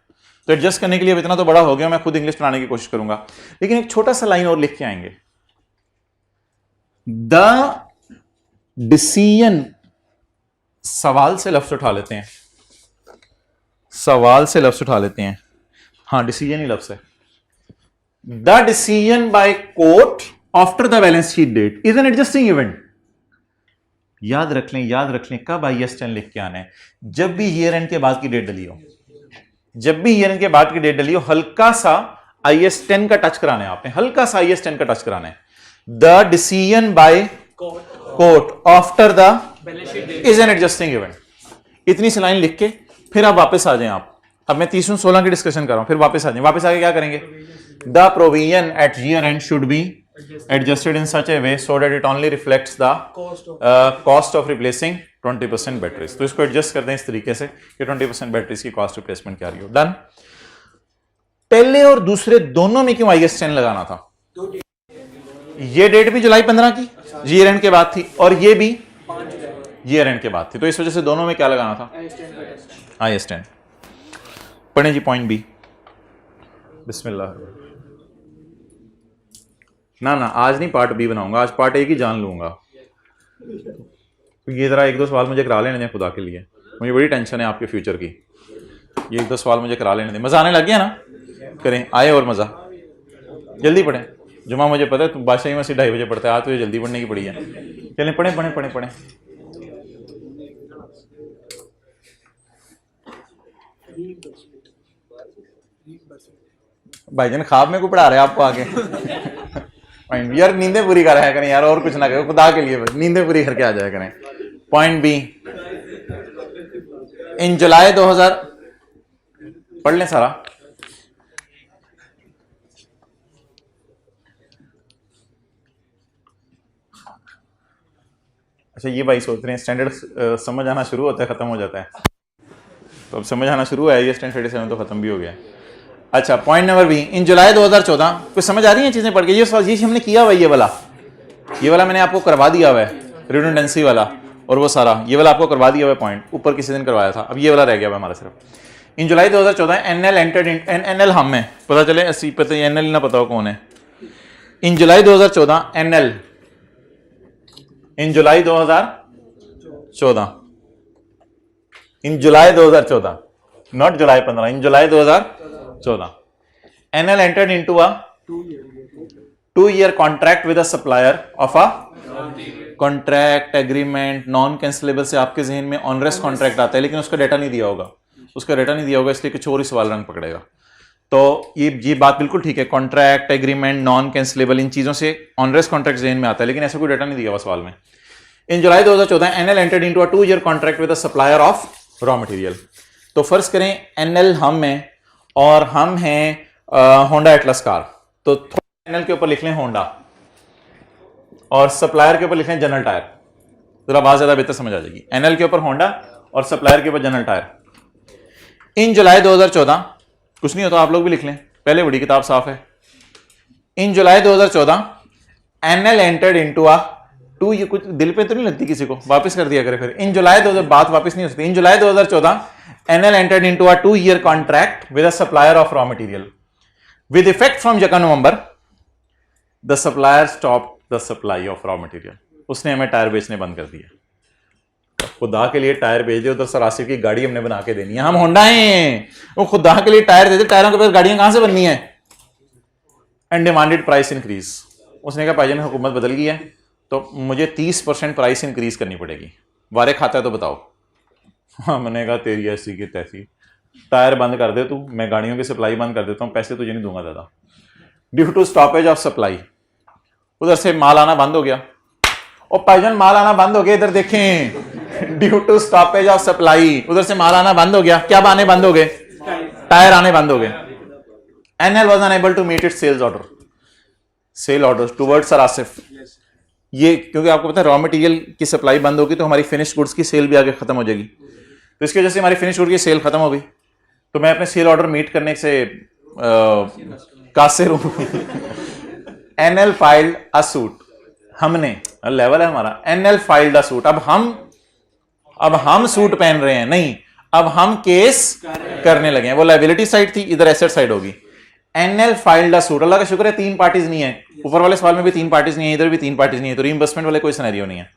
तो एडजस्ट करने के लिए इतना तो बड़ा हो गया, मैं खुद इंग्लिश पढ़ाने की कोशिश करूंगा। लेकिन एक छोटा सा लाइन और लिख के आएंगे, द डिसीजन, सवाल से लफ्ज उठा लेते हैं, सवाल से लफ्ज उठा लेते हैं, हाँ डिसीजन ही लफ्ज है। The decision by court after the balance sheet date is an adjusting event। याद रख लें कब IS10 लिख के आना है? जब भी ईयर एंड के बाद की डेट डली हो, जब भी ईयर एंड के बाद की डेट डली हो, हल्का सा IS10 का टच कराना है आपने, हल्का सा IS10 का टच कराना है। The decision by court after the is an adjusting event. इतनी सी लाइन लिख के फिर आप वापस आ जाएं। अब मैं 30/16 की डिस्कशन कर रहा हूं, फिर वापस आ जाएं। वापस आके क्या करेंगे? The provision at year end should be adjusted in such a way so that it only reflects the cost of replacing 20% batteries. तो इसको एडजस्ट कर दें इस तरीके से कि 20% बैटरीज की कॉस्ट रिप्लेसमेंट क्या रही हो। डन। पहले और दूसरे दोनों में क्यों IS10 लगाना था? ये डेट भी जुलाई 15 की ईयर एंड के बाद थी, और ये भी ईयर एंड के बाद थी, तो इस वजह से दोनों में क्या लगाना था? IS10। पढ़े जी पॉइंट बी। बिस्मिल्लाह। ना आज नहीं पार्ट बी बनाऊंगा, आज पार्ट ए की जान लूंगा। ये जरा 1-2 सवाल मुझे करा लेने दें खुदा के लिए, मुझे बड़ी टेंशन है आपके फ्यूचर की। ये 1-2 सवाल मुझे करा लेने दें। मजा आने लग गया ना? करें, आए और मजा। जल्दी पढ़े, जुमा मुझे पता है तुम बादशाही में से 2:30 बजे पढ़ते हैं, आज तुझे जल्दी पढ़ने की पड़ी है। चलें पढ़े पढ़े पढ़े पढ़े। भाईजान ख्वाब में को पढ़ा रहे हैं आपको आगे। यार नींदें पूरी कर करें यार, और कुछ ना करें खुदा के लिए, बस नींदें पूरी करके आ जाया करें। पॉइंट बी, इन जुलाई 2000 पढ़ लें सारा। अच्छा ये भाई सोच रहे हैं स्टैंडर्ड समझ आना शुरू होता है खत्म हो जाता है, तो अब समझ आना शुरू है, ये स्टैंडर्ड 37 तो खत्म भी हो गया। अच्छा पॉइंट नंबर बी, इन जुलाई 2014, कुछ समझ आ रही है चीजें पढ़ के? ये हमने किया हुआ ये वाला मैंने आपको करवा दिया हुआ है, रिडंडेंसी वाला और वो सारा, ये वाला आपको करवा दिया हुआ है पॉइंट, ऊपर किसी दिन करवाया था, अब ये वाला रह गया हुआ हमारा सिर्फ। इन जुलाई 2014 एनएल एंटर्ड इन, एनएल हम है, पता चले अस्सी पता एनएल ना पता हो कौन है। In July 2014 NL, in July 2014, in July 2014 not July 15, in July 2014 NL entered into a 2-year contract with a supplier of a contract agreement non cancellable से आपके जहन में ऑनरेस कॉन्ट्रैक्ट आता है, लेकिन उसका डेटा नहीं दिया होगा, इसलिए कुछ और ही सवाल रंग पकड़ेगा। तो ये बात बिल्कुल ठीक है, कॉन्ट्रैक्ट एग्रीमेंट नॉन कैंसिलेबल इन चीजों से ऑनरेस कॉन्ट्रैक्ट जहन में आता है, लेकिन ऐसा कोई डेटा नहीं दिया हुआ सवाल में। इन जुलाई 2014 NL entered into a 2-year contract with a supplier of raw material. तो फर्ज करें एनएल हम है और हम हैं होंडा एटलस कार, तो एनएल के ऊपर लिख लें होंडा और सप्लायर के ऊपर लिख लें जनरल टायर, जरा बात ज्यादा बेहतर समझ आ जाएगी। एनएल के ऊपर होंडा और सप्लायर के ऊपर जनरल टायर। इन जुलाई 2014, कुछ नहीं होता आप लोग भी लिख लें, पहले बड़ी किताब साफ है। In July 2014 NL entered into a 2, ये कुछ दिल पे तो नहीं लगती किसी को, वापस कर दिया करे फिर। इन जुलाई 2000 बात वापस नहीं हो सकती। इन जुलाई 2014 NL entered into a 2-year contract with a supplier of raw material with effect from 2 November the supplier stop the supply of raw material. उसने हमें टायर बेचने बंद कर दिया। खुदा के लिए टायर भेज दे, उधर सर आसिफ की गाड़ी हमने बना के देनी है, हम होंडा हैं, वो खुदा के लिए टायर दे दे, टायरों के पास गाड़ियां कहां से बननी है। एंड डिमांडेड प्राइस इंक्रीज, उसने कहा भाईजान हुकूमत बदल गई है तो मुझे 30% प्राइस इंक्रीज करनी पड़ेगी, वारे खाता है तो बताओ। हमने कहा तेरी ऐसी की तैसी, टायर बंद कर दे तू, मैं गाड़ियों की सप्लाई बंद कर देता हूं, पैसे तुझे नहीं दूंगा दादा। Due to stoppage of supply, उधर से माल आना बंद हो गया। और भाईजान माल आना बंद हो गया, इधर देखें, due to stoppage of supply, उधर से माल आना बंद हो गया। क्या आने बंद हो गए? टायर आने बंद हो गए। NL was unable to meet it sale order towards sir Asif. ये क्योंकि आपको पता है रॉ मटेरियल की सप्लाई बंद होगी तो हमारी फिनिश गुड्स की सेल भी आगे खत्म हो जाएगी, तो इसकी वजह से हमारी फिनिश गुड की सेल खत्म हो गई। तो मैं अपने सेल ऑर्डर मीट करने से कासिर हूं। एनएल फाइल्ड अ सूट, हमने लेवल है हमारा, एनएल फाइल्ड अ सूट। अब हम सूट पहन रहे हैं, नहीं, अब हम केस करने लगे हैं। वो लायबिलिटी साइड थी, इधर एसेट साइड होगी। एनएल फाइल्ड अ सूट, अल्लाह का शुक्र है 3 पार्टीज नहीं है, ऊपर वाले सवाल में भी 3 पार्टीज नहीं है, इधर भी 3 पार्टीज नहीं है, तो रीइंबर्समेंट वाले कोई सिनेरियो नहीं है।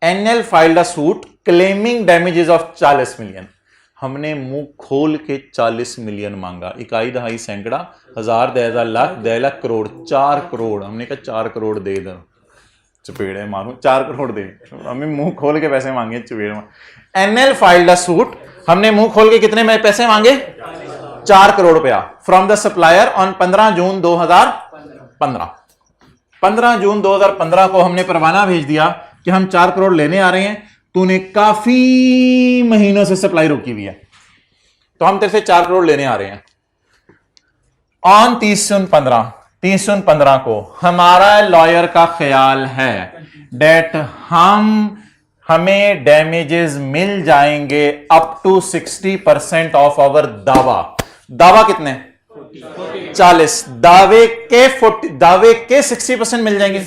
NL filed a suit claiming damages of 40 million. हमने मुंह खोल के 40 मिलियन मांगा, इकाई दहाई सैकड़ा, 1000 10,000 लाख 10 लाख करोड़, 4 करोड़। हमने कहा 4 करोड़ दे दो, चपेड़े मारूं, 4 करोड़ दे। हमें मुंह खोल के पैसे मांगे, चपेड़ मार। एनएल फाइल्ड अ सूट, हमने मुंह खोल के कितने में पैसे मांगे? 4 करोड़ रुपया फ्रॉम द सप्लायर ऑन 15 जून 2015। 15 जून 2015 को हमने परवाना भेज दिया कि हम 4 करोड़ लेने आ रहे हैं, तूने काफी महीनों से सप्लाई रोकी हुई है, तो हम तेरे से 4 करोड़ लेने आ रहे हैं। ऑन 30 जून 15 को हमारा लॉयर का ख्याल है डेट हमें डैमेजेस मिल जाएंगे अप टू 60% ऑफ आवर दावा कितने? 40। दावे के 60% मिल जाएंगे।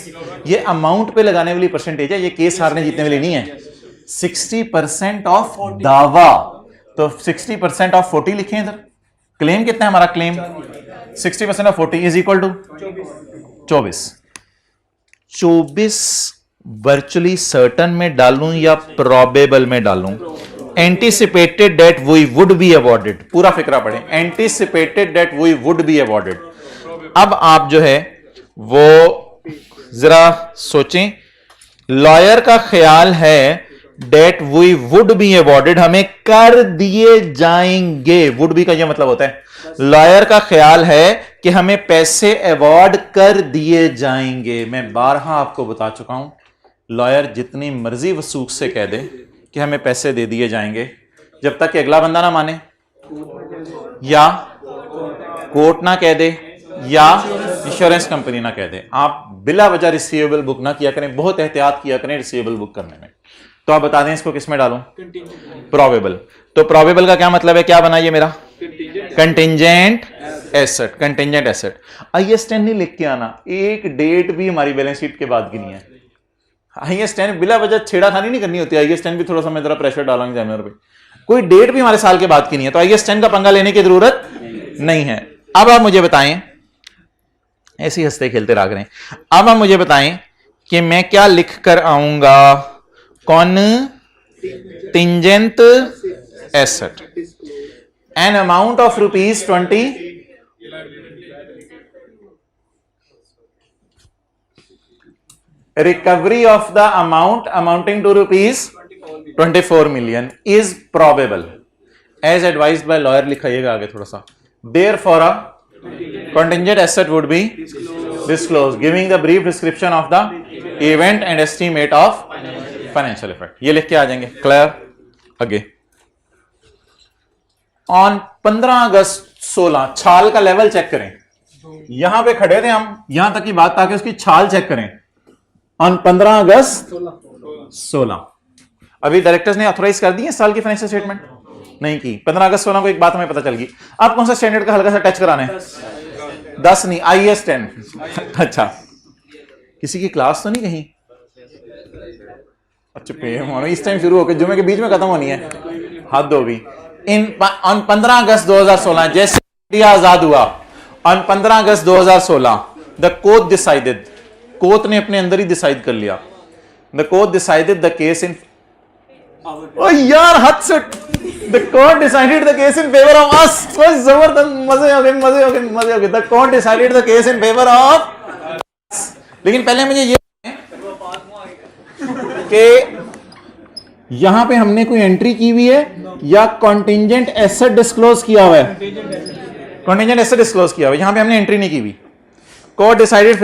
ये अमाउंट पे लगाने वाली परसेंटेज है, ये केस हारने जीतने वाली नहीं है। 60% ऑफ दावा, तो 60% ऑफ 40 लिखें इधर। क्लेम कितना है हमारा? Claim 60% of 40 is equal to 24 virtually certain में डालूं या प्रोबेबल में डालूं? Anticipated that we would be awarded, पूरा फिक्रा पढ़े। Anticipated that we would be awarded, अब आप जो है वो जरा सोचें, लॉयर का ख्याल है that we would be awarded, हमें कर दिए जाएंगे। वुड बी का यह मतलब होता है, लॉयर का ख्याल है कि हमें पैसे अवॉर्ड कर दिए जाएंगे। मैं बारहा आपको बता चुका हूं, लॉयर जितनी मर्जी वसूख से कह दे कि हमें पैसे दे दिए जाएंगे, जब तक कि अगला बंदा ना माने, या कोर्ट ना कह दे, या इंश्योरेंस कंपनी ना कह दे, आप बिला वजह रिसीवेबल बुक ना किया करें। बहुत एहतियात किया करें रिसीवेबल बुक करने में। तो आप बता दें इसको किस में डालूं? प्रोबेबल। तो प्रोबेबल का क्या मतलब है? क्या बना ये मेरा? Contingent asset. Contingent asset. IS10 नहीं लिख के आना, एक डेट भी हमारी बैलेंस शीट के बाद की नहीं है। IS10 बिला वजह छेड़ाखानी नहीं करनी होती। IS10 भी थोड़ा सा मैं जरा प्रेशर डालूंगा एग्जामिनर पे, कोई डेट भी हमारे साल के बाद की नहीं है, तो IS10 का पंगा लेने की जरूरत नहीं है। अब आप मुझे बताएं, ऐसे हंसते खेलते राग रहे हैं, अब आप मुझे बताएं कि मैं क्या लिख कर आऊंगा? Contingent asset, an amount of ₹20, recovery of the amount amounting to ₹24 million is probable as advised by lawyer। लिखाइएगा आगे थोड़ा सा। Therefore a contingent asset would be disclosed giving the brief description of the event and estimate of financial effect। ये लिख के आ जाएंगे। Clear? आगे on 15 अगस्त 16 छाल का लेवल चेक करें। यहां पे खड़े थे हम, यहां तक की बात ताकि उसकी छाल चेक करें। ऑन 15 अगस्त 16 अभी डायरेक्टर्स ने ऑथोराइज कर दी है साल की फाइनेंशियल स्टेटमेंट? नहीं की। 15 अगस्त 16 को एक बात हमें पता चल गई। आप कौन सा स्टैंडर्ड का हल्का सा टच कराना है? 10 नहीं, IS10। अच्छा, किसी की क्लास तो नहीं कहीं? अच्छा, इस टाइम शुरू होकर जुमे के बीच में खत्म होनी है, हद हो गई। ऑन 15 अगस्त 2016 जैसे इंडिया आजाद हुआ, on 15 August 2016 the court decided, court ने अपने अंदर ही डिसाइड कर लिया, the court decided the case in, ओ यार हद से, the court decided the case in favour of us. जबरदस्त, मजे हो गए, मजे हो गए, मजे हो गए। The court decided the case in favour of. लेकिन पहले मुझे ये कि यहां पे हमने कोई एंट्री की हुई है या कॉन्टिंजेंट एसेट डिस्क्लोज किया हुआ है? कॉन्टिंजेंट एसेट डिस्क्लोज किया हुआ है, यहां पे हमने एंट्री नहीं की हुई। Court decided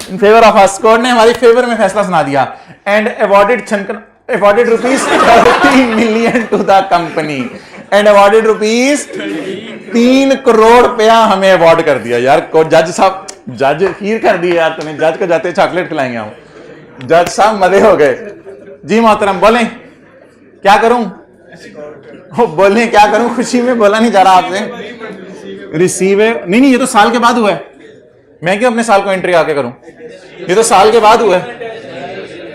in favour of us, court ने हमारी फेवर में फैसला सुना दिया। And awarded ₹30 million to the company, and awarded ₹3 crore हमें अवॉर्ड कर दिया। यार जज साहब, जज हीर कर दिया यार तुम्हें, जज को जाते चॉकलेट खिलाएंगे हम। जज साहब मजे हो गए जी। मोहतरम बोलें क्या करूं? बोलें क्या करूं? खुशी में बोला नहीं जा रहा आपसे। रिसीव नहीं, ये तो साल के बाद हुआ है। मैं क्यों अपने साल को एंट्री आके करूं? ये तो साल के बाद हुआ है।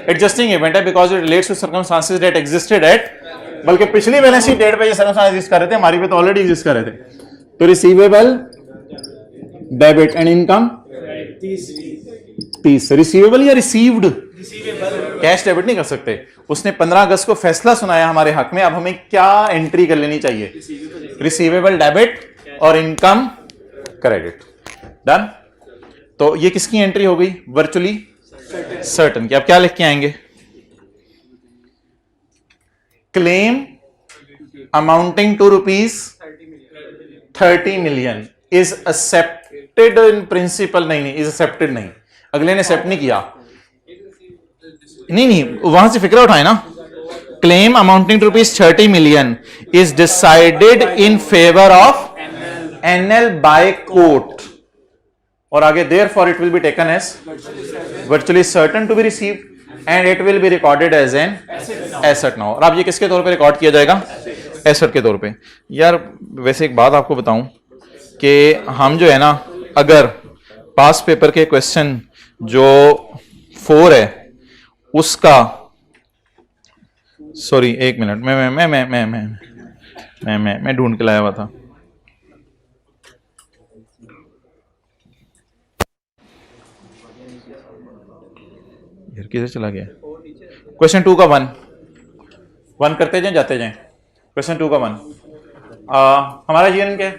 एडजस्टिंग इवेंट है because it relates to circumstances that existed at, बल्कि पिछली बैलेंस शीट डेट पे ये सर्कमस्टांसेस एग्जिस्ट कर रहे थे, हमारी पे तो ऑलरेडी एग्जिस्ट कर रहे थे। तो receivable debit and income 30। Receivable या रिसीव्ड? कैश डेबिट नहीं कर सकते। उसने 15 अगस्त को फैसला सुनाया हमारे हक में, अब हमें क्या एंट्री कर लेनी चाहिए? रिसीवेबल डेबिट और इनकम क्रेडिट। डन। तो ये किसकी एंट्री हो गई? वर्चुअली सर्टन की। अब क्या लिख के आएंगे? Claim amounting to ₹30 million is accepted in principle. नहीं, इज एक्सेप्टेड नहीं, अगले ने एक्सेप्ट नहीं किया। नहीं, वहां से फिक्र उठाए ना। Claim amounting to ₹30 million is decided in favour of NL by court, और आगे therefore it will be taken as virtually certain to be received and it will be recorded as an asset now. और अब ये किसके तौर पे record किया जाएगा? एसेट के तौर पे। यार वैसे एक बात आपको बताऊं कि हम जो है ना, अगर पास पेपर के क्वेश्चन जो 4 है उसका, सॉरी एक मिनट, मैं ढूंढ के लाया हुआ था। यार किधर चला गया? क्वेश्चन 2 का 1 करते जाएं, जाते जाएं। क्वेश्चन 2 का 1 हमारा जीएन क्या है?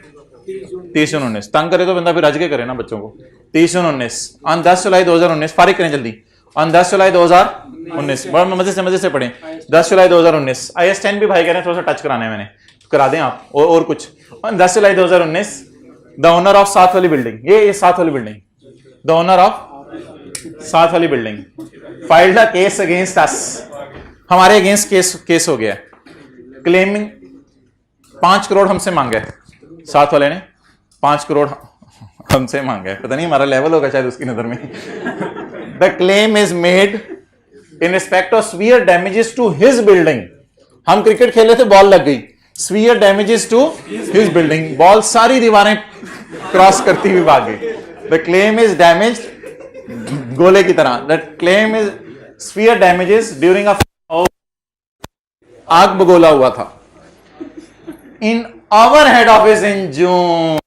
30 जून 19 तंग करे तो बंदा फिर रज के करे ना बच्चों को। 30 जून 19 ऑन 10 जुलाई 2019 फारिग करें जल्दी। ऑन 10 जुलाई 2019 बड़ा मजे से पढ़ें। 10 जुलाई 2019 IS 10 भी भाई कह रहे हैं थोड़ा सा टच कराना है मैंने, करा दें आप। और कुछ 10 जुलाई 2019 द ओनर ऑफ साथ वाली बिल्डिंग, ये साथ वाली बिल्डिंग, द ओनर ऑफ साथ वाली building filed a case against us, हमारे अगेंस्ट केस हो गया। क्लेमिंग 5 करोड़ हमसे मांगा है, साथ वाले ने 5 करोड़ हमसे मांगा है, पता नहीं हमारा लेवल होगा शायद उसकी नजर में। The claim is made in respect of severe damages to his building, हम क्रिकेट खेले थे बॉल लग गई, severe damages to his building, ball सारी दीवारें क्रॉस करती हुई भाग गई। द क्लेम इज डैमेज गोले की तरह, the claim is swear damages during आग बगोला हुआ था in our head office in June.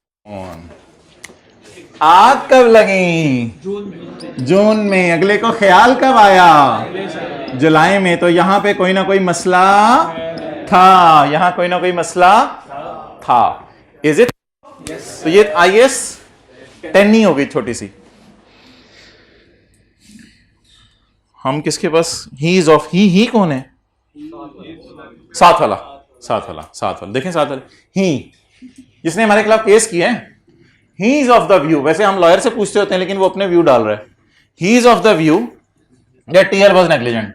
आग कब लगी? जून में। अगले को ख्याल कब आया? जुलाई में। तो यहां पे कोई ना कोई मसला था, यहां कोई ना कोई मसला था। Is it? तो ये IS 10 नहीं होगी छोटी सी। हम किसके पास? ही इज ऑफ, ही कौन है? साथ वाला देखें, साथ वाला ही जिसने हमारे खिलाफ केस किया है। He is of the view, वैसे हम लॉयर से पूछते होते हैं लेकिन वो अपने व्यू डाल रहा है। He is of the view that TL was negligent,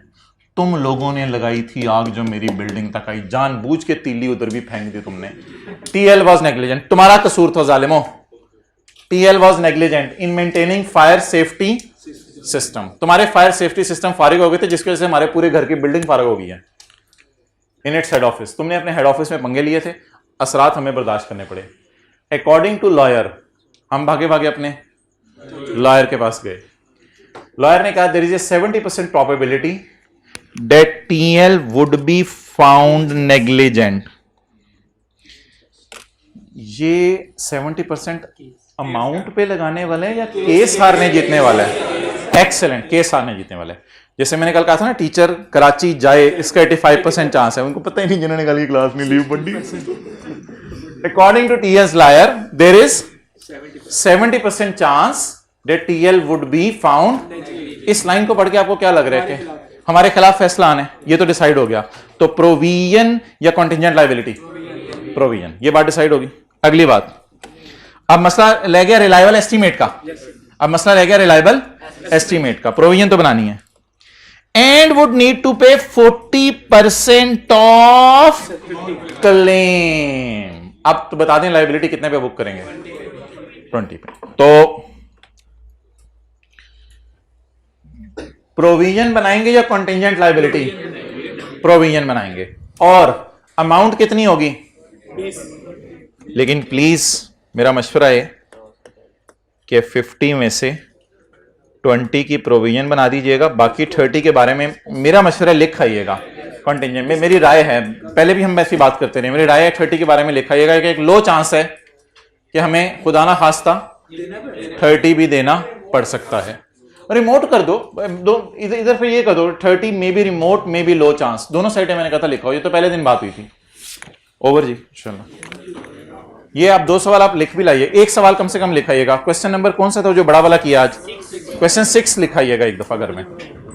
तुम लोगों ने लगाई थी आग जो मेरी बिल्डिंग तक आई, जानबूझ के तीली उधर भी फेंक दी तुमने। TL वाज नेग्लिजेंट, तुम्हारा कसूर था जालिमो। TL was negligent in maintaining fire safety system, तुम्हारे फायर सेफ्टी सिस्टम फारिग हो गए थे जिसकी वजह से हमारे पूरे घर की बिल्डिंग फारिग हो गई है। इन इट्स हेड ऑफिस, तुमने अपने हेड ऑफिस में पंगे लिए थे, असरात हमें बर्दाश्त करने पड़े। अकॉर्डिंग टू लॉयर, हम भागे भागे अपने लॉयर के पास गए। लॉयर ने कहा there is a 70% probability that TL would be found negligent. ये 70% अमाउंट पे लगाने वाले हैं या केस हारने जीतने वाला है? एक्सेलेंट, केस हारने जीतने वाला है। जैसे मैंने कल कहा था ना, टीचर कराची जाए, इसका 85% चांस है। उनको पता ही नहीं जिन्होंने कल की क्लास में लीव पढ़ी। According to TL's lawyer, there is 70% chance that TL would be found। इस लाइन को पढ़ के आपको क्या लग रहा है कि हमारे खिलाफ फैसला आने, ये तो डिसाइड हो गया। तो प्रोविजन या कॉन्टिजेंट लायबिलिटी? प्रोविजन, ये बात डिसाइड होगी। अगली बात, अब मसला रह गया रिलायबल एस्टीमेट का। अब मसला रह गया रिलायबल एस्टीमेट का। प्रोविजन तो बनानी है। एंड वुड नीड टू पे 40% ऑफ क्लेम। अब तो बता दें लायबिलिटी कितने पे बुक करेंगे? 20 पे। तो प्रोविजन बनाएंगे या कॉन्टिजेंट लायबिलिटी? प्रोविजन बनाएंगे। और अमाउंट कितनी होगी? लेकिन प्लीज मेरा मशवरा है कि 50 में से 20 की प्रोविजन बना दीजिएगा, बाकी 30 के बारे में मेरा मशवरा लिख आइएगा कॉन्टिजेंट में। मेरी राय है, पहले भी हम ऐसी बात करते रहे, मेरी राय है 30 के बारे में लिखा आइएगा कि एक लो चांस है कि हमें खुदा ना खास्ता 30 भी देना पड़ सकता है। रिमोट कर दो, इधर फिर ये कर दो 30 may be remote, may be low chance, दोनों साइडें मैंने कहा था लिखा हो। ये तो पहले दिन बात हुई थी। ओवर जी, इंशाल्लाह। ये आप 2 सवाल आप लिख भी लाइए, एक सवाल कम से कम लिखाइएगा। क्वेश्चन नंबर कौन सा था जो बड़ा वाला किया आज? क्वेश्चन 6 लिखाइएगा एक दफा घर में।